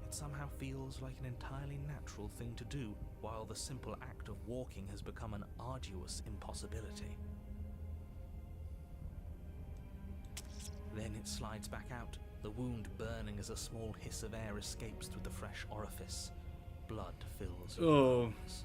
It somehow feels like an entirely natural thing to do, while the simple act of walking has become an arduous impossibility. Then it slides back out, the wound burning as a small hiss of air escapes through the fresh orifice. Blood fills your Oh. lungs.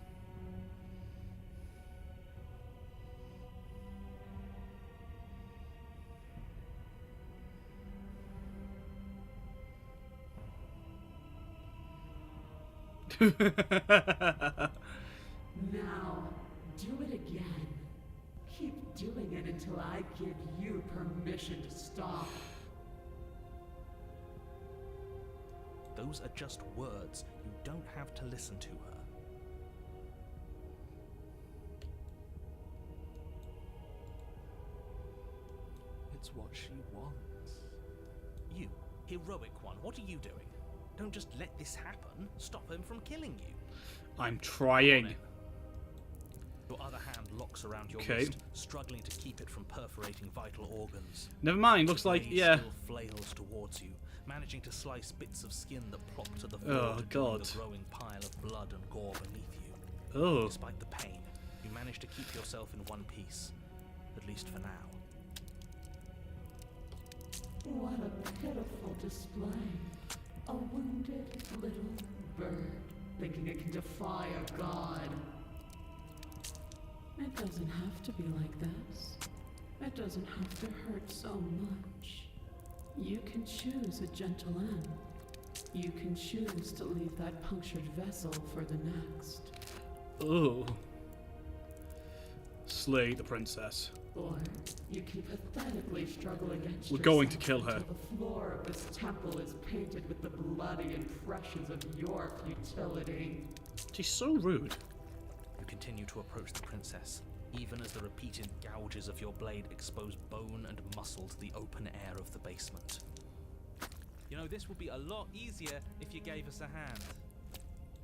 Now, do it again. Keep doing it until I give you permission to stop. Those are just words. You don't have to listen to her. It's what she wants. You, heroic one, what are you doing? Don't just let this happen. Stop him from killing you. I'm trying. Your other hand locks around your Okay. wrist, struggling to keep it from perforating vital organs. Never mind. Looks The like, blade yeah. still flails towards you, managing to slice bits of skin that plop to the Oh, floor to join God. the growing pile of blood and gore beneath you. Oh. Despite the pain, you manage to keep yourself in one piece, at least for now. What a pitiful display. A wounded little bird thinking it can defy a god. It doesn't have to be like this. It doesn't have to hurt so much. You can choose a gentle end. You can choose to leave that punctured vessel for the next. Oh. Slay the princess. Or you can pathetically struggle against We're going to yourself kill her. until the floor of this temple is painted with the bloody impressions of your futility. She's so rude. You continue to approach the princess, even as the repeated gouges of your blade expose bone and muscle to the open air of the basement. You know, this would be a lot easier if you gave us a hand.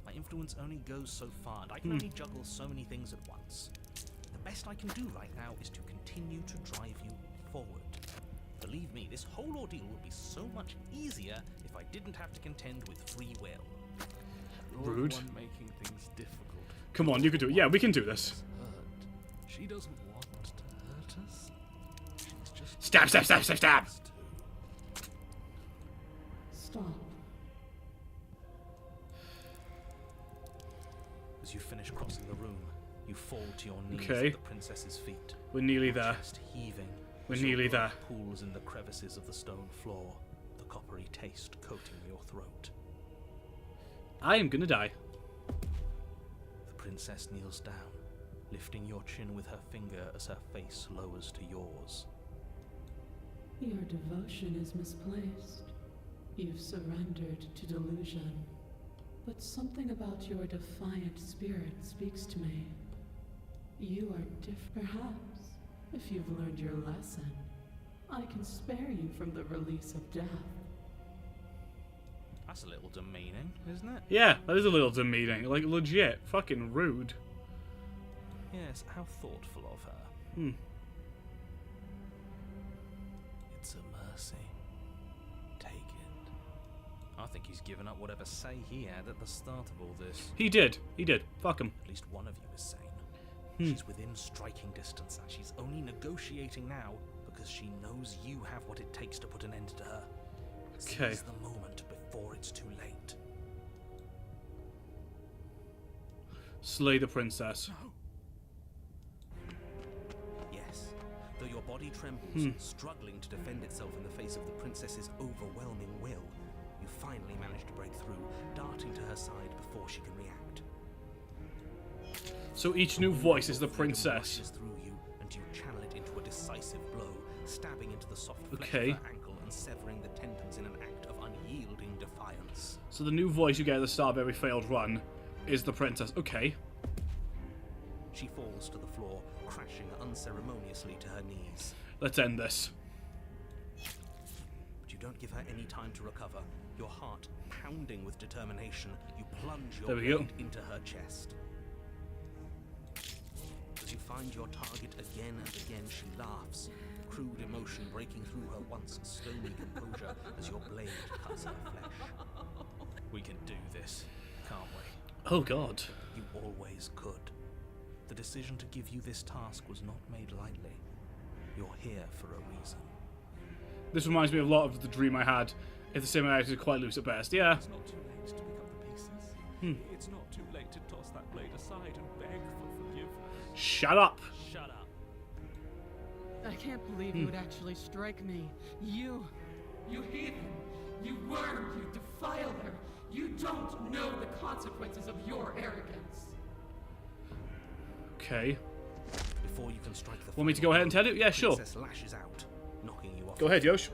My influence only goes so far, and I can only juggle so many things at once. The best I can do right now is to continue to drive you forward. Believe me, this whole ordeal would be so much easier if I didn't have to contend with free will. You're Rude. the one making things difficult. Come on, you can do it. Yeah, we can do this. Hurt. She doesn't want to hurt us. She's just Stab, stab, stab, stab, stab. wants to. Stop. As you finish crossing the room, you fall to your knees Okay. at the princess's feet. We're nearly Your there. chest heaving. We're as your nearly blood there. Pools in the crevices of the stone floor, the coppery taste coating your throat. I am gonna die. The princess kneels down, lifting your chin with her finger as her face lowers to yours. Your devotion is misplaced. You've surrendered to delusion. But something about your defiant spirit speaks to me. You are different. Perhaps, if you've learned your lesson, I can spare you from the release of death. That's a little demeaning, isn't it? Yeah, that is a little demeaning. Like, legit. Fucking rude. Yes, how thoughtful of her. Hmm. It's a mercy. Take it. I think he's given up whatever say he had at the start of all this. He did. He did. Fuck him. At least one of you is sane. Hmm. She's within striking distance, and she's only negotiating now because she knows you have what it takes to put an end to her. Okay. Seize the moment before it's too late. Slay the princess. Yes. Though your body trembles, struggling to defend itself in the face of the princess's overwhelming will, you finally manage to break through, darting to her side before she can react. So each new voice is the Freedom princess. rushes through you, and you channel it into a decisive blow, stabbing into the soft flesh Okay. of her ankle and severing the tendons in an act of unyielding defiance. So the new voice you get at the start of every failed run is the princess. Okay. She falls to the floor, crashing unceremoniously to her knees. Let's end this. But you don't give her any time to recover. Your heart pounding with determination, you plunge your There we go. blade into her chest. As you find your target again and again, she laughs, crude emotion breaking through her once stony composure as your blade cuts her flesh. We can do this, can't we? Oh god. You always could. The decision to give you this task was not made lightly. You're here for a reason. This reminds me of a lot of the dream I had. If the similarity is quite loose at best, yeah. It's not too late to pick up the pieces. It's not too late to toss that blade aside and beg for forgiveness. Shut up. Shut up. I can't believe you would actually strike me. You heathen! You worm! You defiler! You don't know the consequences of your arrogance! Okay. Before you can strike the Want me to go ahead and tell you? Yeah, sure. Princess lashes out, knocking you off. Go ahead, Yosh.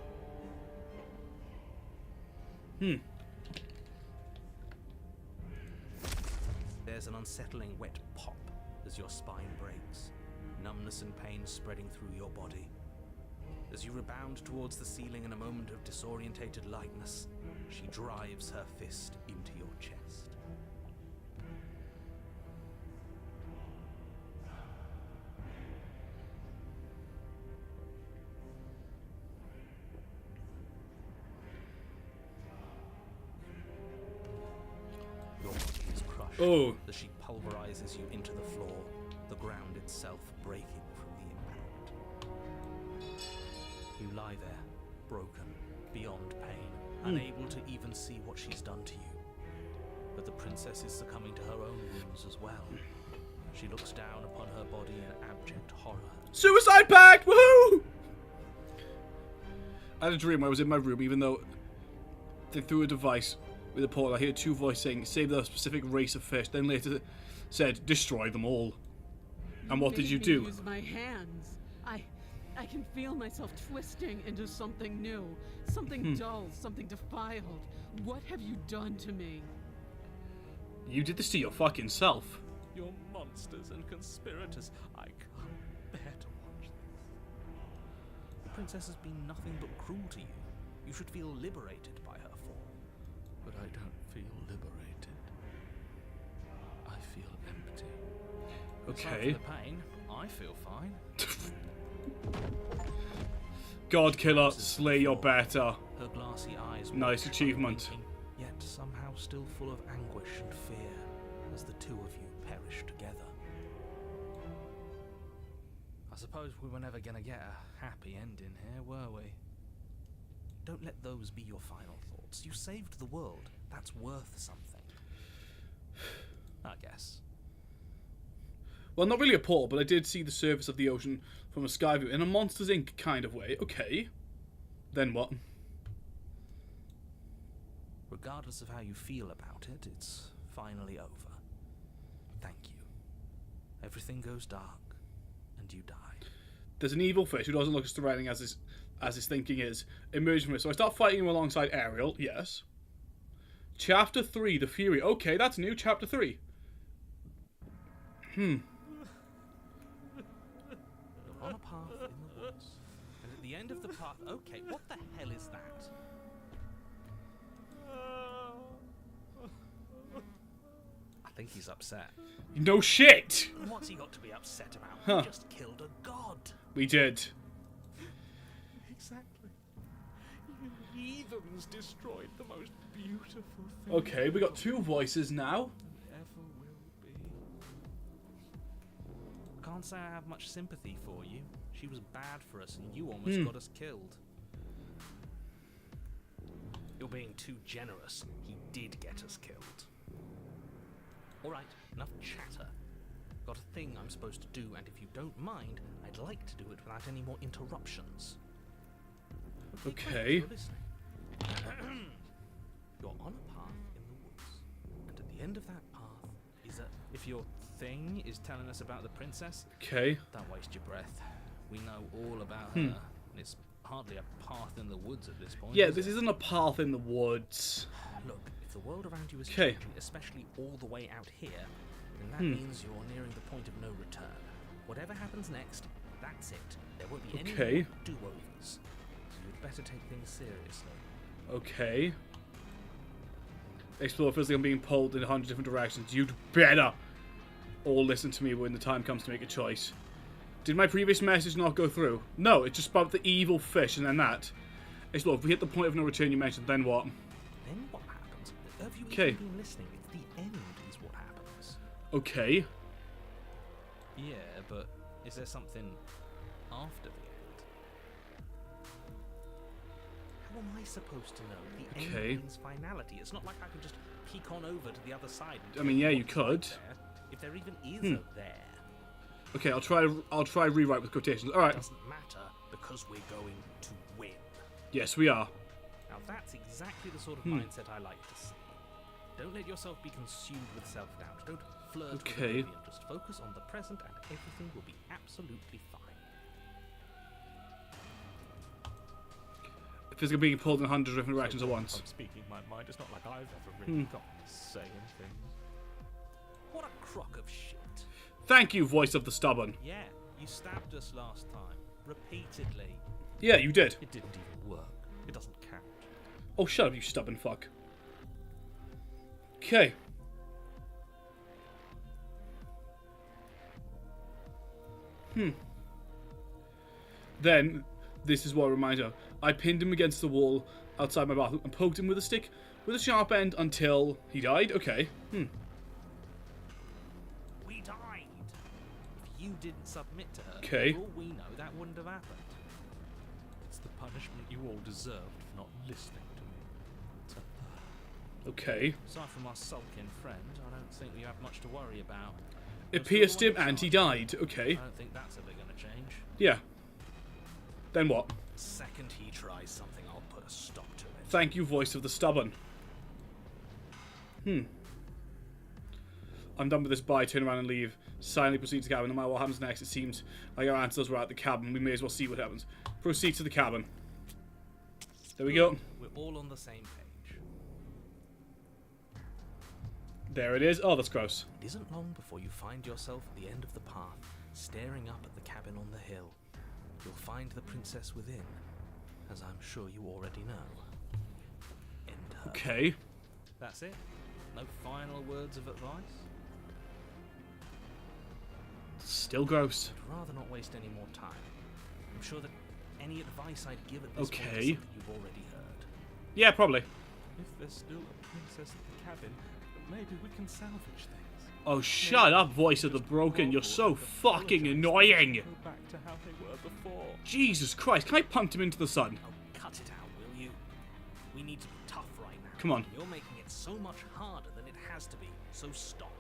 There's an unsettling wet pop as your spine breaks, numbness and pain spreading through your body. As you rebound towards the ceiling in a moment of disorientated lightness, she drives her fist into your chest. Your body is crushed Oh. as she pulverizes you into the floor, the ground itself breaking from the impact. You lie there, broken, beyond pain, unable to even see what she's done to you. But the princess is succumbing to her own wounds as well. She looks down upon her body in abject horror. Suicide pact! Woohoo! I had a dream where I was in my room, even though they threw a device with a portal. I heard two voices saying, save the specific race of fish. Then later said, destroy them all. And what did you do? Use my hands. I can feel myself twisting into something new, something dull, something defiled. What have you done to me? You did this to your fucking self. You're monsters and conspirators. I can't bear to watch this. The princess has been nothing but cruel to you. You should feel liberated by her fall. But I don't feel liberated. I feel empty. Aside Okay. from the pain, I feel fine. God killer, slay your better. Her glassy eyes Nice watch achievement. unwinking, yet somehow still full of anguish and fear as the two of you perish together. I suppose we were never gonna get a happy ending here, were we? Don't let those be your final thoughts. You saved the world. That's worth something. I guess. Well, not really a portal, but I did see the surface of the ocean from a sky view in a Monsters Inc. kind of way. Okay. Then what? Regardless of how you feel about it, it's finally over. Thank you. Everything goes dark, and you die. There's an evil fish who doesn't look as threatening as his thinking is, emerging from it. So I start fighting him alongside Ariel. Yes. Chapter 3, The Fury. Okay, that's new. Chapter 3. You're on a path in the woods, and at the end of the path... Okay, what the hell is that? I think he's upset. No shit! What's he got to be upset about? Huh. He just killed a god. We did. Exactly. You heathens destroyed the most beautiful thing Okay, we got two voices now. ever will be. Can't say I have much sympathy for you. She was bad for us, and you almost got us killed. You're being too generous. He did get us killed. Alright, enough chatter. Got a thing I'm supposed to do, and if you don't mind, I'd like to do it without any more interruptions. Okay. You're listening. You're on a path in the woods, and at the end of that path is a... If your thing is telling us about the princess, Okay. don't waste your breath. We know all about her, and it's hardly a path in the woods at this point. Yeah, is this it? isn't a path in the woods. Look, if the world around you is Okay. changing, especially all the way out here, then that means you're nearing the point of no return. Whatever happens next, that's it. There won't be any Okay. more do-overs. So you'd better take things seriously. Okay. Explore feels like I'm being pulled in 100 different directions. You'd better all listen to me when the time comes to make a choice. Did my previous message not go through? No, it's just about the evil fish and then that. Explore, if we hit the point of no return you mentioned, then what? Then what happens? Have you Okay. even been listening? It's the end is what happens. Okay. Yeah, but is there something after the end? How am I supposed to know? The Okay. end means finality. It's not like I can just peek on over to the other side. And I mean, yeah, you what's could. there, if there even is a there. Okay, I'll try rewrite with quotations. Alright. Doesn't matter because we're going to win. Yes, we are. Now that's exactly the sort of mindset I like to see. Don't let yourself be consumed with self-doubt. Don't flirt with Okay. oblivion. Just focus on the present and everything will be absolutely fine. If it's being pulled in 100 different directions at once. I'm speaking my mind. It's not like I've ever really got to say anything. What a crock of shit. Thank you, voice of the stubborn. Yeah, you stabbed us last time. Repeatedly. Yeah, you did. It didn't even work. It doesn't count. Oh, shut up, you stubborn fuck. Okay. Then, this is what reminds me of. I pinned him against the wall outside my bathroom and poked him with a stick with a sharp end until he died. Okay. We died. If you didn't submit to her, Okay. for all we know, that wouldn't have happened. It's the punishment you all deserved for not listening to me. Okay. Aside from our sulking friend, I don't think we have much to worry about. It We're still pierced the him one in and he charge. died. Okay. I don't think that's ever going to change. Yeah. Then what? The second he tries something, I'll put a stop to it. Thank you, voice of the stubborn. I'm done with this bye, turn around and leave. Silently proceed to the cabin. No matter what happens next, it seems like our answers were at the cabin. We may as well see what happens. Proceed to the cabin. There we go. We're all on the same page. There it is. Oh, that's gross. It isn't long before you find yourself at the end of the path, staring up at the cabin on the hill. You'll find the princess within, as I'm sure you already know. End her. Okay. That's it? No final words of advice? Still gross. I'd rather not waste any more time. I'm sure that any advice I'd give at this point is Okay. something you've already heard. Yeah, probably. If there's still a princess at the cabin, maybe we can salvage things. Oh, shut up, voice of the broken. You're so fucking annoying. Go back to how they were before. Jesus Christ. Can I punt him into the sun? Oh, cut it out, will you? We need to be tough right now. Come on. You're making it so much harder than it has to be, so stop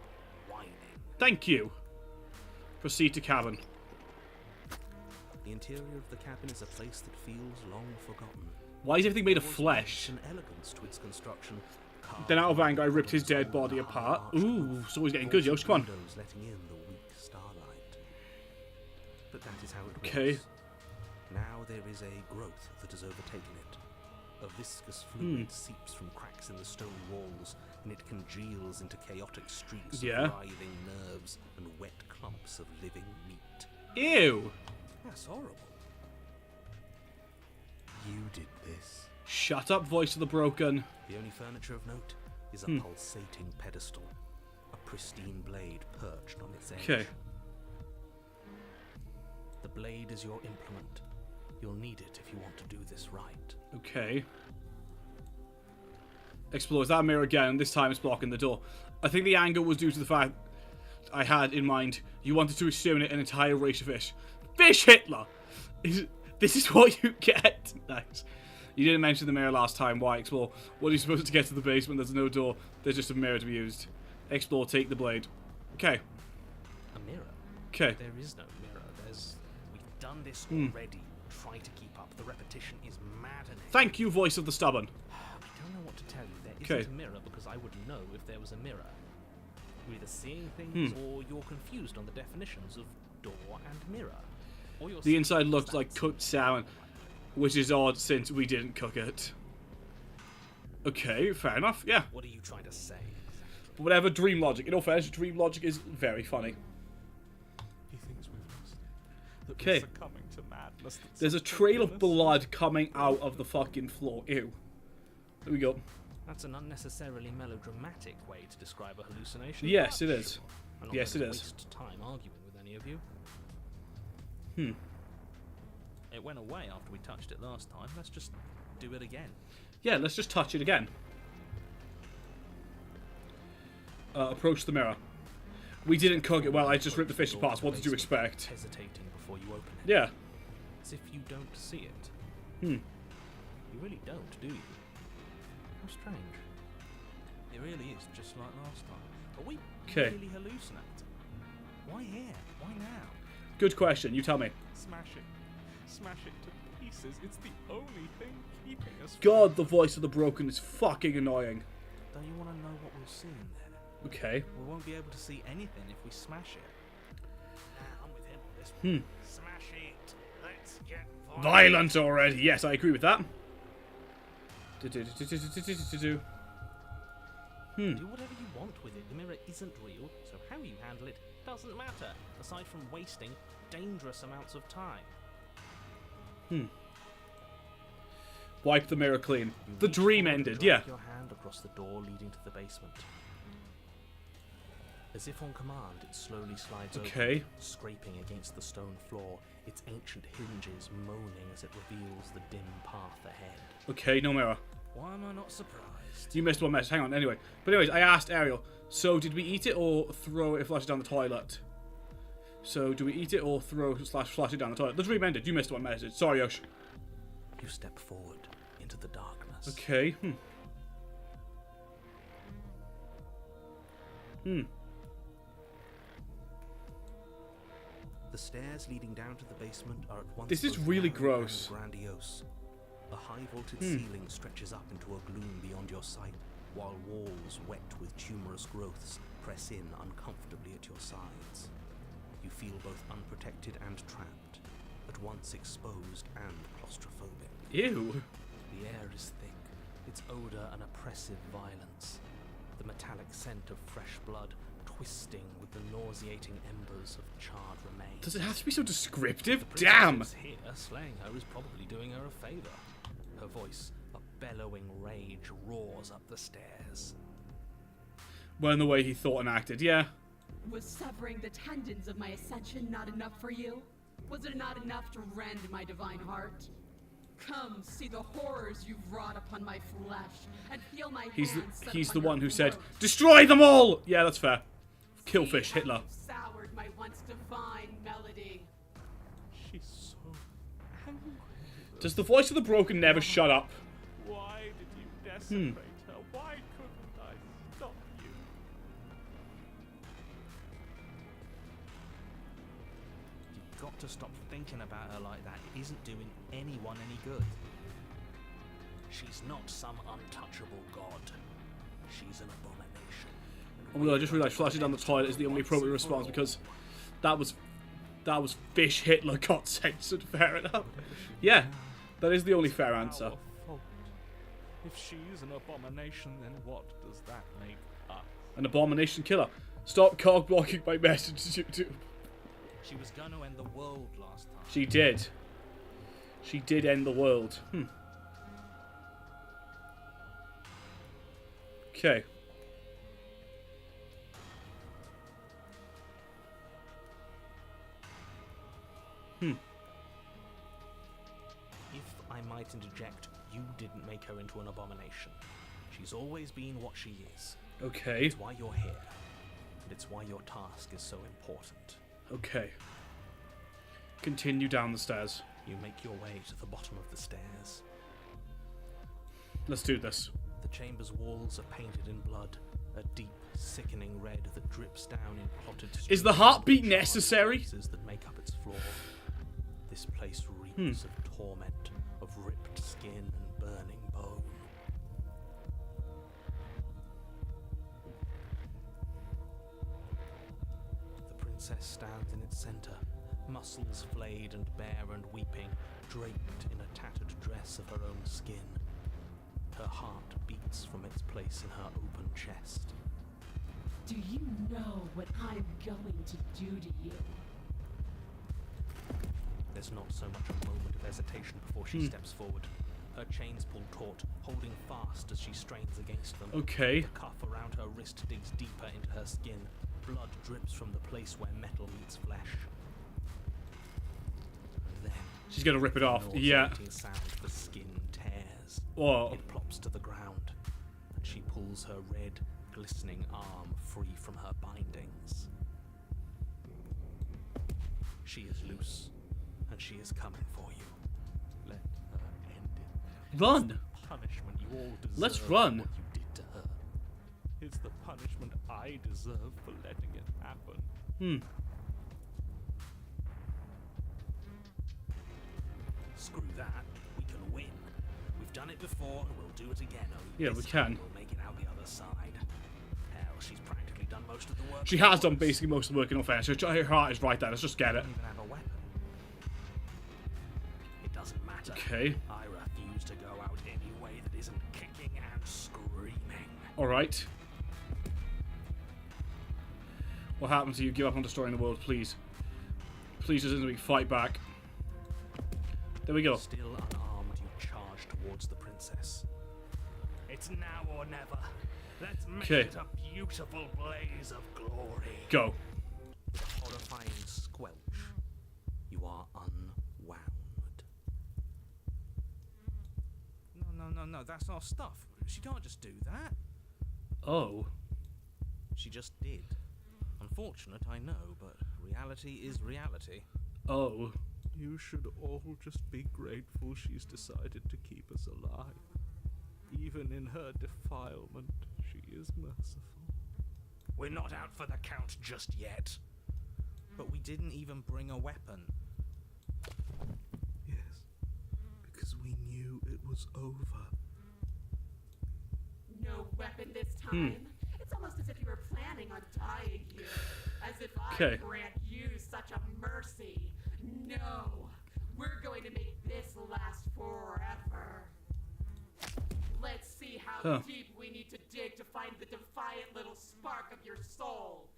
whining. Thank you. Proceed to cabin. The interior of the cabin is a place that feels long forgotten. Why is everything made of There was flesh? an elegance to its construction. Then out of anger, I ripped his dead body apart. Ooh, so he's getting good, Yosh. Come on. Windows letting in the weak starlight. But that is how it Okay. was. Now there is a growth that has overtaken it. A viscous fluid seeps from cracks in the stone walls, and it congeals into chaotic streaks Yeah. of writhing nerves and wet clumps of living meat. Ew. That's horrible. You did this. Shut up, voice of the broken. The only furniture of note is a pulsating pedestal, a pristine blade perched on its edge. Okay. The blade is your implement. You'll need it if you want to do this right. Okay. Explores that mirror again, and this time it's blocking the door. I think the anger was due to the fact I had in mind you wanted to exterminate an entire race of fish. Fish Hitler! This is what you get. Nice. You didn't mention the mirror last time. Why? Explore. What are you supposed to get to the basement? There's no door. There's just a mirror to be used. Explore, take the blade. Okay. A mirror? Okay. There is no mirror. We've done this already. Try to keep up. The repetition is maddening. Thank you, voice of the stubborn. I don't know what to tell you. There Okay. isn't a mirror because I would know if there was a mirror. You're either seeing things or you're confused on the definitions of door and mirror. Or you're The seeing inside things looks like that's- cooked salmon, which is odd since we didn't cook it. Okay, fair enough. Yeah. What are you trying to say? Exactly? But whatever, dream logic. In all fairness, dream logic is very funny. He thinks we've lost it. That Okay. we're succumbing to madness. There's a trail of blood coming out of the fucking floor. Ew. There we go. That's an unnecessarily melodramatic way to describe a hallucination. Yes, it is. I'm not Yes, going it to is. waste time arguing with any of you. It went away after we touched it last time. Let's just do it again. Yeah, let's just touch it again. Approach the mirror. We didn't cook it well, I just ripped the fish apart. What did you expect? Hesitating before you open it. Yeah. As if you don't see it. Hmm. You really don't, do you? How strange. It really is just like last time. Are we 'Kay. really hallucinating? Why here? Why now? Good question, you tell me. Smash it. Smash it to pieces. It's the only thing keeping us. God, the voice of the broken is fucking annoying. Don't you want to know what we'll see in there? Okay. We won't be able to see anything if we smash it. I'm with him on this Hmm. one. Smash it. Let's get Violent already. Yes, I agree with that. Do whatever you want with it. The mirror isn't real, so how you handle it doesn't matter, aside from wasting dangerous amounts of time. Wipe the mirror clean. You The reach dream forward and ended, drag yeah. your hand across the door leading to the basement. As if on command, it slowly slides Okay. open, scraping against the stone floor, its ancient hinges moaning as it reveals the dim path ahead. Okay, no mirror. Why am I not surprised? You missed one message. Hang on, anyway. But anyways, I asked Ariel, so did we eat it or throw it, flush it down the toilet? So, do we eat it or flush it down the toilet? The dream ended. You missed one message. Sorry, Yosh. You step forward into the darkness. Okay. The stairs leading down to the basement are at once This is both really narrow gross. and grandiose. A high vaulted ceiling stretches up into a gloom beyond your sight, while walls wet with tumorous growths press in uncomfortably at your sides. You feel both unprotected and trapped, at once exposed and claustrophobic. Ew. The air is thick, its odor an oppressive violence. The metallic scent of fresh blood twisting with the nauseating embers of charred remains. Does it have to be so descriptive? The Damn. princess is here, slaying her is probably doing her a favor. Her voice, a bellowing rage, roars up the stairs. Well, in the way he thought and acted, yeah. Was severing the tendons of my ascension not enough for you? Was it not enough to rend my divine heart? Come, see the horrors you've wrought upon my flesh, and feel my He's hands set the upon one your who said, throat. destroy them all! Yeah, that's fair. Killfish, See how Hitler. you've soured my once divine melody. She's so angry. Does the voice of the broken never shut up? Why did you desecrate her? Why couldn't I stop you? You've got to stop thinking about her like that. It isn't doing anyone any good. She's not some untouchable god. She's an abomination. Oh my god, I just realised flushing down the toilet is the only appropriate response because that was fish Hitler got censored. Fair enough. Yeah, that is the only fair answer. Our fault. If she's an abomination, then what does that make us? An abomination killer. Stop cock blocking my messages, YouTube. She was going to end the world last time. She did. She did end the world. Okay. If I might interject, you didn't make her into an abomination. She's always been what she is. Okay. It's why you're here. And it's why your task is so important. Okay. Continue down the stairs. You make your way to the bottom of the stairs. Let's do this. The chamber's walls are painted in blood, a deep, sickening red that drips down in plotted Is the streams heartbeat of charred necessary? pieces that make up its floor. This place reeks of torment, of ripped skin and burning bone. The princess stands in its center, muscles flayed and bare and weeping, draped in a tattered dress of her own skin. Her heart beats from its place in her open chest. Do you know what I'm going to do to you? There's not so much a moment of hesitation before she steps forward. Her chains pull taut, holding fast as she strains against them. Okay. The cuff around her wrist digs deeper into her skin. Blood drips from the place where metal meets flesh. And then She's gonna rip it off. an Yeah. alternating sound, the skin tears. Whoa. It plops to the ground, and she pulls her red, glistening arm free from her bindings. She is loose, and she is coming for you. Let her end it. Run! Punishment you all deserve. Let's for run. What you did to her. It's the punishment I deserve for letting it happen. Screw that. We can win. We've done it before, and we'll do it again. Only Yeah, this we time can. We'll make it out the other side. Hell, she's practically done most of the work. She has done basically most of the work in all fairness. Her heart is right there. Let's just get it. Doesn't even have a weapon. It doesn't matter. Okay. I refuse to go out any way that isn't kicking and screaming. Alright. What happens if you give up on destroying the world, please? Please just we fight back. There we go. Still unarmed, you charge towards the princess. It's now or never. Let's make Okay. it a beautiful blaze of glory. Go. With a horrifying squelch, you are unwound. No, that's not stuff. She can't just do that. Oh. She just did. Unfortunate, I know, but reality is reality. Oh. You should all just be grateful she's decided to keep us alive. Even in her defilement, she is merciful. We're not out for the count just yet. But we didn't even bring a weapon. Yes, because we knew it was over. No weapon this time. It's almost as if you were planning on dying here. As if I Okay. grant you such a mercy. No. We're going to make this last forever. Let's see how deep we need to dig to find the defiant little spark of your soul.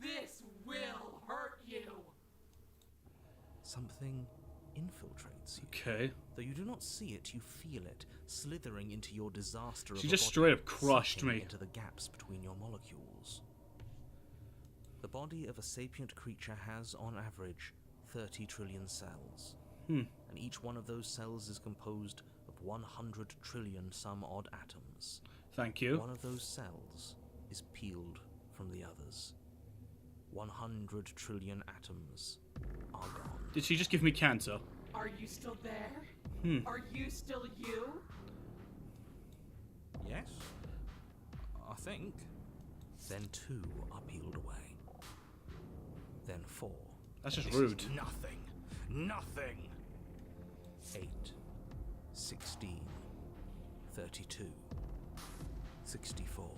This will hurt you. Something infiltrates you. Okay. Though you do not see it, you feel it, slithering into your disaster of She a just body, straight up crushed sucking me. into the gaps between your molecules. The body of a sapient creature has, on average, 30 trillion cells. And each one of those cells is composed of 100 trillion some odd atoms. Thank you. One of those cells is peeled from the others. 100 trillion atoms are gone. Did she just give me cancer? Are you still there? Are you still you? Yes? I think. Then 2 are peeled away. Then 4. That's just This is rude. Nothing. Nothing. 8. 16. 32. 64.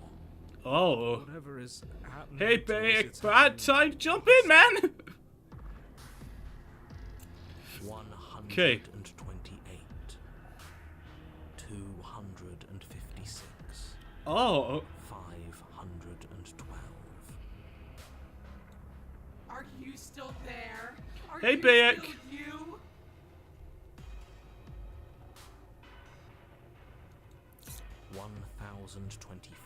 Oh. Whatever is happening. Hey, to us, big it's bad happening. time. Jump in, man. 128. 256. Oh. 512. Are you still there? Are Hey, you Bayek. still you? One 1,024,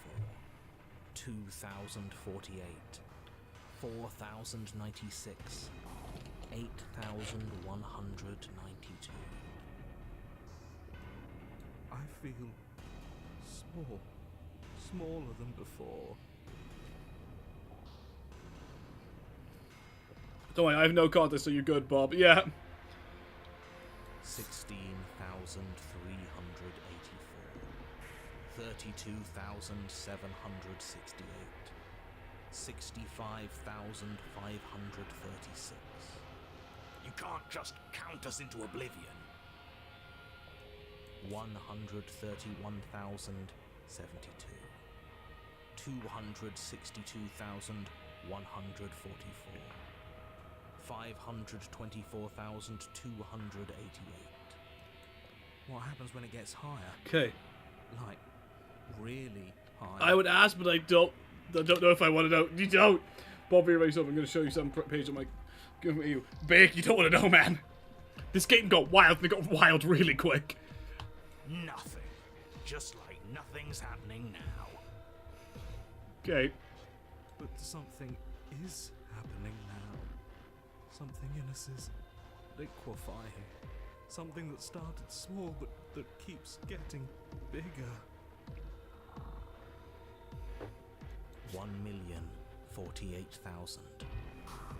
2,048, 4,096, 8,192. I feel small. Smaller than before. Don't worry, I have no context, so you're good, Bob. Yeah. 16,384, 32,768, 65,536. You can't just count us into oblivion. 131,072, 262,144, 524,288. What happens when it gets higher? Okay. Like, really high? I would ask, but I don't I don't know if I want to know. You don't. Bob, erase up. I'm going to show you some page on my... Give me you. Big, you don't want to know, man. This game got wild, and it got wild really quick. Nothing. Just like nothing's happening now. Okay. But something is happening now. Something in us is liquefying. Something that started small but that keeps getting bigger. 1,048,000.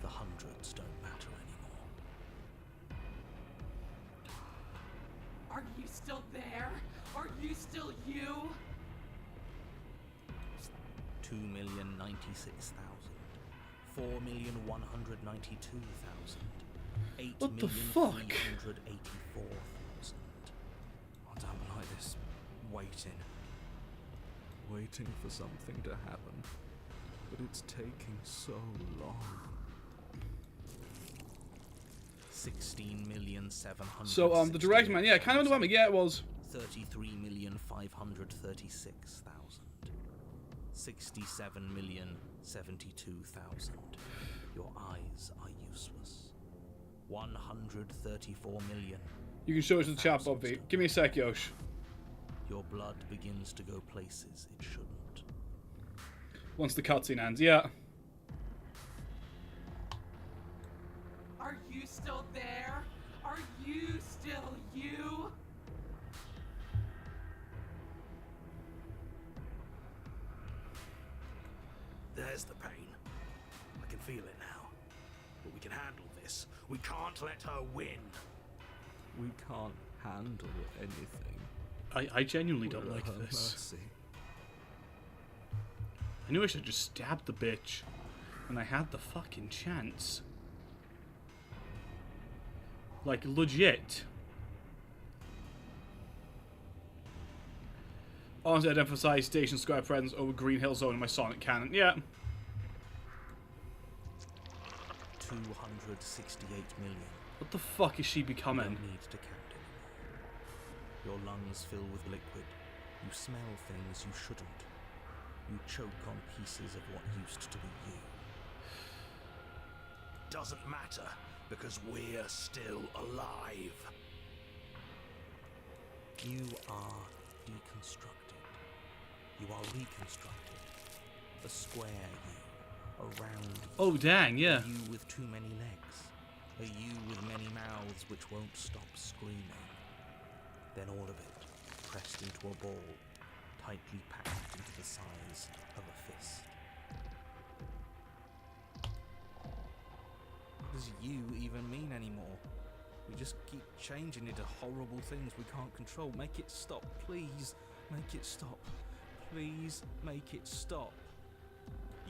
The hundreds don't matter anymore. Are you still there? Are you still you? 2,096,000. 4,192,000. What the fuck? 8,384,000. I don't like this. Waiting. Waiting for something to happen. But it's taking so long. 16,700,000. So, the direct man, yeah, kind of underwhelming. Yeah, it was. 33,536,000. 67,072,000. Your eyes are useless. 134 million. You can show us the chat, Bobby. Give me a sec, Yosh. Your blood begins to go places it shouldn't. Once the cutscene ends, yeah. Are you still there? Are you still you? There's the pain. I can feel it now. But we can handle this. We can't let her win. We can't handle anything. I genuinely don't We're like her this. mercy. I knew I should have just stabbed the bitch. And I had the fucking chance. Like, legit. Honestly, I'd emphasize Station Square presence over Green Hill Zone in my Sonic canon. Yeah. 268 million. What the fuck is she You becoming? don't need to count anymore. Your lungs fill with liquid. You smell things you shouldn't. You choke on pieces of what used to be you. Doesn't matter, because we're still alive. You are deconstructed. You are reconstructed. The square you, a round you. Oh, dang, yeah. A you with too many legs. A you with many mouths which won't stop screaming. Then all of it, pressed into a ball, tightly packed into the size of a fist. What does you even mean anymore? We just keep changing into horrible things we can't control. Make it stop, please. Make it stop. Please make it stop.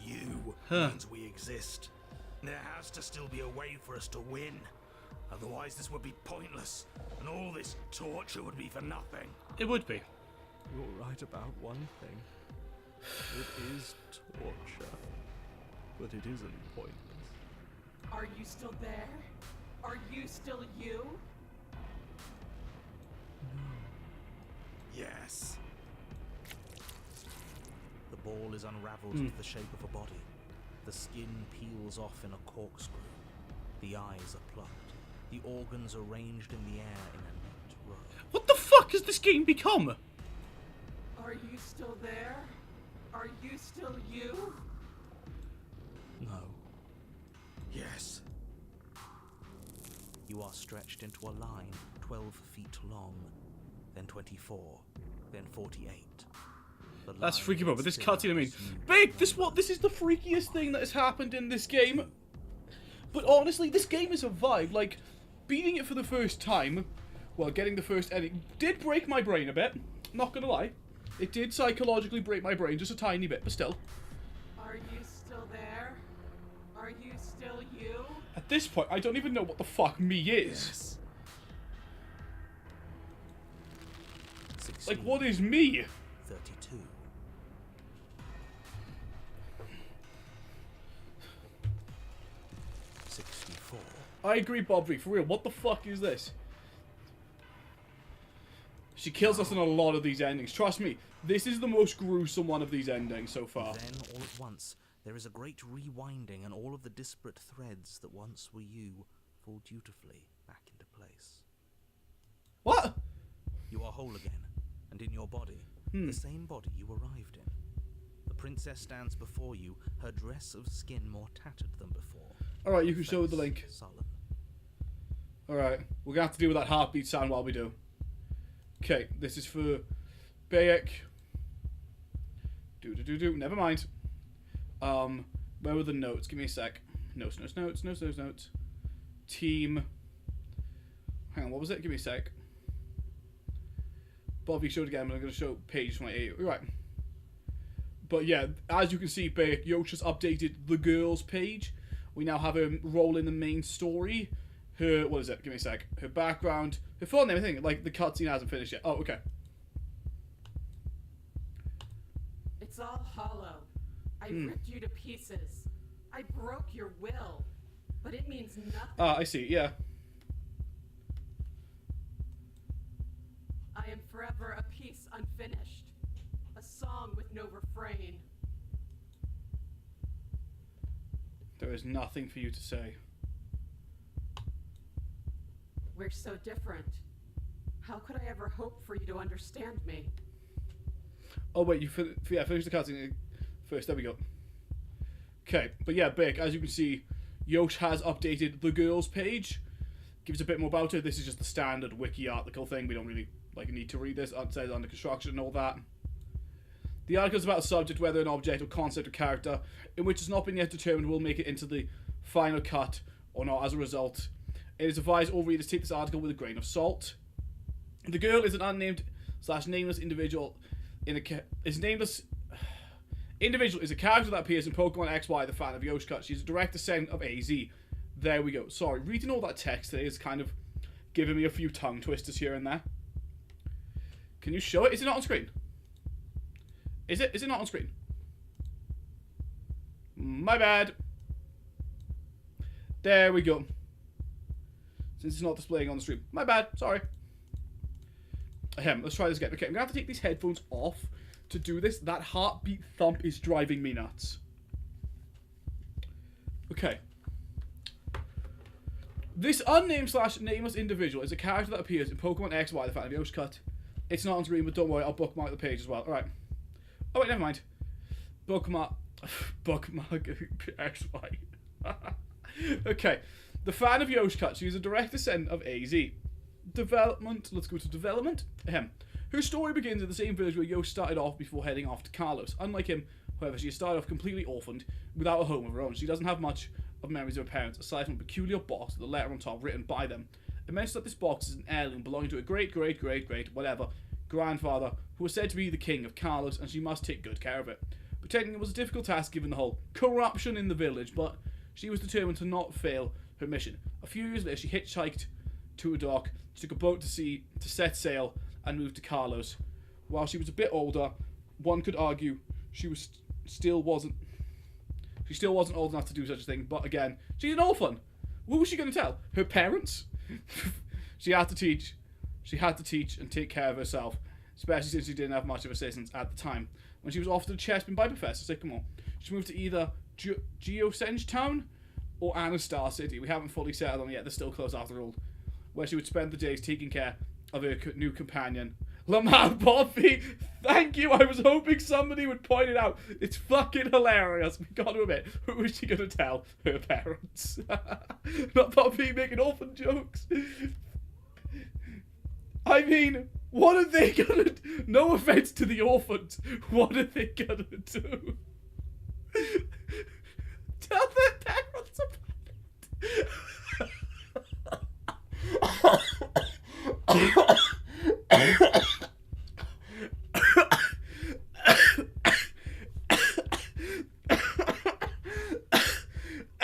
You means we exist. There has to still be a way for us to win. Otherwise this would be pointless, and all this torture would be for nothing. It would be. You're right about one thing. It is torture. But it isn't pointless. Are you still there? Are you still you? Yes. The ball is unraveled into the shape of a body. The skin peels off in a corkscrew. The eyes are plucked. The organs arranged in the air in a neat row. What the fuck has this game become? Are you still there? Are you still you? No. Yes. You are stretched into a line 12 feet long, then 24, then 48. The That's line freaky, bro. But gets this thinner cutscene, I mean, as you babe, this is the freakiest thing that has happened in this game. But honestly, this game is a vibe. Like, beating it for the first time, well, getting the first ending did break my brain a bit. Not gonna lie, it did psychologically break my brain just a tiny bit, but still. Are you still there? Are you still you? At this point, I don't even know what the fuck me is. Yes. Like, what is me? 32. I agree, Bob V. For real, what the fuck is this? She kills us in a lot of these endings. Trust me, this is the most gruesome one of these endings so far. Then, all at once, there is a great rewinding, and all of the disparate threads that once were you fall dutifully back into place. What? You are whole again, and in your body, the same body you arrived in. The princess stands before you, her dress of skin more tattered than before. Alright, you can show the link. Sullen. Alright, we're gonna have to deal with that heartbeat sound while we do. Okay, this is for Bayek. Never mind. Where were the notes? Give me a sec. Notes. Team. Hang on, what was it? Give me a sec. Bobby showed again, but I'm going to show page 28. Right. But yeah, as you can see, Bayek, Yosh has updated the girls page. We now have her role in the main story. Her, what is it? Give me a sec. Her background, her full name, everything. Like, the cutscene hasn't finished yet. Oh, okay. It's all hollow. I ripped you to pieces. I broke your will. But it means nothing. I see, yeah. I am forever a piece unfinished. A song with no refrain. There is nothing for you to say. We're so different. How could I ever hope for you to understand me? Oh, wait, you finish the cutscene first. There we go. Okay, but yeah, Bayek, as you can see, Yosh has updated the girls page. Gives a bit more about her. This is just the standard wiki article thing. We don't really need to read this. It says under construction and all that. The article is about a subject, whether an object or concept or character, in which has not been yet determined will make it into the final cut or not. As a result, it is advised all readers take this article with a grain of salt. The girl is an unnamed/nameless individual Individual is a character that appears in Pokemon XY, the fan of Yosh Cut. She's a direct descendant of AZ. There we go. Sorry, reading all that text today is kind of giving me a few tongue twisters here and there. Can you show it? Is it not on screen? Is it not on screen? My bad. There we go. Since it's not displaying on the stream. My bad. Sorry. Let's try this again. Okay, I'm going to have to take these headphones off to do this. That heartbeat thump is driving me nuts. Okay. This unnamed/nameless individual is a character that appears in Pokemon XY, the fan of Yosh Cut. It's not on screen, but don't worry, I'll bookmark the page as well. Alright. Oh wait, never mind. Bookmark XY. Okay. The fan of Yosh Cut, she is a direct descendant of AZ. Development. Let's go to development. Her story begins in the same village where Yosh started off before heading off to Carlos. Unlike him, however, she has started off completely orphaned, without a home of her own. She doesn't have much of memories of her parents, aside from a peculiar box with a letter on top written by them. It mentions that this box is an heirloom belonging to a great grandfather, who was said to be the king of Carlos, and she must take good care of it. Protecting it was a difficult task given the whole corruption in the village, but she was determined to not fail her mission. A few years later, she hitchhiked to a dock, took a boat to set sail, and moved to Carlos. While she was a bit older, one could argue she still wasn't old enough to do such a thing, but again, she's an orphan. Who was she going to tell? Her parents? She had to teach and take care of herself, especially since she didn't have much of assistance at the time. When she was offered a chessman by Professor Sycamore, she moved to either Geosenge Town or Anastar City. We haven't fully settled on yet, they're still close after all, where she would spend the days taking care of her new companion. Lamar Bobby, thank you. I was hoping somebody would point it out. It's fucking hilarious. We got to admit, who is she gonna tell? Her parents. Not Bobby making orphan jokes. I mean, what are they gonna do? No offense to the orphans. What are they gonna do? Tell their parents about it.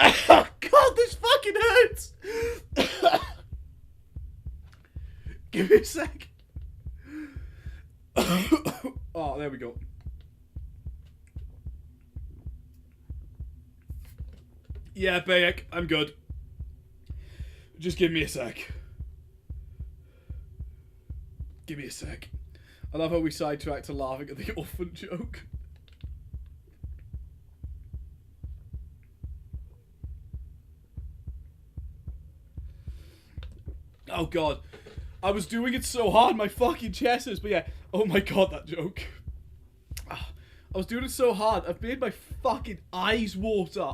Oh, God, this fucking hurts. Give me a sec. Oh, there we go. Yeah, Bayek, I'm good. Just give me a sec. Give me a sec. I love how we sidetracked to laughing at the orphan joke. Oh god. I was doing it so hard, my fucking chest is, but yeah. Oh my god, that joke. I was doing it so hard, I've made my fucking eyes water.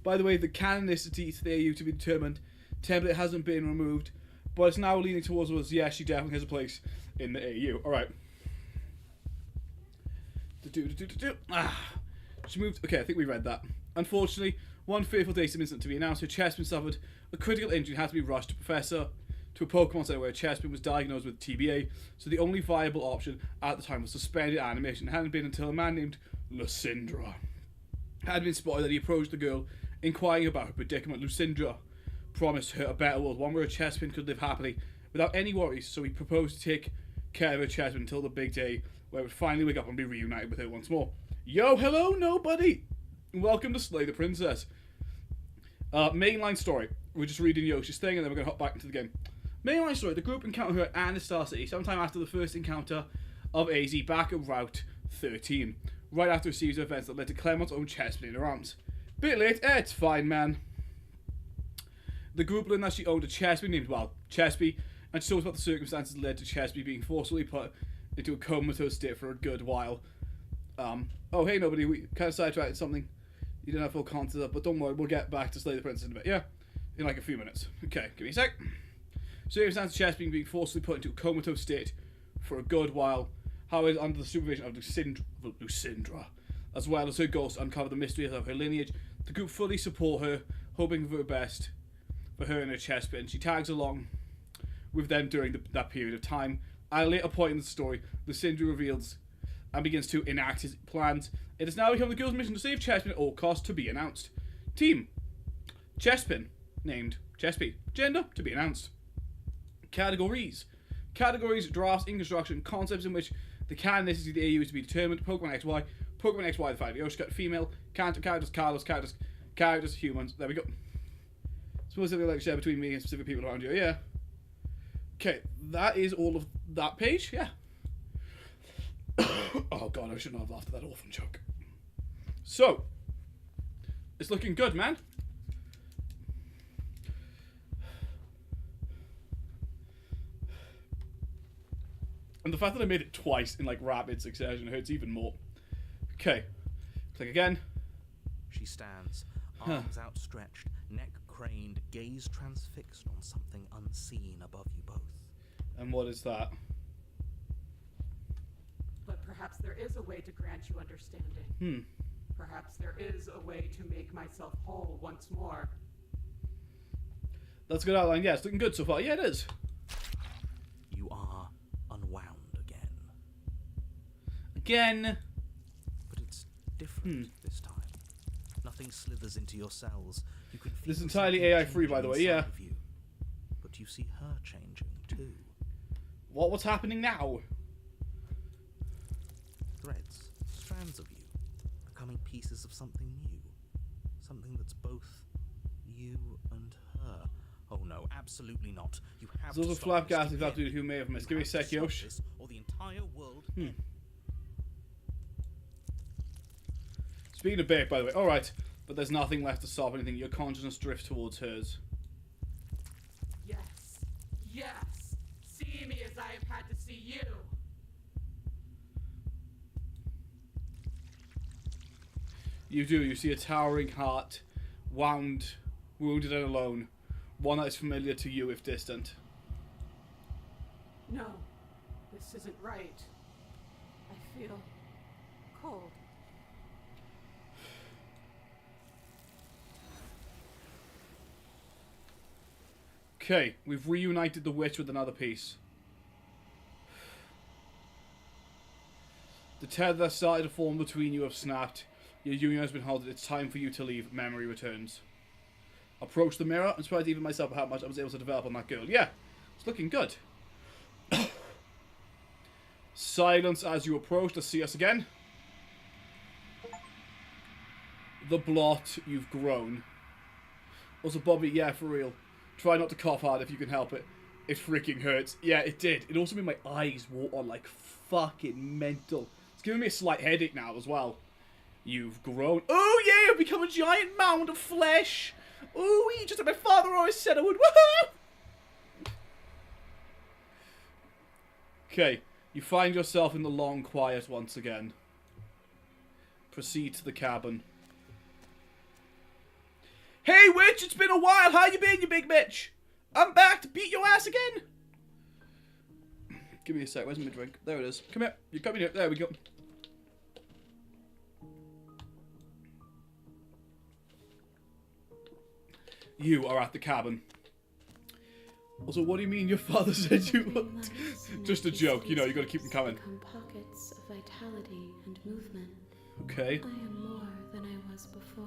By the way, the canonicity to the AU to be determined. Template hasn't been removed, but it's now leaning towards us. Yeah, she definitely has a place in the AU. Alright. She moved. Okay, I think we read that. Unfortunately, one fearful data incident to be announced. Her chestman suffered a critical injury and had to be rushed to Professor to a Pokemon Center where Chespin was diagnosed with TBA, so the only viable option at the time was suspended animation. It hadn't been until a man named Lucindra had been spotted that he approached the girl, inquiring about her predicament. Lucindra promised her a better world, one where Chespin could live happily without any worries, so he proposed to take care of her Chespin until the big day where it would finally wake up and be reunited with her once more. Yo, hello, nobody! Welcome to Slay the Princess. Mainline story. We're just reading Yoshi's thing and then we're going to hop back into the game. Mainline story. The group encountered her at Anastar City sometime after the first encounter of AZ back at Route 13. Right after a series of events that led to Clement's own Chespin in her arms. Bit late, it's fine, man. The group learned that she owned a Chespin named, Chespy, and she talks about the circumstances that led to Chespy being forcibly put into a comatose state for a good while. Oh, hey, nobody, we kind of sidetracked something you didn't have full context of, but don't worry, we'll get back to Slay the Princess in a bit, yeah? In like a few minutes. Okay, give me a sec. Circumstances of Chespy being forcibly put into a comatose state for a good while. Howard, under the supervision of Lucindra, as well as her ghost, uncover the mysteries of her lineage. The group fully support her, hoping for the best for her and her Chespin. She tags along with them during that period of time. At a later point in the story, Lucindra reveals and begins to enact his plans. It has now become the girl's mission to save Chespin at all costs, to be announced. Team: Chespin, named Chespy. Gender, to be announced. Categories: drafts in construction, concepts in which the canonicity of the AU is to be determined. Pokemon XY, Pokemon XY, the 5 Yoshi, female, characters, characters, humans. There we go. Supposedly like share between me and specific people around you. Yeah. Okay, that is all of that page. Yeah. Oh god, I shouldn't have laughed at that orphan joke. So, it's looking good, man. And the fact that I made it twice in like rapid succession hurts even more. Okay, click again. She stands, arms outstretched, neck craned, gaze transfixed on something unseen above you both. And what is that? But perhaps there is a way to grant you understanding. Perhaps there is a way to make myself whole once more. That's a good outline. Yeah, it's looking good so far. Yeah, it is. You are unwound again. Again. But it's different this time. Nothing slithers into your cells. You can feel This is entirely something AI free, by the way, changing yeah. inside of you. But you see her changing too. What's happening now? Threads, strands of you, becoming pieces of something new. Something that's both you and her. Oh no, absolutely not. You have There's to also stop this flabgasted without again. dude who may have missed. You Give me a have to sec, stop Yosh. this, or the entire world Speaking of bait, by the way. Alright, but there's nothing left to stop anything. Your consciousness drifts towards hers. Yes. Yes. See me as I have had to see you. You do. You see a towering heart, wounded and alone. One that is familiar to you if distant. No. This isn't right. I feel cold. Okay, we've reunited the witch with another piece. The tether that started to form between you have snapped. Your union has been halted. It's time for you to leave. Memory returns. Approach the mirror and surprised even myself at how much I was able to develop on that girl. Yeah, it's looking good. Silence as you approach to see us again. The blot, you've grown. Also, Bobby, yeah, for real. Try not to cough hard if you can help it. It freaking hurts. Yeah, it did. It also made my eyes water like fucking mental. It's giving me a slight headache now as well. You've grown. Oh yeah, you've become a giant mound of flesh. Ooh, just like my father always said I would. Woohoo! Okay, you find yourself in the long quiet once again. Proceed to the cabin. Hey, witch! It's been a while. How you been, you big bitch? I'm back to beat your ass again. Give me a sec. Where's my drink? There it is. Come here. You're coming here. There we go. You are at the cabin. Also, what do you mean your father said you would? Just a joke, you know, you gotta keep them coming. Pockets of vitality and movement. Okay. I am more than I was before.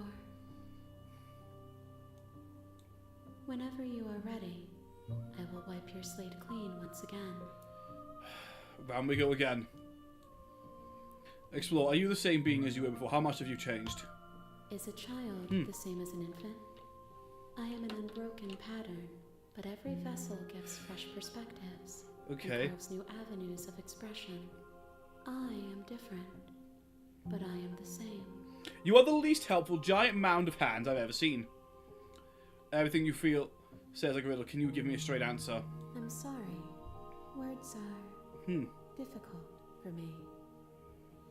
Whenever you are ready, I will wipe your slate clean once again. Round we go again. Explore. Are you the same being as you were before? How much have you changed? Is a child the same as an infant? I am an unbroken pattern, but every vessel gives fresh perspectives. Okay. And carves new avenues of expression. I am different, but I am the same. You are the least helpful giant mound of hands I've ever seen. Everything you feel says like a riddle. Can you give me a straight answer? I'm sorry. Words are difficult for me.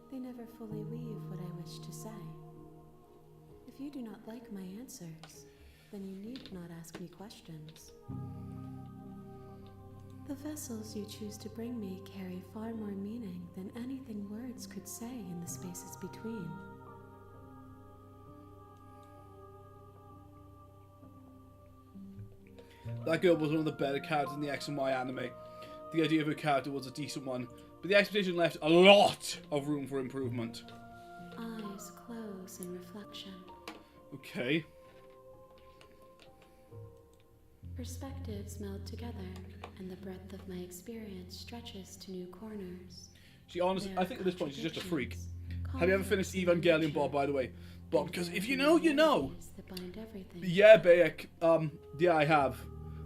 They never fully weave what I wish to say. If you do not like my answers, then you need not ask me questions. The vessels you choose to bring me carry far more meaning than anything words could say in the spaces between. That girl was one of the better characters in the X and Y anime. The idea of her character was a decent one, but the expedition left a lot of room for improvement. Eyes close in reflection. Okay. Perspectives meld together, and the breadth of my experience stretches to new corners. She honestly, I think at this point she's just a freak. Contradictions, Have you ever finished Evangelion, Bob, by the way? Bob, because if you know, you know. that bind everything. Yeah, Bayek. Yeah, I have.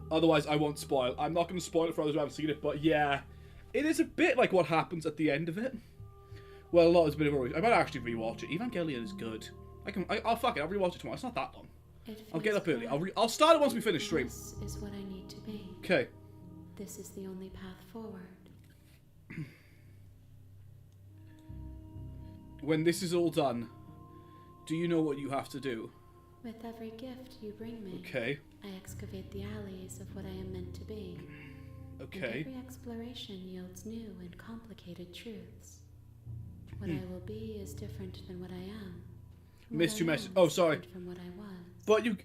Otherwise, I won't spoil. I'm not going to spoil it for others who haven't seen it, but yeah. It is a bit like what happens at the end of it. Well, a lot is a bit of a... I might actually rewatch it. Evangelion is good. I'll fuck it. I'll rewatch it tomorrow. It's not that long. I'll get up early. I'll start it once we finish stream. This is what I need to be. Okay. This is the only path forward. When this is all done, do you know what you have to do? With every gift you bring me, Okay. I excavate the alleys of what I am meant to be. Okay. And every exploration yields new and complicated truths. What I will be is different than what I am. Missed your What I message. am Oh, is sorry. different from what I was. But you...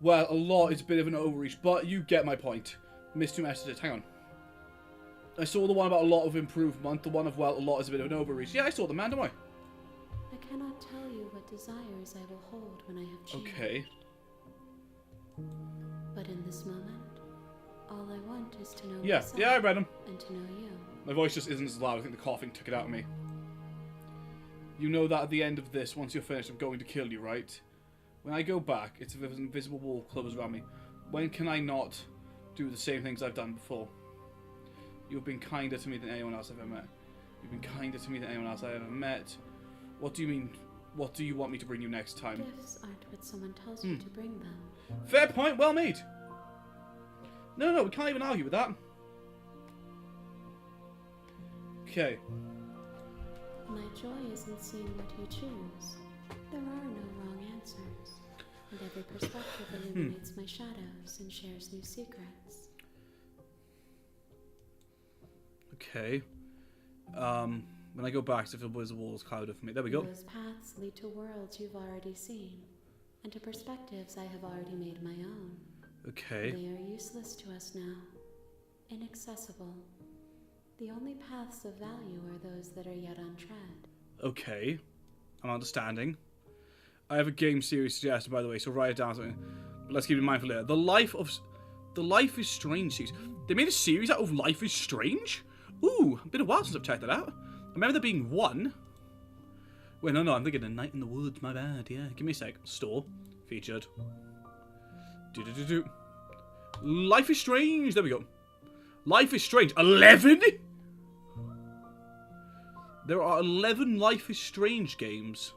Well, a lot is a bit of an overreach, but you get my point. Missed two messages. Hang on. I saw the one about a lot of improvement. The one of, well, a lot is a bit of an overreach. Yeah, I saw the man, don't I? I cannot tell you what desires I will hold when I have changed. Okay. But in this moment, all I want is to know Yeah, myself yeah, I read them. and to know you. My voice just isn't as loud. I think the coughing took it out of me. You know that at the end of this, once you're finished, I'm going to kill you, right? When I go back, it's if there's an invisible wall closes around me. When can I not do the same things I've done before? You've been kinder to me than anyone else I've ever met. You've been kinder to me than anyone else I've ever met. What do you mean? What do you want me to bring you next time? Gifts aren't what someone tells you to bring them. Fair point, well made. No, we can't even argue with that. Okay. My joy is in seeing what you choose. There are no wrong answers. And every perspective illuminates my shadows and shares new secrets. Okay. When I go back to the walls clouded for me. There we go. Those paths lead to worlds you've already seen, and to perspectives I have already made my own. Okay. They are useless to us now. Inaccessible. The only paths of value are those that are yet untread. Okay. I'm understanding. I have a game series suggested, by the way, so write it down. But let's keep in mind for later. The Life is Strange series. They made a series out of Life is Strange? Ooh, been a while since I've checked that out. I remember there being one. Wait, no, I'm thinking A Night in the Woods, my bad, yeah. Give me a sec. Store. Featured. Life is Strange. There we go. Life is Strange. 11? There are 11 Life is Strange games.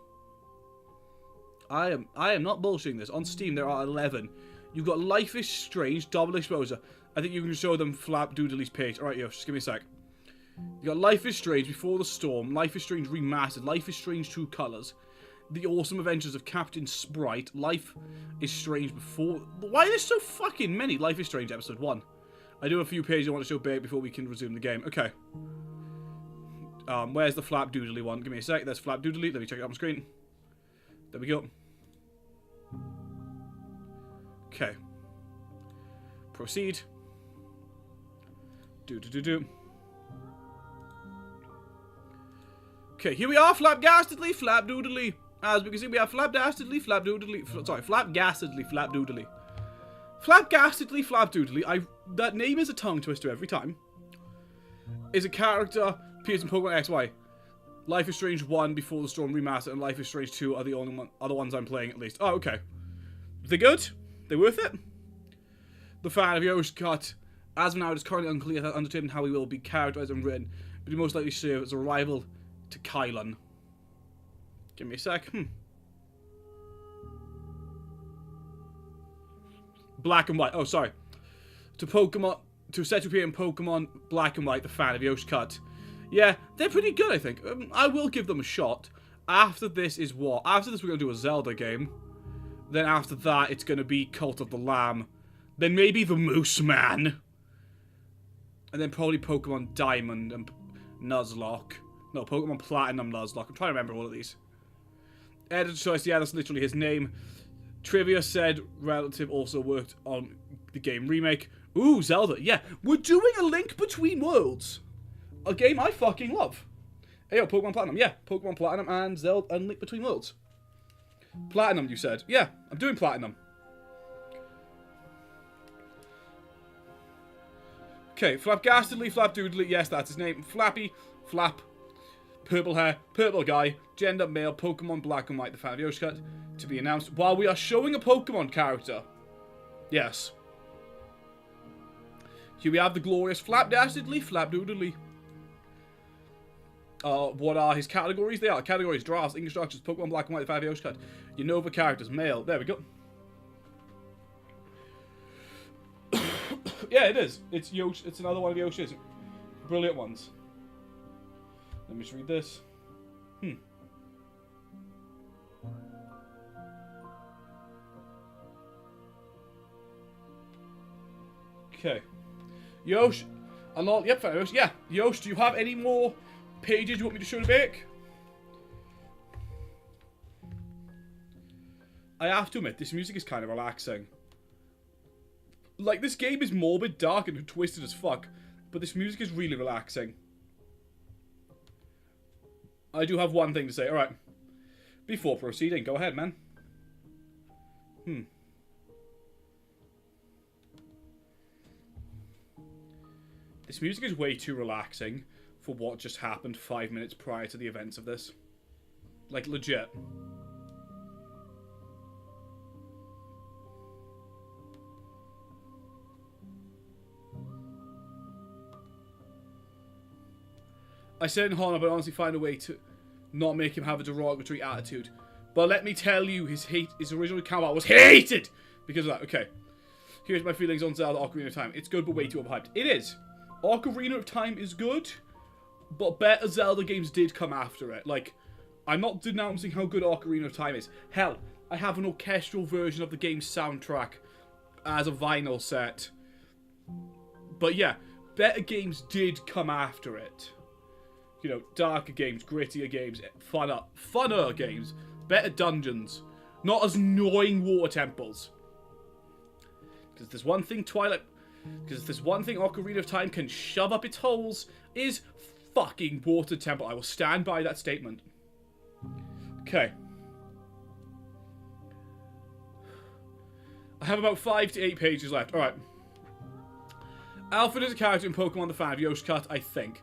I am not bullshitting this. On Steam, there are 11. You've got Life is Strange, double exposure. I think you can show them Flapdoodly's page. Alright, yo, just give me a sec. You got Life is Strange, Before the Storm, Life is Strange Remastered, Life is Strange True Colors, The Awesome Adventures of Captain Sprite, Life is Strange Before... Why are there so fucking many? Life is Strange Episode 1. I do have a few pages I want to show Bait before we can resume the game. Okay. Where's the Flapdoodly one? Give me a sec. There's Flapdoodly. Let me check it on the screen. There we go. Okay. Proceed. Do. Okay, here we are, Flapgastedly, Flapdoodly. As we can see, we have Flapgastedly, Flapdoodly. Sorry, Flapgastedly, Flapdoodly. Flapgastedly, Flapdoodly. That name is a tongue twister every time. Is a character appears in Pokemon XY. Life is Strange 1, Before the Storm Remastered, and Life is Strange 2 are the only other ones I'm playing at least. Oh, okay. They good? They worth it? The fan of Yoshi Cut. As of now, it is currently unclear that undetermined how he will be characterized and written, but he most likely serve as a rival to Kylan. Give me a sec. Black and White. Oh, sorry. To set to appear in Pokemon Black and White, the fan of Yoshi Cut. Yeah, they're pretty good, I think. I will give them a shot. After this is what? After this, we're going to do a Zelda game. Then after that, it's going to be Cult of the Lamb. Then maybe the Moose Man. And then probably Pokemon Diamond and Nuzlocke. No, Pokemon Platinum Nuzlocke. I'm trying to remember all of these. Editor choice, yeah, that's literally his name. Trivia said Relative also worked on the game remake. Ooh, Zelda. Yeah, we're doing a Link Between Worlds. A game I fucking love. Hey, yo, Pokemon Platinum. Yeah, Pokemon Platinum and Zelda and Link Between Worlds. Platinum, you said. Yeah, I'm doing Platinum. Okay, Flapgastedly, Flapdoodly. Yes, that's his name. Flappy, Flap, purple hair, purple guy, gender male, Pokemon Black and White, the fan of Yoshi Cut, to be announced while we are showing a Pokemon character. Yes. Here we have the glorious Flapgastedly, Flapdoodly. What are his categories? They are categories, drafts, English instructions, Pokemon Black and White, the fan of Yoshi Cut, Unova characters, male. There we go. Yeah, it is. It's Yoshi. It's another one of Yoshi's brilliant ones. Let me just read this. Okay. Yosh. Yep, fair enough. Yeah. Yosh, do you have any more pages you want me to show the back? I have to admit, this music is kind of relaxing. Like, this game is morbid, dark, and twisted as fuck, but this music is really relaxing. I do have one thing to say. Alright. Before proceeding, go ahead, man. This music is way too relaxing for what just happened 5 minutes prior to the events of this. Like, legit. I said in Honor, but honestly find a way to not make him have a derogatory attitude. But let me tell you, his original counterpart was hated because of that. Okay. Here's my feelings on Zelda Ocarina of Time. It's good, but way too overhyped. It is. Ocarina of Time is good, but better Zelda games did come after it. Like, I'm not denouncing how good Ocarina of Time is. Hell, I have an orchestral version of the game's soundtrack as a vinyl set. But yeah, better games did come after it. You know, darker games, grittier games, funner games, better dungeons, not as annoying water temples. Because there's one thing Ocarina of Time can shove up its holes is fucking water temple. I will stand by that statement. Okay. I have about 5 to 8 pages left. Alright. Alfred is a character in Pokemon the fan of Yoshi Cut, I think.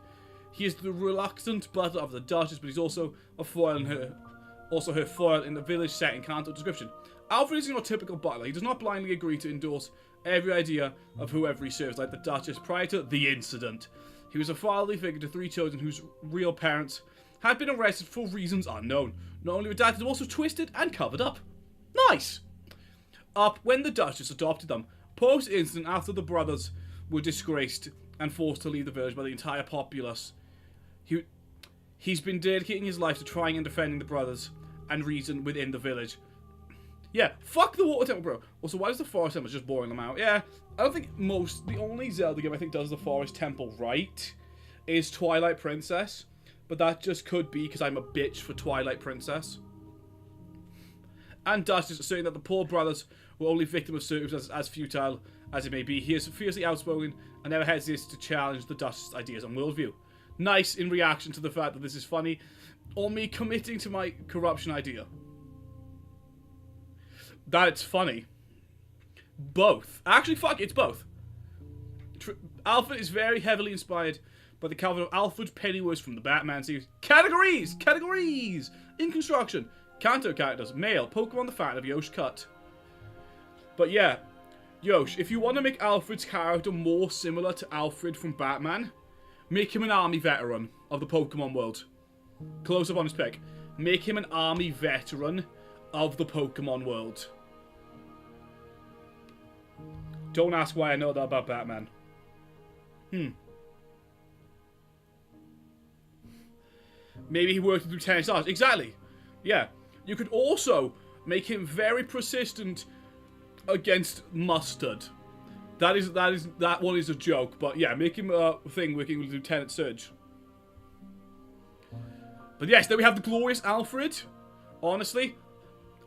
He is the reluctant brother of the Duchess, but he's also a foil in her foil in the village set in Kanto description. Alfred is not a typical butler. He does not blindly agree to endorse every idea of whoever he serves, like the Duchess prior to the incident. He was a fatherly figure to 3 children whose real parents had been arrested for reasons unknown. Not only redacted, but also twisted and covered up. Nice! Up when the Duchess adopted them. Post-incident, after the brothers were disgraced and forced to leave the village by the entire populace, he's been dedicating his life to trying and defending the brothers and reason within the village. Yeah, fuck the water temple, bro. Also, why does the forest temple just boring them out? Yeah, I don't think the only Zelda game I think does the forest temple right is Twilight Princess. But that just could be because I'm a bitch for Twilight Princess. And Dust is asserting that the poor brothers were only victim of circumstances as futile as it may be. He is fiercely outspoken and never hesitates to challenge the Dust's ideas and worldview. Nice in reaction to the fact that this is funny, or me committing to my corruption idea. That it's funny. Both. Actually, fuck, it's both. Alfred is very heavily inspired by the Calvin of Alfred Pennyworth from the Batman series. Categories! Categories! In construction. Kanto characters. Male. Pokemon the fan of Yosh Cut. But yeah. Yosh, if you want to make Alfred's character more similar to Alfred from Batman, make him an army veteran of the Pokemon world. Close up on his pick. Make him an army veteran of the Pokemon world. Don't ask why I know that about Batman. Maybe he worked with Lieutenant Stars. Exactly. Yeah. You could also make him very persistent against Mustard. That one is a joke, but yeah, make him a thing working with Lieutenant Surge. But yes, then we have the glorious Alfred. Honestly,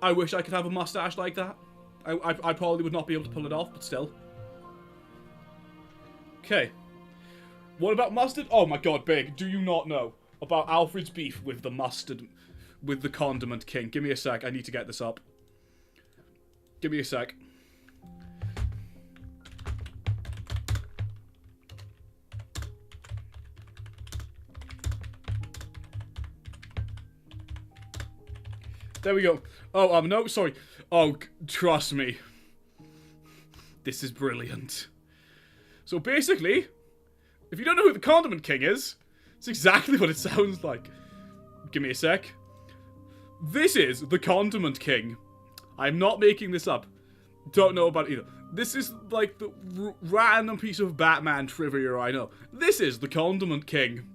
I wish I could have a mustache like that. I probably would not be able to pull it off, but still. Okay. What about Mustard? Oh my god, Big, do you not know about Alfred's beef with the Mustard, with the Condiment King? Give me a sec, I need to get this up. Give me a sec. There we go. Oh, no, sorry. Oh, trust me. This is brilliant. So basically, if you don't know who the Condiment King is, it's exactly what it sounds like. Give me a sec. This is the Condiment King. I'm not making this up. Don't know about it either. This is like the random piece of Batman trivia I know. This is the Condiment King.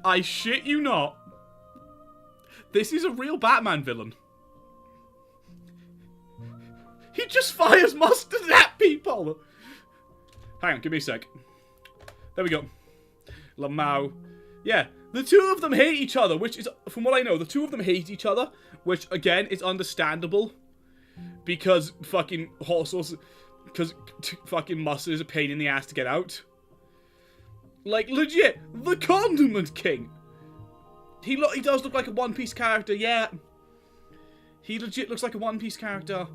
I shit you not. This is a real Batman villain. He just fires mustard at people. Hang on, give me a sec. There we go. Lamau. Yeah, the two of them hate each other, which is, from what I know, the two of them hate each other, which, again, is understandable. Because fucking Horses, because fucking Mustard is a pain in the ass to get out. Like, legit, the Condiment King. He does look like a One Piece character, yeah. He legit looks like a One Piece character.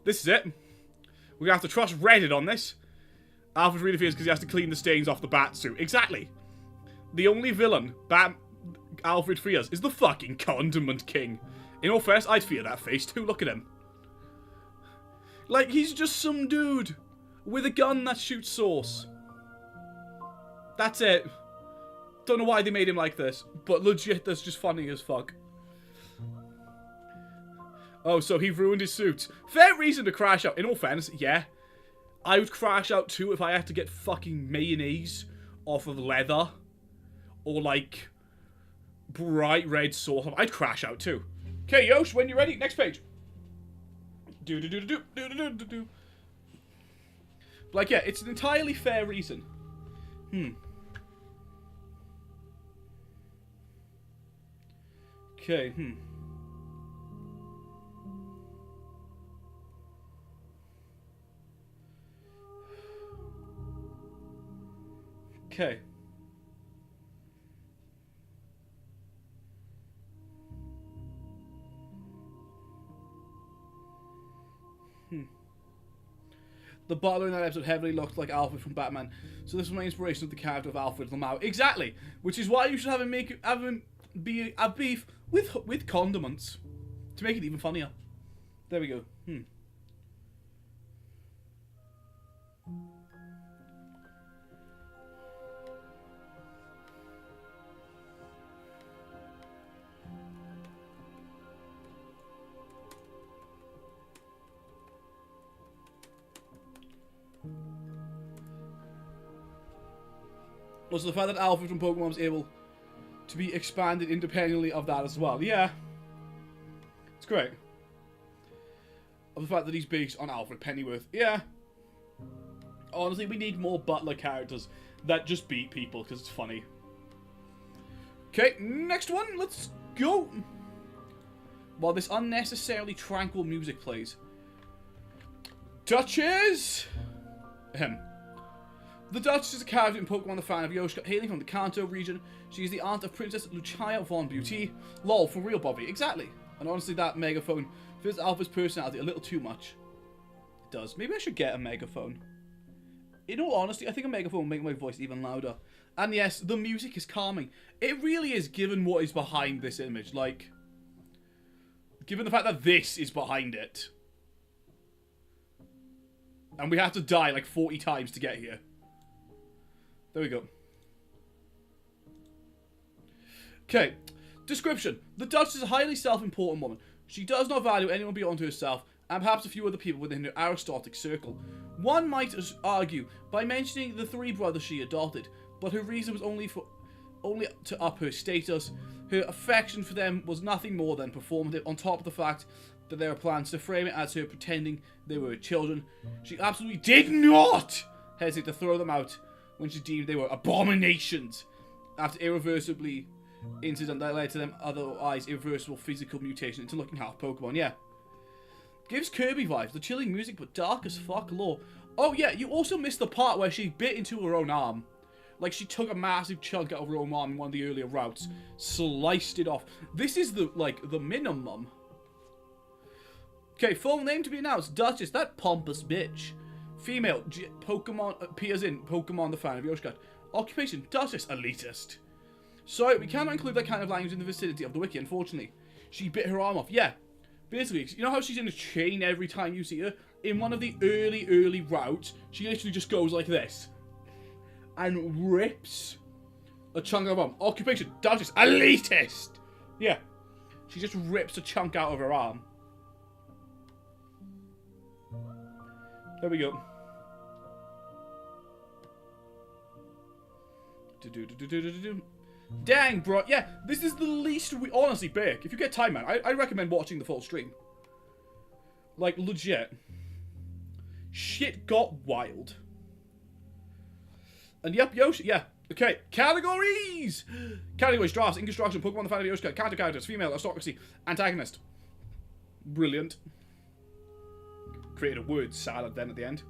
This is it. We're gonna have to trust Reddit on this. Alfred really fears because he has to clean the stains off the bat suit. Exactly. The only villain Alfred fears is the fucking Condiment King. In all fairness, I'd fear that face too. Look at him. Like, he's just some dude with a gun that shoots sauce. That's it. Don't know why they made him like this, but legit, that's just funny as fuck. Oh, so he ruined his suit. Fair reason to crash out. In all fairness, yeah. I would crash out too if I had to get fucking mayonnaise off of leather. Or like, bright red sauce. I'd crash out too. Okay, Yosh, when you're ready, next page. Do. Like, yeah, it's an entirely fair reason. Okay, Okay. The butler in that episode heavily looked like Alfred from Batman, so this was my inspiration of the character of Alfred Lamau. Exactly! Which is why you should have him be a beef with condiments to make it even funnier. There we go. Also, the fact that Alpha from Pokemon was able to be expanded independently of that as well. Yeah. It's great. Of the fact that he's based on Alfred Pennyworth. Yeah. Honestly, we need more butler characters that just beat people because it's funny. Okay, next one. Let's go. While this unnecessarily tranquil music plays. Duchess! The Duchess is a character in Pokemon the Fan of Yoshka, hailing from the Kanto region. She is the aunt of Princess Lucia von Beauty. Lol, for real, Bobby. Exactly. And honestly, that megaphone fits Alpha's personality a little too much. It does. Maybe I should get a megaphone. In all honesty, I think a megaphone will make my voice even louder. And yes, the music is calming. It really is, given what is behind this image. Like, given the fact that this is behind it. And we have to die like 40 times to get here. There we go. Okay. Description. The Duchess is a highly self-important woman. She does not value anyone beyond herself, and perhaps a few other people within her aristocratic circle. One might argue by mentioning the 3 brothers she adopted, but her reason was only to up her status. Her affection for them was nothing more than performative, on top of the fact that there were plans to frame it as her pretending they were children. She absolutely did not hesitate to throw them out when she deemed they were abominations, after irreversibly incident that led to them otherwise irreversible physical mutation into looking half Pokemon. Yeah. Gives Kirby vibes. The chilling music, but dark as fuck lore. Oh yeah, you also missed the part where she bit into her own arm. Like, she took a massive chunk out of her own arm in one of the earlier routes. Sliced it off. This is the minimum. Okay, full name to be announced. Duchess, that pompous bitch. Female, Pokemon, appears in Pokemon the Fan of Yoshka. Occupation, Duchess, elitist. Sorry, we cannot include that kind of language in the vicinity of the wiki, unfortunately. She bit her arm off. Yeah. Basically, you know how she's in a chain every time you see her? In one of the early routes, she literally just goes like this. And rips a chunk of her arm. Occupation, Duchess, elitist. Yeah. She just rips a chunk out of her arm. There we go. Dang, bro. Yeah, this is the least we honestly big. If you get time, man, I recommend watching the full stream. Like, legit. Shit got wild. And yep, Yoshi, yeah. Okay, categories! Categories, drafts, in construction, Pokemon the Fan of Yoshka, character characters, female, aristocracy, antagonist. Brilliant. Created a word salad then at the end.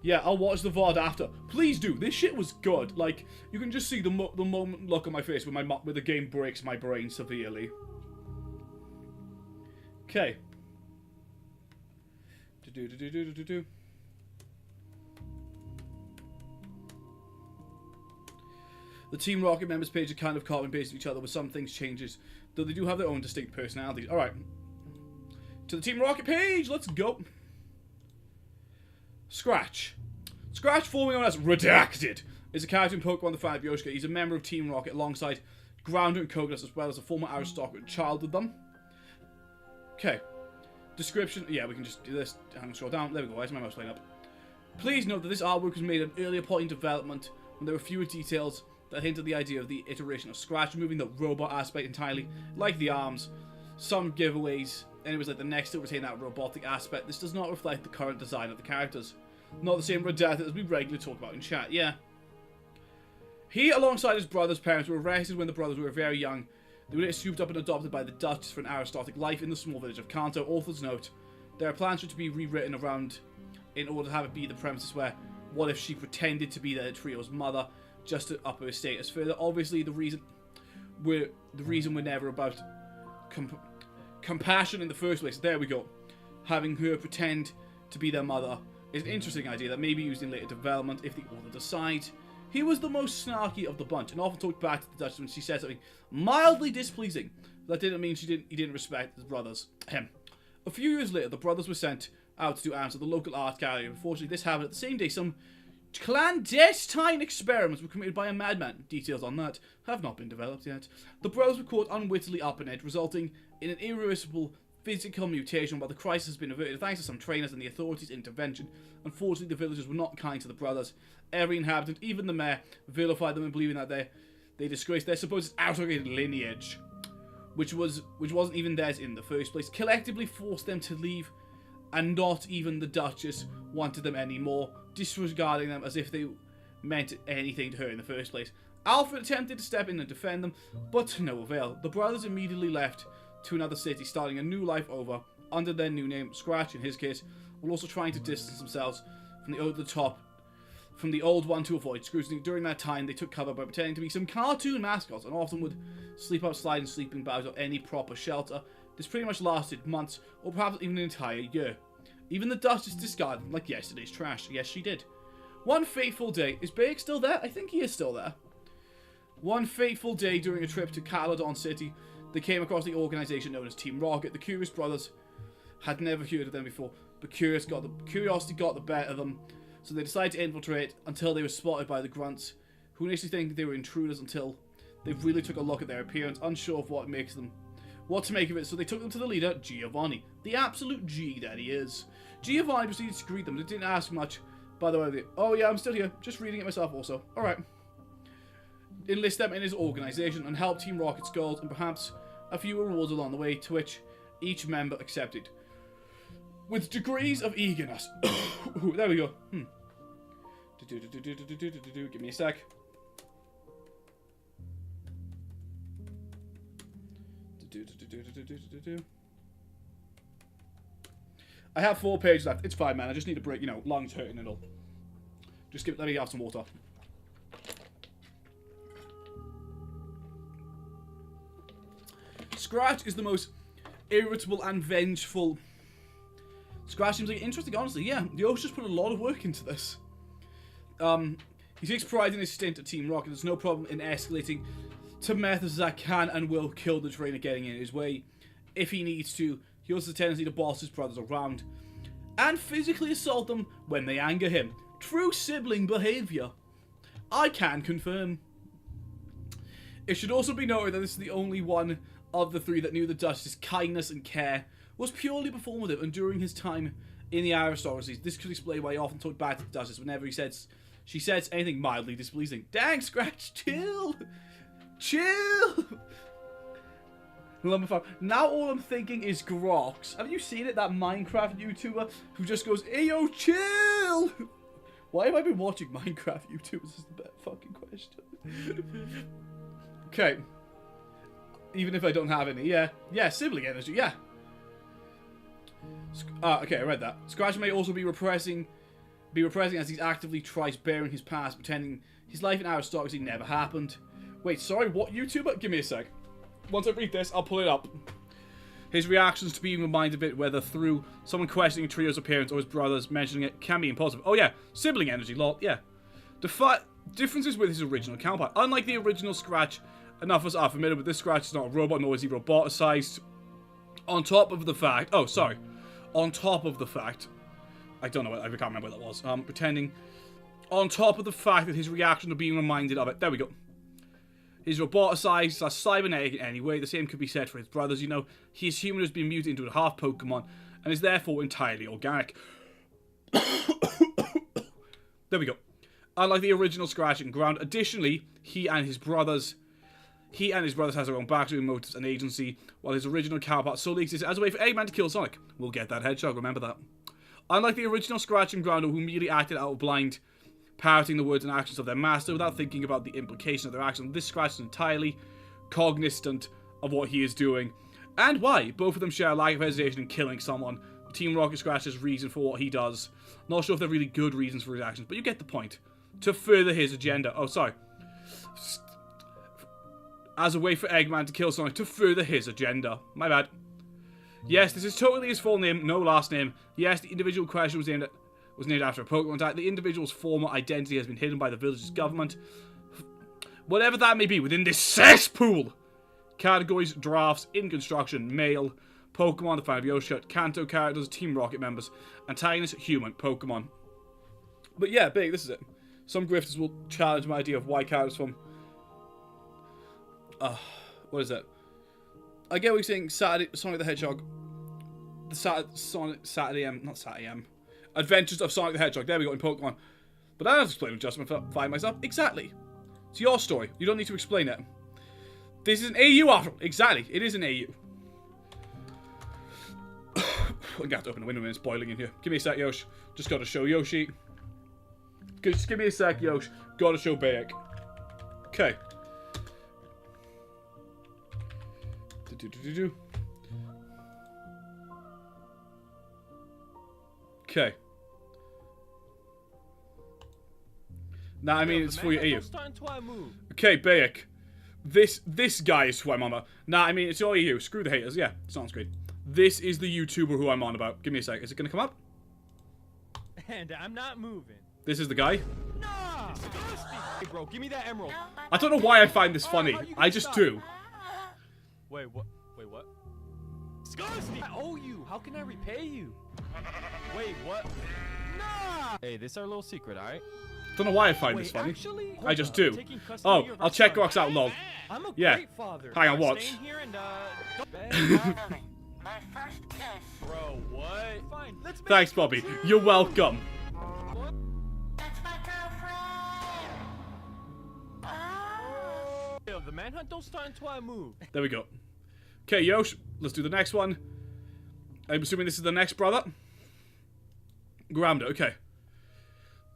Yeah, I'll watch the VOD after. Please do. This shit was good. Like, you can just see the moment look on my face when the game breaks my brain severely. Okay. The Team Rocket members page are kind of copy and pasting each other with some things changes, though they do have their own distinct personalities. Alright. To the Team Rocket page, let's go. Scratch. Scratch, formerly known as Redacted, is a character in Pokemon the Fan of Yoshka. He's a member of Team Rocket alongside Grounder and Kogalas, as well as a former aristocrat child with them. Okay. Description. Yeah, we can just do this. I'm scroll down. There we go. Where's my mouse playing up? Please note that this artwork was made at an earlier point in development when there were fewer details that hint at the idea of the iteration of Scratch, removing the robot aspect entirely, like the arms, some giveaways, and it was like the next to retain that robotic aspect. This does not reflect the current design of the characters. Not the same Redacted as we regularly talk about in chat, yeah. He, alongside his brother's parents, were arrested when the brothers were very young. They were later scooped up and adopted by the Duchess for an aristocratic life in the small village of Kanto. Author's note, there are plans for it to be rewritten around in order to have it be the premises where, what if she pretended to be the trio's mother, just to up her status further. Obviously, the reason we're never about compassion in the first place. There we go. Having her pretend to be their mother is an interesting idea that may be used in later development if the author decides. He was the most snarky of the bunch, and often talked back to the Duchess when she said something mildly displeasing. That didn't mean he didn't respect his brothers. A few years later, the brothers were sent out to do errands at the local art gallery. Unfortunately, this happened at the same day. Some clandestine experiments were committed by a madman. Details on that have not been developed yet. The brothers were caught unwittingly up in it, resulting in an irreversible physical mutation. While the crisis has been averted thanks to some trainers and the authorities' intervention, unfortunately the villagers were not kind to the brothers. Every inhabitant, even the mayor, vilified them in believing that they disgraced their supposed outraged lineage, which wasn't even theirs in the first place. Collectively forced them to leave, and not even the Duchess wanted them anymore, disregarding them as if they meant anything to her in the first place. Alfred attempted to step in and defend them, but to no avail. The brothers immediately left to another city, starting a new life over under their new name, Scratch in his case, while also trying to distance themselves from the old one to avoid scrutiny. During that time, they took cover by pretending to be some cartoon mascots and often would sleep outside in sleeping bags or any proper shelter. This pretty much lasted months, or perhaps even an entire year. Even the Duchess discarded them like yesterday's trash. Yes, she did. One fateful day... Is Big still there? I think he is still there. One fateful day during a trip to Caledon City, they came across the organisation known as Team Rocket. The Curious brothers had never heard of them before, but curiosity got the better of them, so they decided to infiltrate until they were spotted by the Grunts, who initially think they were intruders until they really took a look at their appearance, unsure of what to make of it, so they took them to the leader, Giovanni. The absolute G that he is. Giovanni proceeded to greet them, but didn't ask much. By the way, oh yeah, I'm still here, just reading it myself also. Alright. Enlist them in his organisation and help Team Rocket's goals, and perhaps a few rewards along the way, to which each member accepted with degrees of eagerness. There we go. Give me a sec. I have 4 pages left. It's fine, man. I just need a break. You know, lungs hurting and all. Let me have some water. Scratch is the most irritable and vengeful. Scratch seems like interesting, honestly. Yeah, Yosh just put a lot of work into this. He takes pride in his stint at Team Rocket. There's no problem in escalating to methods that can and will kill the trainer getting in his way if he needs to. He also has a tendency to boss his brothers around and physically assault them when they anger him. True sibling behaviour. I can confirm. It should also be noted that this is the only one of the 3 that knew the Duchess's kindness and care was purely performative, and during his time in the aristocracy, this could explain why he often talked back to the Duchess whenever she says anything mildly displeasing. Dang, Scratch, chill! Chill! Number 5. Now all I'm thinking is Grox. Have you seen it? That Minecraft YouTuber who just goes, "Hey yo, chill!" Why have I been watching Minecraft YouTubers? This is the best fucking question. Okay. Even if I don't have any. Yeah. Yeah, sibling energy. Yeah. Okay, I read that. Scratch may also be repressing as he actively tries bearing his past, pretending his life in aristocracy never happened. Wait, sorry, what YouTuber? Give me a sec. Once I read this, I'll pull it up. His reactions to being reminded of it, whether through someone questioning Trio's appearance or his brothers mentioning it, can be impossible. Oh yeah, sibling energy, lol, yeah. Differences with his original counterpart. Unlike the original Scratch, enough of us are familiar with this. Scratch is not a robot, nor is he roboticized. On top of the fact, I don't know, I can't remember what that was. Pretending, on top of the fact that his reaction to being reminded of it, there we go. He's roboticized, / cybernetic in any way. The same could be said for his brothers, you know. His human has been mutated into a half Pokemon, and is therefore entirely organic. There we go. Unlike the original Scratch and Ground, additionally, he and his brothers has their own backstory, motives, and agency, while his original counterpart solely exists as a way for Eggman to kill Sonic. We'll get that hedgehog, remember that. Unlike the original Scratch and Grounder, who merely acted out of blind, parroting the words and actions of their master without thinking about the implication of their actions, this Scratch is entirely cognizant of what he is doing, and why. Both of them share a lack of hesitation in killing someone. Team Rocket Scratch's reason for what he does. Not sure if they're really good reasons for his actions, but you get the point. To further his agenda. Oh, sorry. As a way for Eggman to kill Sonic to further his agenda. My bad. Yes, this is totally his full name, no last name. Yes, the individual question was aimed at was named after a Pokemon type. The individual's former identity has been hidden by the village's government. Whatever that may be within this cesspool. Categories, drafts, in construction, male, Pokemon, the fan of Yoshi, Kanto characters, Team Rocket members, antagonist, human, Pokemon. But yeah, big, this is it. Some grifters will challenge my idea of why characters from... what is it? I get what you're saying, Sonic the Hedgehog. Adventures of Sonic the Hedgehog. There we go, in Pokemon. But I don't have to explain adjustment for myself. Exactly. It's your story. You don't need to explain it. This is an AU after all. Exactly. It is an AU. I'm gonna have to open the window and it's boiling in here. Give me a sec, Yosh. Just gotta show Yoshi. Just give me a sec, Yosh. Gotta show Bayek. Okay. Okay. Nah, I mean, it's for you. Okay, Bayek. This guy is who I'm on about. Nah, I mean, it's all you. Screw the haters. Yeah, sounds great. This is the YouTuber who I'm on about. Give me a sec. Is it gonna come up? And I'm not moving. This is the guy. Nah! Hey, bro, give me that emerald. I don't know why I find this funny. I just do. Wait, what? Wait, what? Disgusting! I owe you. How can I repay you? Wait, what? Nah! Hey, this is our little secret, alright? Don't know why I find this funny. I just do. Oh, I'll check rocks out, lol. I'm a Yeah. great father. Hang on, I'm watch. staying here and, My first kiss. Bro, what? Fine, let's make Thanks, it come Bobby. true. You're welcome. That's my girlfriend. Oh. Yo, the manhunt don't start until I move. There we go. Okay, Yosh, let's do the next one. I'm assuming this is the next brother. Grounder, okay.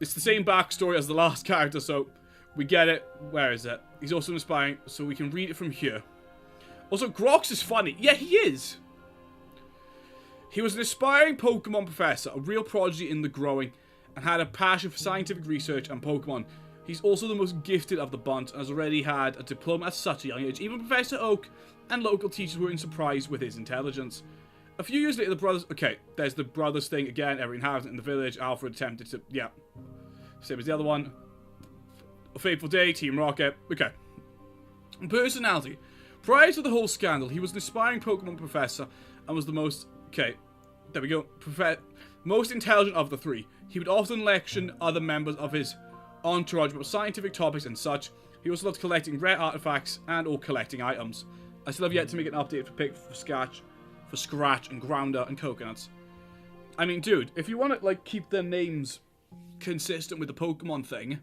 It's the same backstory as the last character, so we get it. Where is it? He's also inspiring, so we can read it from here. Also, Grox is funny. Yeah, he is. He was an aspiring Pokemon professor, a real prodigy in the growing, and had a passion for scientific research and Pokemon. He's also the most gifted of the bunch, and has already had a diploma at such a young age. Even Professor Oak and local teachers were in surprise with his intelligence. A few years later, the brothers... Okay, there's the brothers thing again. Every inhabitant in the village. Alfred attempted to... Yeah. Same as the other one. A Fateful Day, Team Rocket. Okay. Personality. Prior to the whole scandal, he was an aspiring Pokemon professor and was the most... Okay, there we go. Most intelligent of the three. He would often lecture other members of his entourage about scientific topics and such. He also loved collecting rare artifacts and or collecting items. I still have yet to make an update for Scratch and Grounder and Coconuts. I mean, dude, if you want to like keep their names consistent with the Pokemon thing,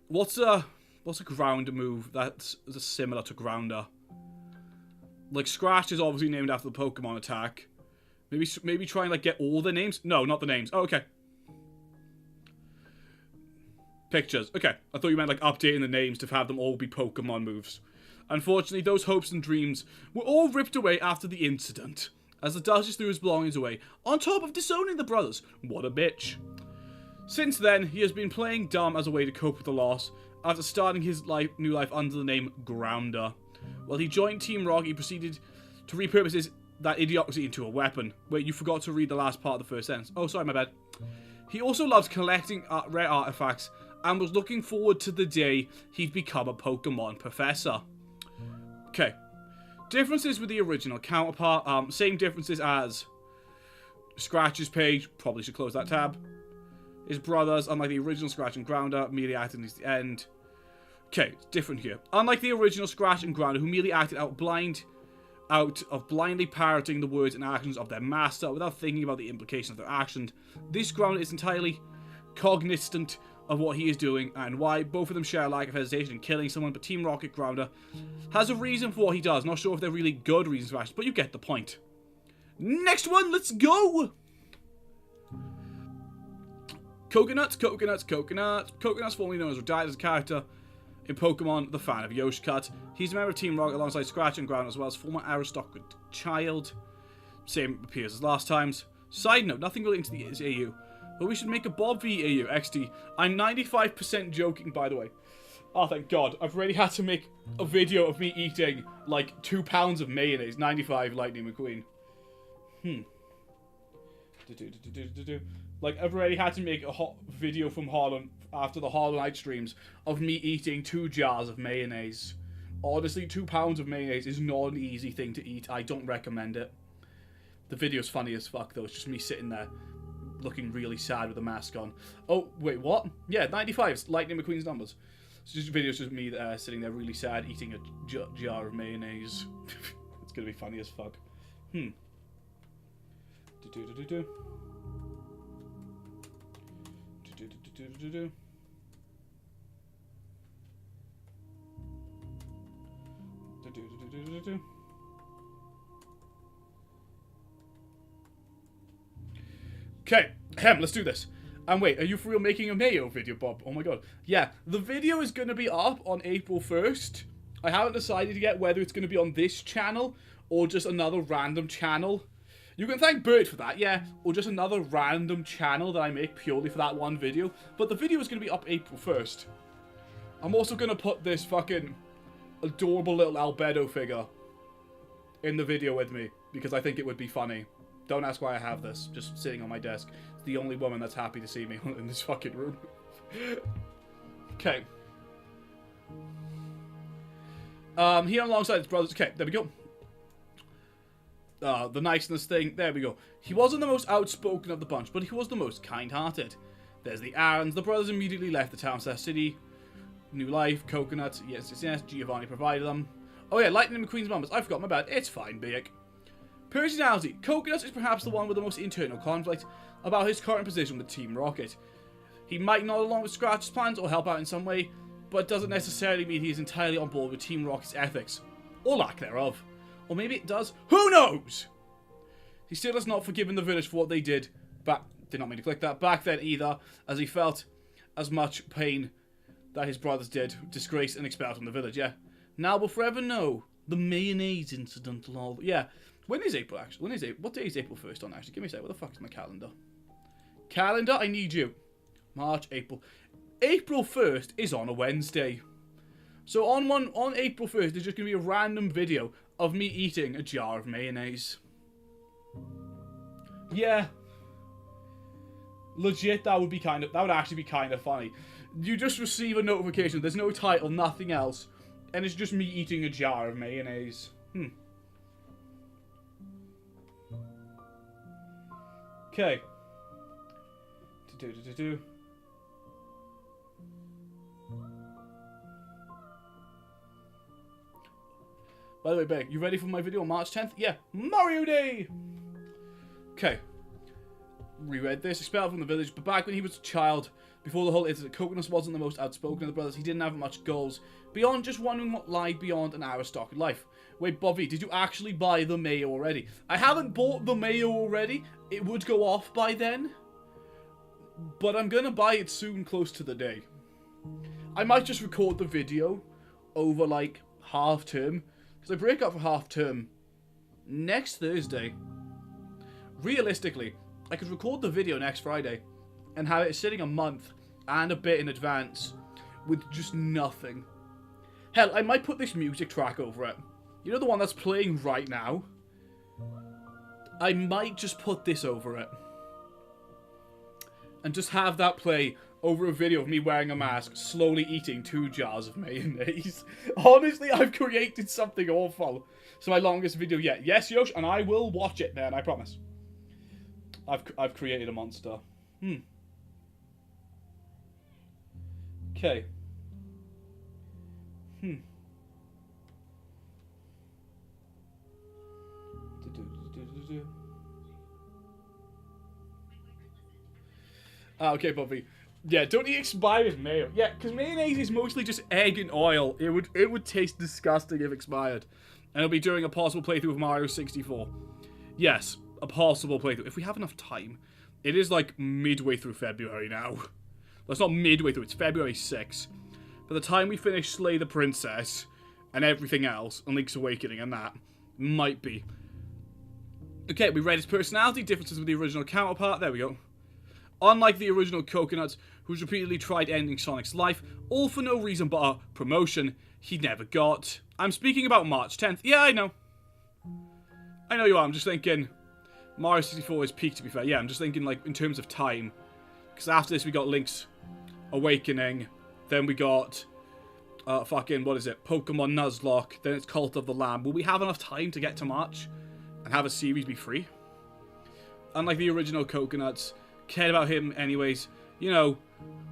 what's a Grounder move that's similar to Grounder? Like Scratch is obviously named after the Pokemon attack. Maybe try and like get all the names. No, not the names. Oh, okay. Pictures. Okay, I thought you meant like updating the names to have them all be Pokemon moves. Unfortunately, those hopes and dreams were all ripped away after the incident, as the Duchess threw his belongings away, on top of disowning the brothers. What a bitch. Since then, he has been playing dumb as a way to cope with the loss, after starting his new life under the name Grounder. While he joined Team Rocket, he proceeded to repurpose that idiocracy into a weapon. Wait, you forgot to read the last part of the first sentence. Oh, sorry, my bad. He also loves collecting rare artifacts, and was looking forward to the day he'd become a Pokemon professor. Okay. Differences with the original counterpart. Same differences as Scratch's page. Probably should close that tab. His brothers, unlike the original Scratch and Grounder, merely acted at the end. Okay, it's different here. Unlike the original Scratch and Grounder, who merely acted out of blindly parroting the words and actions of their master without thinking about the implications of their actions, this Grounder is entirely cognizant of what he is doing and why. Both of them share a lack of hesitation in killing someone, but Team Rocket Grounder has a reason for what he does. Not sure if they're really good reasons for actions, but you get the point. Next one, let's go! Coconuts, formerly known as Redied as a character in Pokemon, the fan of Yoshcut. He's a member of Team Rocket alongside Scratch and Grounder, as well as former aristocrat child. Same appears as last times. Side note, nothing relating to the AU. But we should make a Bob v AU XD. I'm 95% joking, by the way. Oh, thank God. I've already had to make a video of me eating, like, 2 pounds of mayonnaise. 95 Lightning McQueen. Like, I've already had to make a hot video from Holland after the Hollow Knight streams of me eating 2 jars of mayonnaise. Honestly, 2 pounds of mayonnaise is not an easy thing to eat. I don't recommend it. The video's funny as fuck, though. It's just me sitting there looking really sad with a mask on. Oh, wait, what? Yeah, 95's Lightning McQueen's numbers. It's just videos just me sitting there really sad eating a jar of mayonnaise. It's gonna be funny as fuck. Do-do-do-do-do. Do-do-do-do-do-do. Do-do-do-do-do-do. Okay, let's do this. And wait, are you for real making a mayo video, Bob? Oh my god. Yeah, the video is going to be up on April 1st. I haven't decided yet whether it's going to be on this channel or just another random channel. You can thank Bert for that, yeah, or just another random channel that I make purely for that one video. But the video is going to be up April 1st. I'm also going to put this fucking adorable little albedo figure in the video with me because I think it would be funny. Don't ask why I have this, just sitting on my desk. It's the only woman that's happy to see me in this fucking room. Okay. Here alongside his brothers. Okay, there we go. The niceness thing. There we go. He wasn't the most outspoken of the bunch, but he was the most kind-hearted. There's the Aarons. The brothers immediately left the town/city. New life, coconuts. Yes, yes, yes. Giovanni provided them. Oh yeah, Lightning McQueen's numbers. I forgot, my bad. It's fine, Beak. Personality. Coconuts is perhaps the one with the most internal conflict about his current position with Team Rocket. He might nod along with Scratch's plans or help out in some way, but doesn't necessarily mean he is entirely on board with Team Rocket's ethics. Or lack thereof. Or maybe it does. Who knows? He still has not forgiven the village for what they did did not mean to click that, back then either, as he felt as much pain that his brothers did, disgraced and expelled from the village, yeah. Now we'll forever know the mayonnaise incident and all. Yeah. When is April, actually? What day is April 1st on, actually? Give me a sec. What the fuck is my calendar? Calendar, I need you. March, April. April 1st is on a Wednesday. So on April 1st, there's just going to be a random video of me eating a jar of mayonnaise. Yeah. Legit, that would actually be kind of funny. You just receive a notification. There's no title, nothing else. And it's just me eating a jar of mayonnaise. Okay. By the way, Beck, you ready for my video on March 10th? Yeah, Mario Day! Okay. Reread this, expelled from the village, but back when he was a child, before the whole incident, Coconut wasn't the most outspoken of the brothers. He didn't have much goals, beyond just wondering what lied beyond an aristocratic life. Wait, Bobby, did you actually buy the mayo already? I haven't bought the mayo already. It would go off by then. But I'm gonna buy it soon, close to the day. I might just record the video over, like, half term. Because I break up for half term next Thursday. Realistically, I could record the video next Friday and have it sitting a month and a bit in advance with just nothing. Hell, I might put this music track over it. You know the one that's playing right now? I might just put this over it. And just have that play over a video of me wearing a mask, slowly eating 2 jars of mayonnaise. Honestly, I've created something awful. It's my longest video yet. Yes, Yosh, and I will watch it, man, I promise. I've created a monster. Okay. Okay, Bobby. Yeah, don't eat expired mayo. Yeah, because mayonnaise is mostly just egg and oil. It would taste disgusting if expired. And it'll be during a possible playthrough of Mario 64. Yes, a possible playthrough. If we have enough time. It is like midway through February now. Well, it's not midway through, it's February 6th. By the time we finish Slay the Princess and everything else, and Link's Awakening and that, might be. Okay, we read his personality, differences with the original counterpart. There we go. Unlike the original Coconut, who's repeatedly tried ending Sonic's life, all for no reason but a promotion he never got. I'm speaking about March 10th. Yeah, I know. I know you are. I'm just thinking, Mario 64 is peak, to be fair. Yeah, I'm just thinking, like, in terms of time. Because after this, we got Link's Awakening. Then we got, what is it? Pokemon Nuzlocke. Then it's Cult of the Lamb. Will we have enough time to get to March? And have a series be free? Unlike the original Coconuts, cared about him anyways. You know,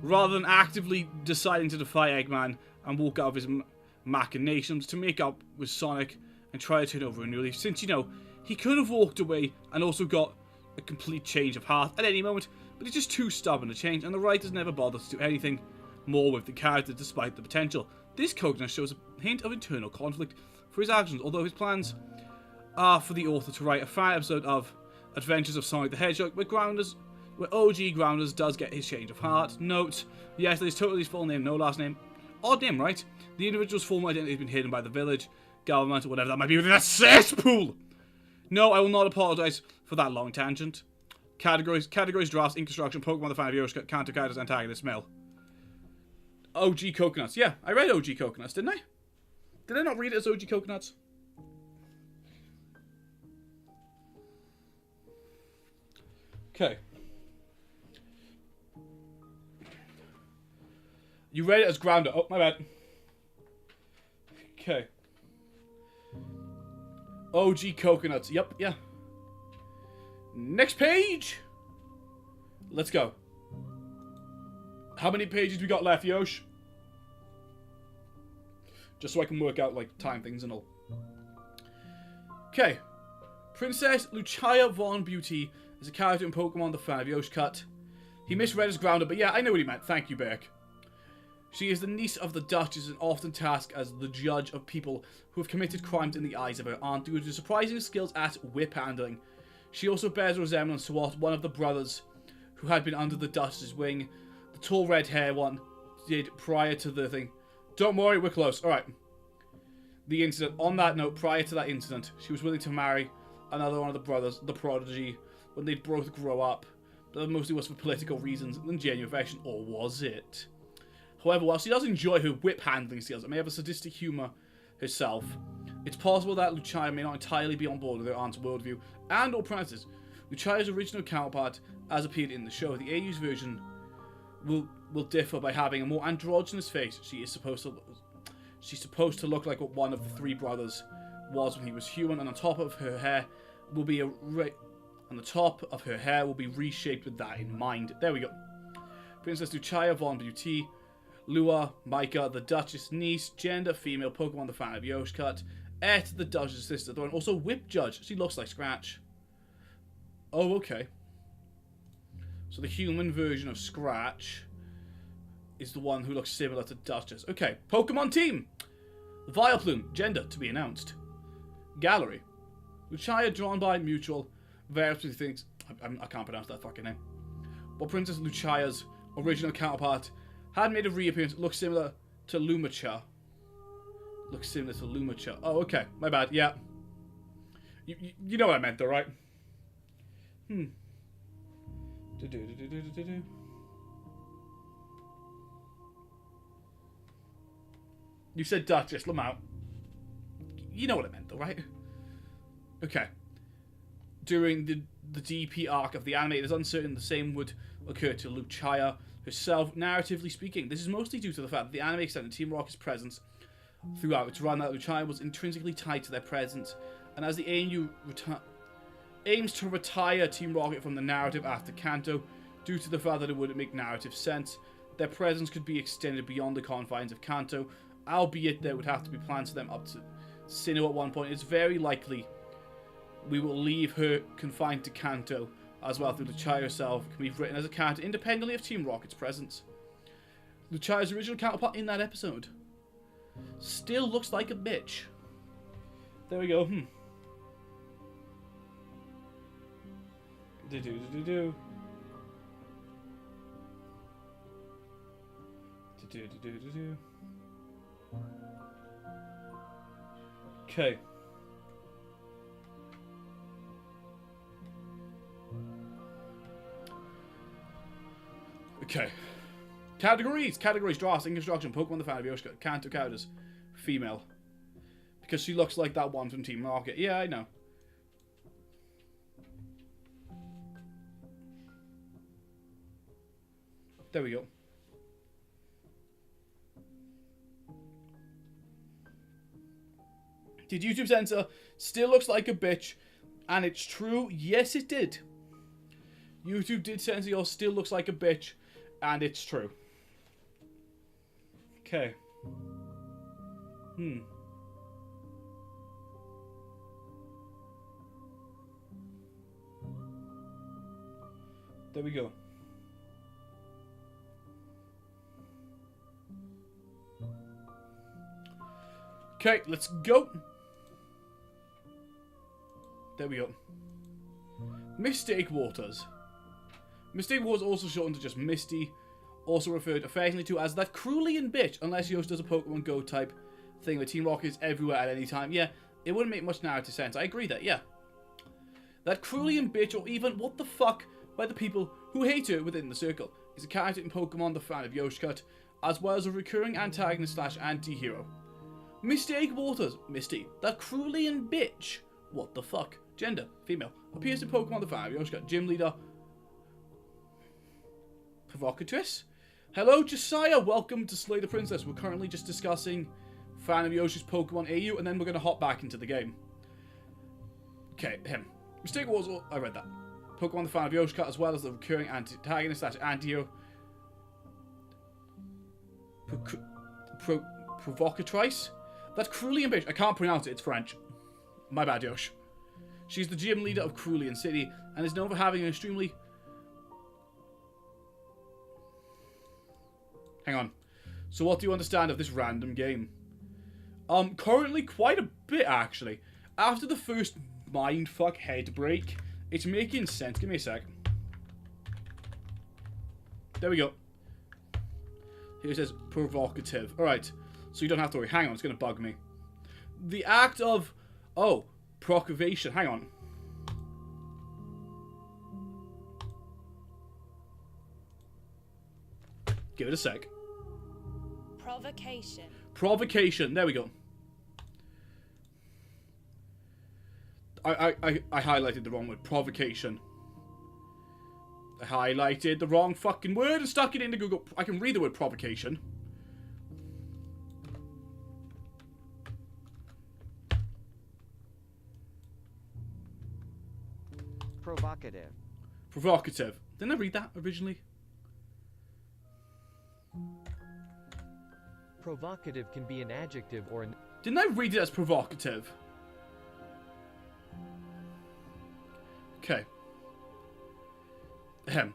rather than actively deciding to defy Eggman and walk out of his machinations to make up with Sonic and try to turn over a new leaf. Since, you know, he could have walked away and also got a complete change of heart at any moment, but he's just too stubborn to change, and the writers never bothered to do anything more with the character despite the potential. This Coconut shows a hint of internal conflict for his actions, although his plans are for the author to write a fan episode of Adventures of Sonic the Hedgehog where OG Grounders does get his change of heart. Note, yes, that is totally his full name, no last name. Odd name, right? The individual's formal identity has been hidden by the village, government, or whatever that might be within a cesspool! No, I will not apologise for that long tangent. Categories, drafts, ink construction, Pokemon the Fan of Yoshi, counter characters, antagonist, mail. OG Coconuts. Yeah, I read OG Coconuts, didn't I? Did I not read it as OG Coconuts? Okay. You read it as Grounder. Oh, my bad. Okay. OG Coconuts. Yep, yeah. Next page! Let's go. How many pages we got left, Yosh? Just so I can work out, like, time things and all. Okay. Princess Lucia Von Beauty is a character in Pokemon the Fan of Yoshi Cut. He misread as Grounder, but yeah, I know what he meant. Thank you, Beck. She is the niece of the Duchess and often tasked as the judge of people who have committed crimes in the eyes of her aunt due to surprising skills at whip handling. She also bears a resemblance to what one of the brothers who had been under the Duchess's wing, the tall red hair one, did prior to the thing. Don't worry, we're close. Alright. The incident. On that note, prior to that incident, she was willing to marry another one of the brothers, the prodigy, when they'd both grow up. But that mostly was for political reasons than genuine affection, or was it? However, while she does enjoy her whip handling skills and may have a sadistic humour herself, it's possible that Lucia may not entirely be on board with her aunt's worldview and or practices. Lucia's original counterpart, as appeared in the show, the AU's version will differ by having a more androgynous face. She's supposed to look like what one of the three brothers was when he was human, and on top of her hair will be reshaped with that in mind. There we go. Princess Lucia Von Beauty, Lua, Micah, the Duchess niece, gender female, Pokemon the Fan of Yoshi Cut, heir to the Duchess sister, and also Whip Judge. She looks like Scratch. Oh, okay. So the human version of Scratch is the one who looks similar to Duchess. Okay, Pokemon team. Vileplume, gender to be announced. Gallery. Lucia drawn by Mutual. Various things. I can't pronounce that fucking name. But Princess Lucia's original counterpart had made a reappearance. Looks similar to Lumacha. Oh, okay. My bad. Yeah. You know what I meant, though, right? You said Duchess, Lamau. You know what I meant, though, right? Okay. During the DP arc of the anime, it is uncertain the same would occur to Lucia herself, narratively speaking. This is mostly due to the fact that the anime extended Team Rocket's presence throughout its run, that Lucia was intrinsically tied to their presence, and as the AU aims to retire Team Rocket from the narrative after Kanto, due to the fact that it wouldn't make narrative sense, their presence could be extended beyond the confines of Kanto, albeit there would have to be plans for them up to Sinnoh at one point. It's very likely we will leave her confined to Kanto, as well through Lucia herself can be written as a character independently of Team Rocket's presence. Lucia's original counterpart in that episode still looks like a bitch. There we go. Okay. Okay. Categories, drafts, ink construction, Pokemon the Fan of Yoshi, Kanto characters, female. Because she looks like that one from Team Rocket. Yeah, I know. There we go. Did YouTube censor still looks like a bitch? And it's true. Yes, it did. YouTube did censor your still looks like a bitch. And it's true. Okay. There we go. Okay, let's go. There we go. Mistake Waters. Mistake Waters also shortened to just Misty. Also referred affectionately to as that Cruelian bitch, unless Yoshi does a Pokemon Go type thing where Team Rocket is everywhere at any time. Yeah, it wouldn't make much narrative sense. I agree that, yeah. That Cruelian bitch, or even what the fuck by the people who hate her within the circle, is a character in Pokemon the fan of Yoshikut, as well as a recurring antagonist / anti-hero. Mistake Waters, Misty, that Cruelian bitch, what the fuck, gender, female, appears in Pokemon the fan of Yoshikut, gym leader, provocatrice. Hello Josiah, welcome to Slay the Princess. We're currently just discussing fan of Yoshi's Pokemon AU, and then we're going to hop back into the game. Okay, him. Mistake Waters, I read that. Pokemon the fan of Yoshikut, as well as the recurring antagonist / anti-hero, provocatrice. That Cruelian bitch. I can't pronounce it. It's French. My bad, Yosh. She's the gym leader of Cruelian City and is known for having an extremely... Hang on. So what do you understand of this random game? Currently quite a bit, actually. After the first mindfuck head break, it's making sense. Give me a sec. There we go. Here it says provocative. Alright. So you don't have to worry. Hang on, it's going to bug me. The act of... Oh, procreation. Hang on. Give it a sec. Provocation. Provocation. There we go. I highlighted the wrong word. Provocation. I highlighted the wrong fucking word and stuck it into Google. I can read the word provocation. Provocative. Provocative. Didn't I read that originally? Provocative can be an adjective or an... Didn't I read it as provocative? Okay. Ahem.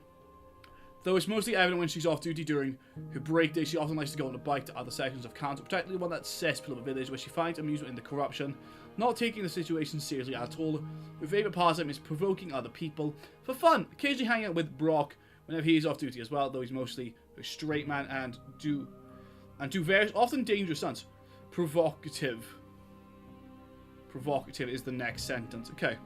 Though it's mostly evident when she's off duty during her break day, she often likes to go on a bike to other sections of council, particularly one that cesspool of a village where she finds amusement in the corruption, not taking the situation seriously at all. Her favourite pastime is provoking other people for fun, occasionally hanging out with Brock whenever he is off duty as well, though he's mostly a straight man and do various, often dangerous stunts. Provocative. Provocative is the next sentence. Okay.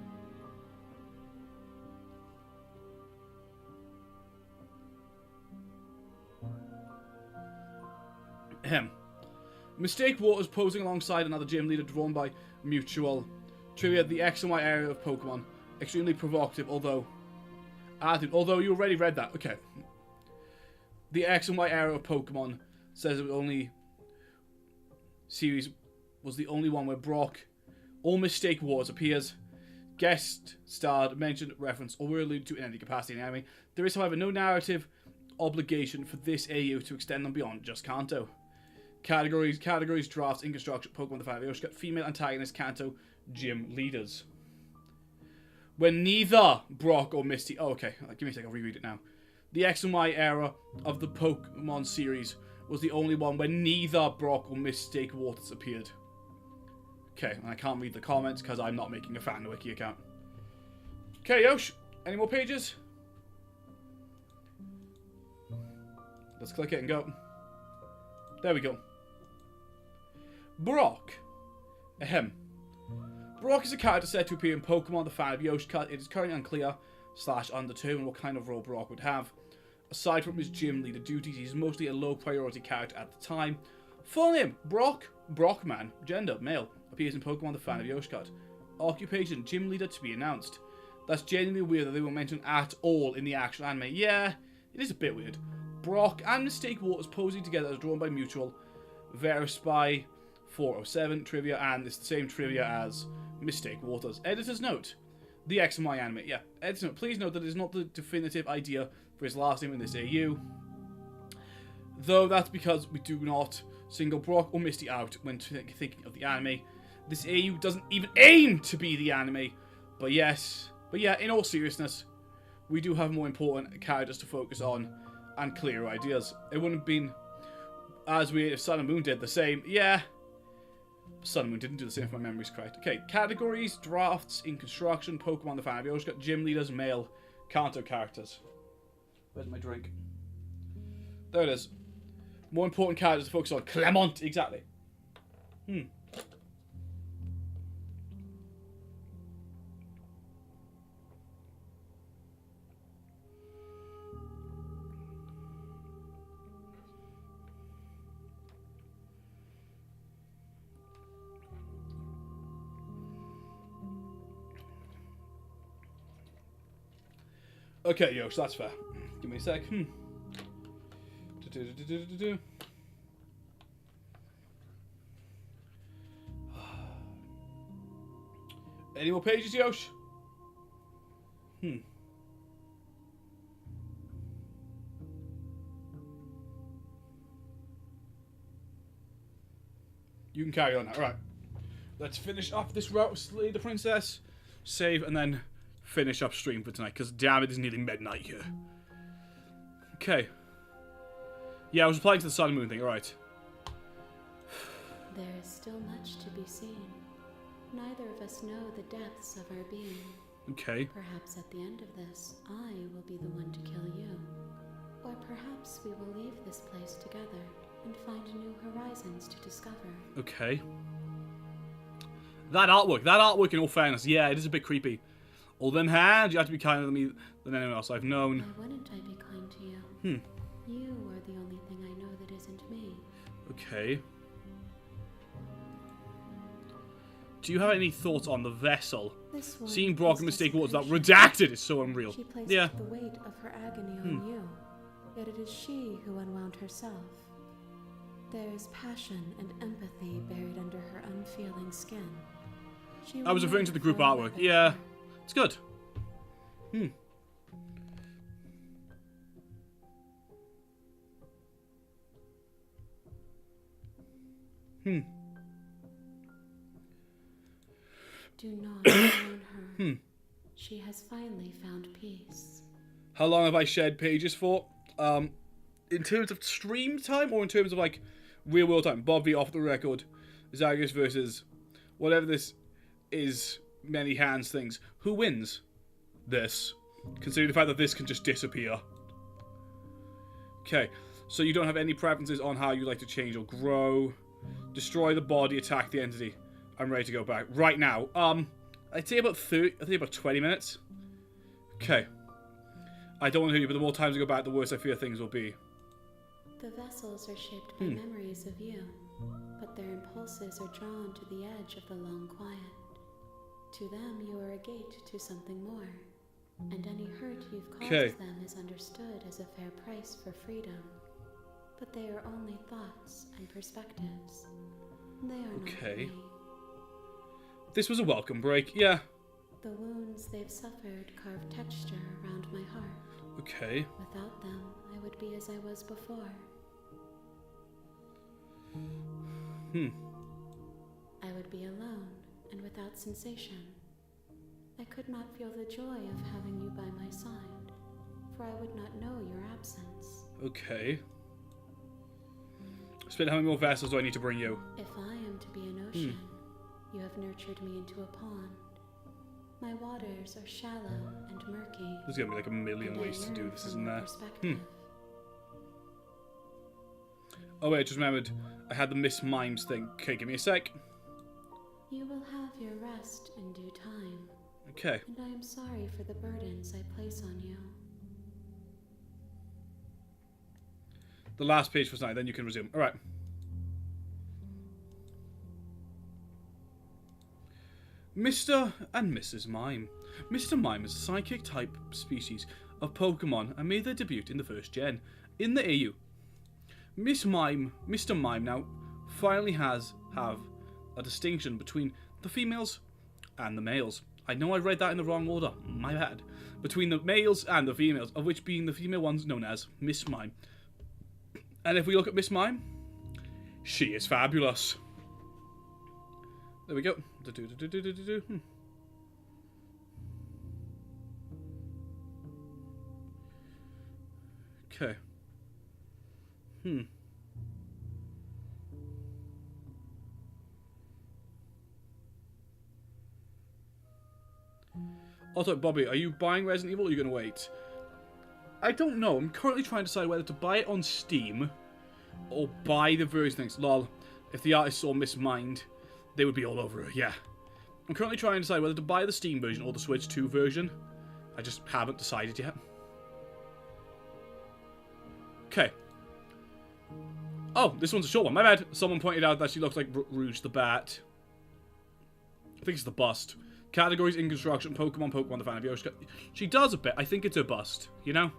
Ahem. Mistake Waters posing alongside another gym leader drawn by mutual trivia. The X and Y area of Pokemon. Extremely provocative, although you already read that. Okay. The X and Y era of Pokemon says it only series was the only one where Brock or Mistake Waters appears, guest starred, mentioned, referenced, or were alluded to in any capacity in the anime. There is, however, no narrative obligation for this AU to extend them beyond just Kanto. Categories, drafts, in construction, Pokemon the fan of Yoshikut, female antagonist, Kanto, gym leaders. When neither Brock or Misty... Oh, okay. Give me a second, I'll reread it now. The X and Y era of the Pokemon series was the only one where neither Brock or Mistake Waters appeared. Okay, and I can't read the comments because I'm not making a fan wiki account. Okay, Yosh, any more pages? Let's click it and go. There we go. Brock. Ahem. Brock is a character said to appear in Pokemon the fan of Yoshikut. It is currently unclear / undetermined what kind of role Brock would have. Aside from his gym leader duties, he's mostly a low priority character at the time. Full name, Brock Brockman. Gender, male. Appears in Pokemon the fan of Yoshikut. Occupation, gym leader to be announced. That's genuinely weird that they were mentioned at all in the actual anime. Yeah, it is a bit weird. Brock and Mistake Waters posing together as drawn by Mutual, Verispy 407 trivia, and it's the same trivia as Mistake Waters. Editor's note. The X and Y anime. Yeah. Editor's note. Please note that it is not the definitive idea for his last name in this AU. Though that's because we do not single Brock or Misty out when thinking of the anime. This AU doesn't even aim to be the anime. But yes. But yeah, in all seriousness, we do have more important characters to focus on and clearer ideas. It wouldn't have been as weird if Sun and Moon did the same. Yeah. Sun and Moon didn't do the same if my memory's correct. Okay, categories, drafts, in construction, Pokemon the fan. We always got gym leaders, male, Kanto characters. Where's my drink? There it is. More important characters to focus on. Clement, exactly. Okay, Yosh, that's fair. Give me a sec. Any more pages, Yosh? You can carry on now. Alright. Let's finish off this route with Slay the Princess. Save and then finish up stream for tonight, because damn it is nearly midnight here. Okay. Yeah, I was replying to the Sun and Moon thing, alright. There is still much to be seen. Neither of us know the depths of our being. Okay. Perhaps at the end of this, I will be the one to kill you. Or perhaps we will leave this place together and find new horizons to discover. Okay. That artwork in all fairness, yeah, it is a bit creepy. All them hands, you have to be kinder to me than anyone else I've known. Why wouldn't I be kind to you? You are the only thing I know that isn't me. Okay. Do you have any thoughts on the vessel? Seeing Brock and Mistake Waters that redacted is so unreal. She placed Yeah. the weight of her agony on you, yet it is she who unwound herself. There is passion and empathy buried under her unfeeling skin. She I was will referring to the group never artwork. forget Yeah. her. It's good. Do not mourn her. She has finally found peace. How long have I shared pages for? In terms of stream time or in terms of like real world time? Bob V off the record. Zagreus versus whatever this is, many hands things. Who wins this? Considering the fact that this can just disappear. Okay, so you don't have any preferences on how you like to change or grow. Destroy the body, attack the entity. I'm ready to go back right now. I'd say about 20 minutes. Okay. I don't want to hurt you, but the more times I go back, the worse I fear things will be. The vessels are shaped by memories of you, but their impulses are drawn to the edge of the long quiet. To them, you are a gate to something more, and any hurt you've caused them is understood as a fair price for freedom. But they are only thoughts and perspectives. They are not me. This was a welcome break, yeah. The wounds they've suffered carve texture around my heart. Okay. Without them, I would be as I was before. I would be alone and without sensation. I could not feel the joy of having you by my side, for I would not know your absence. Okay. Spit, how many more vessels do I need to bring you? If I am to be an ocean, you have nurtured me into a pond. My waters are shallow and murky. There's gonna be like a million ways to do this, isn't there? Oh wait, I just remembered I had the Miss Mimes thing. Okay, give me a sec. You will have your rest in due time. Okay. And I am sorry for the burdens I place on you. The last page for tonight, then you can resume. Alright. Mr. and Mrs. Mime. Mr. Mime is a psychic type species of Pokemon and made their debut in the first gen. In the AU, Mr. Mime now finally have a distinction between the females and the males. I know I read that in the wrong order, my bad. Between the males and the females, of which being the female ones known as Miss Mime. And if we look at Miss Mime, she is fabulous. There we go. Okay. Also, Bobby, are you buying Resident Evil or are you going to wait? I don't know. I'm currently trying to decide whether to buy it on Steam or buy the version things. Lol, if the artist saw Miss Mind, they would be all over her, yeah. I'm currently trying to decide whether to buy the Steam version or the Switch 2 version. I just haven't decided yet. Okay. Oh, this one's a short one. My bad. Someone pointed out that she looks like Rouge the Bat. I think it's the bust. Categories in construction, Pokemon, the fan of Yoshika. She does a bit. I think it's her bust, you know?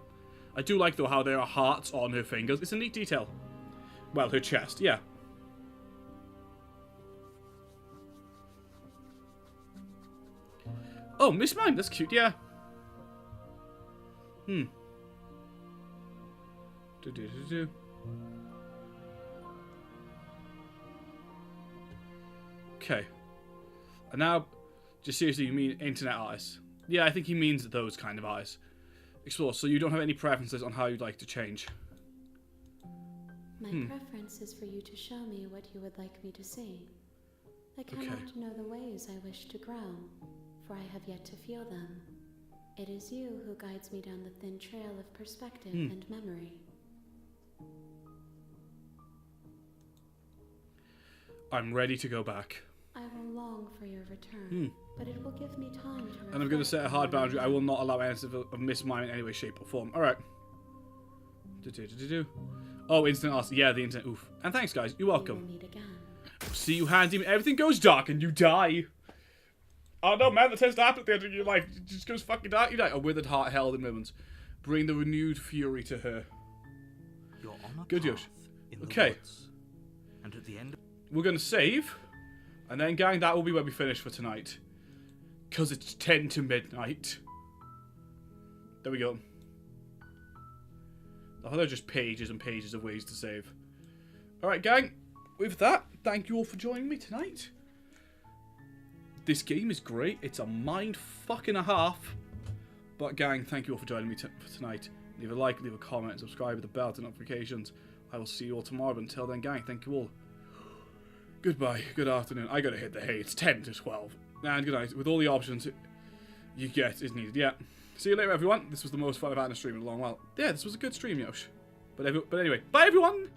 I do like, though, how there are hearts on her fingers. It's a neat detail. Well, her chest, yeah. Oh, Miss Mime, that's cute, yeah. Okay. And now, just seriously, you mean internet artists? Yeah, I think he means those kind of artists. Explore, so you don't have any preferences on how you'd like to change? My preference is for you to show me what you would like me to see. I cannot know the ways I wish to grow, for I have yet to feel them. It is you who guides me down the thin trail of perspective and memory. I'm ready to go back. I will long for your return, but it will give me time to reflect. And I'm going to set a hard boundary. I will not allow anything of Miss Mime in any way, shape, or form. Alright. Oh, instant arts. Yeah, the internet. Oof. And thanks, guys. You're welcome. We will meet again. See you, handy. Everything goes dark and you die. Oh no, man, that tends to happen at the end of your life. It just goes fucking dark, you die. A withered heart held in ribbons. Bring the renewed fury to her. You're on a Good, path Yosh. in the Okay. woods, and at the end of We're going to save. And then, gang, that will be where we finish for tonight. Because it's 10 to midnight. There we go. Oh, they're just pages and pages of ways to save. Alright, gang. With that, thank you all for joining me tonight. This game is great. It's a mind fuck and a half. But, gang, thank you all for joining me for tonight. Leave a like, leave a comment, subscribe with the bell to notifications. I will see you all tomorrow. But until then, gang, thank you all. Goodbye, good afternoon. I gotta hit the hay. It's 10 to 12. And good night. With all the options you get is needed. Yeah. See you later, everyone. This was the most fun I've had in a stream in a long while. Yeah, this was a good stream, Yosh. But anyway, bye, everyone!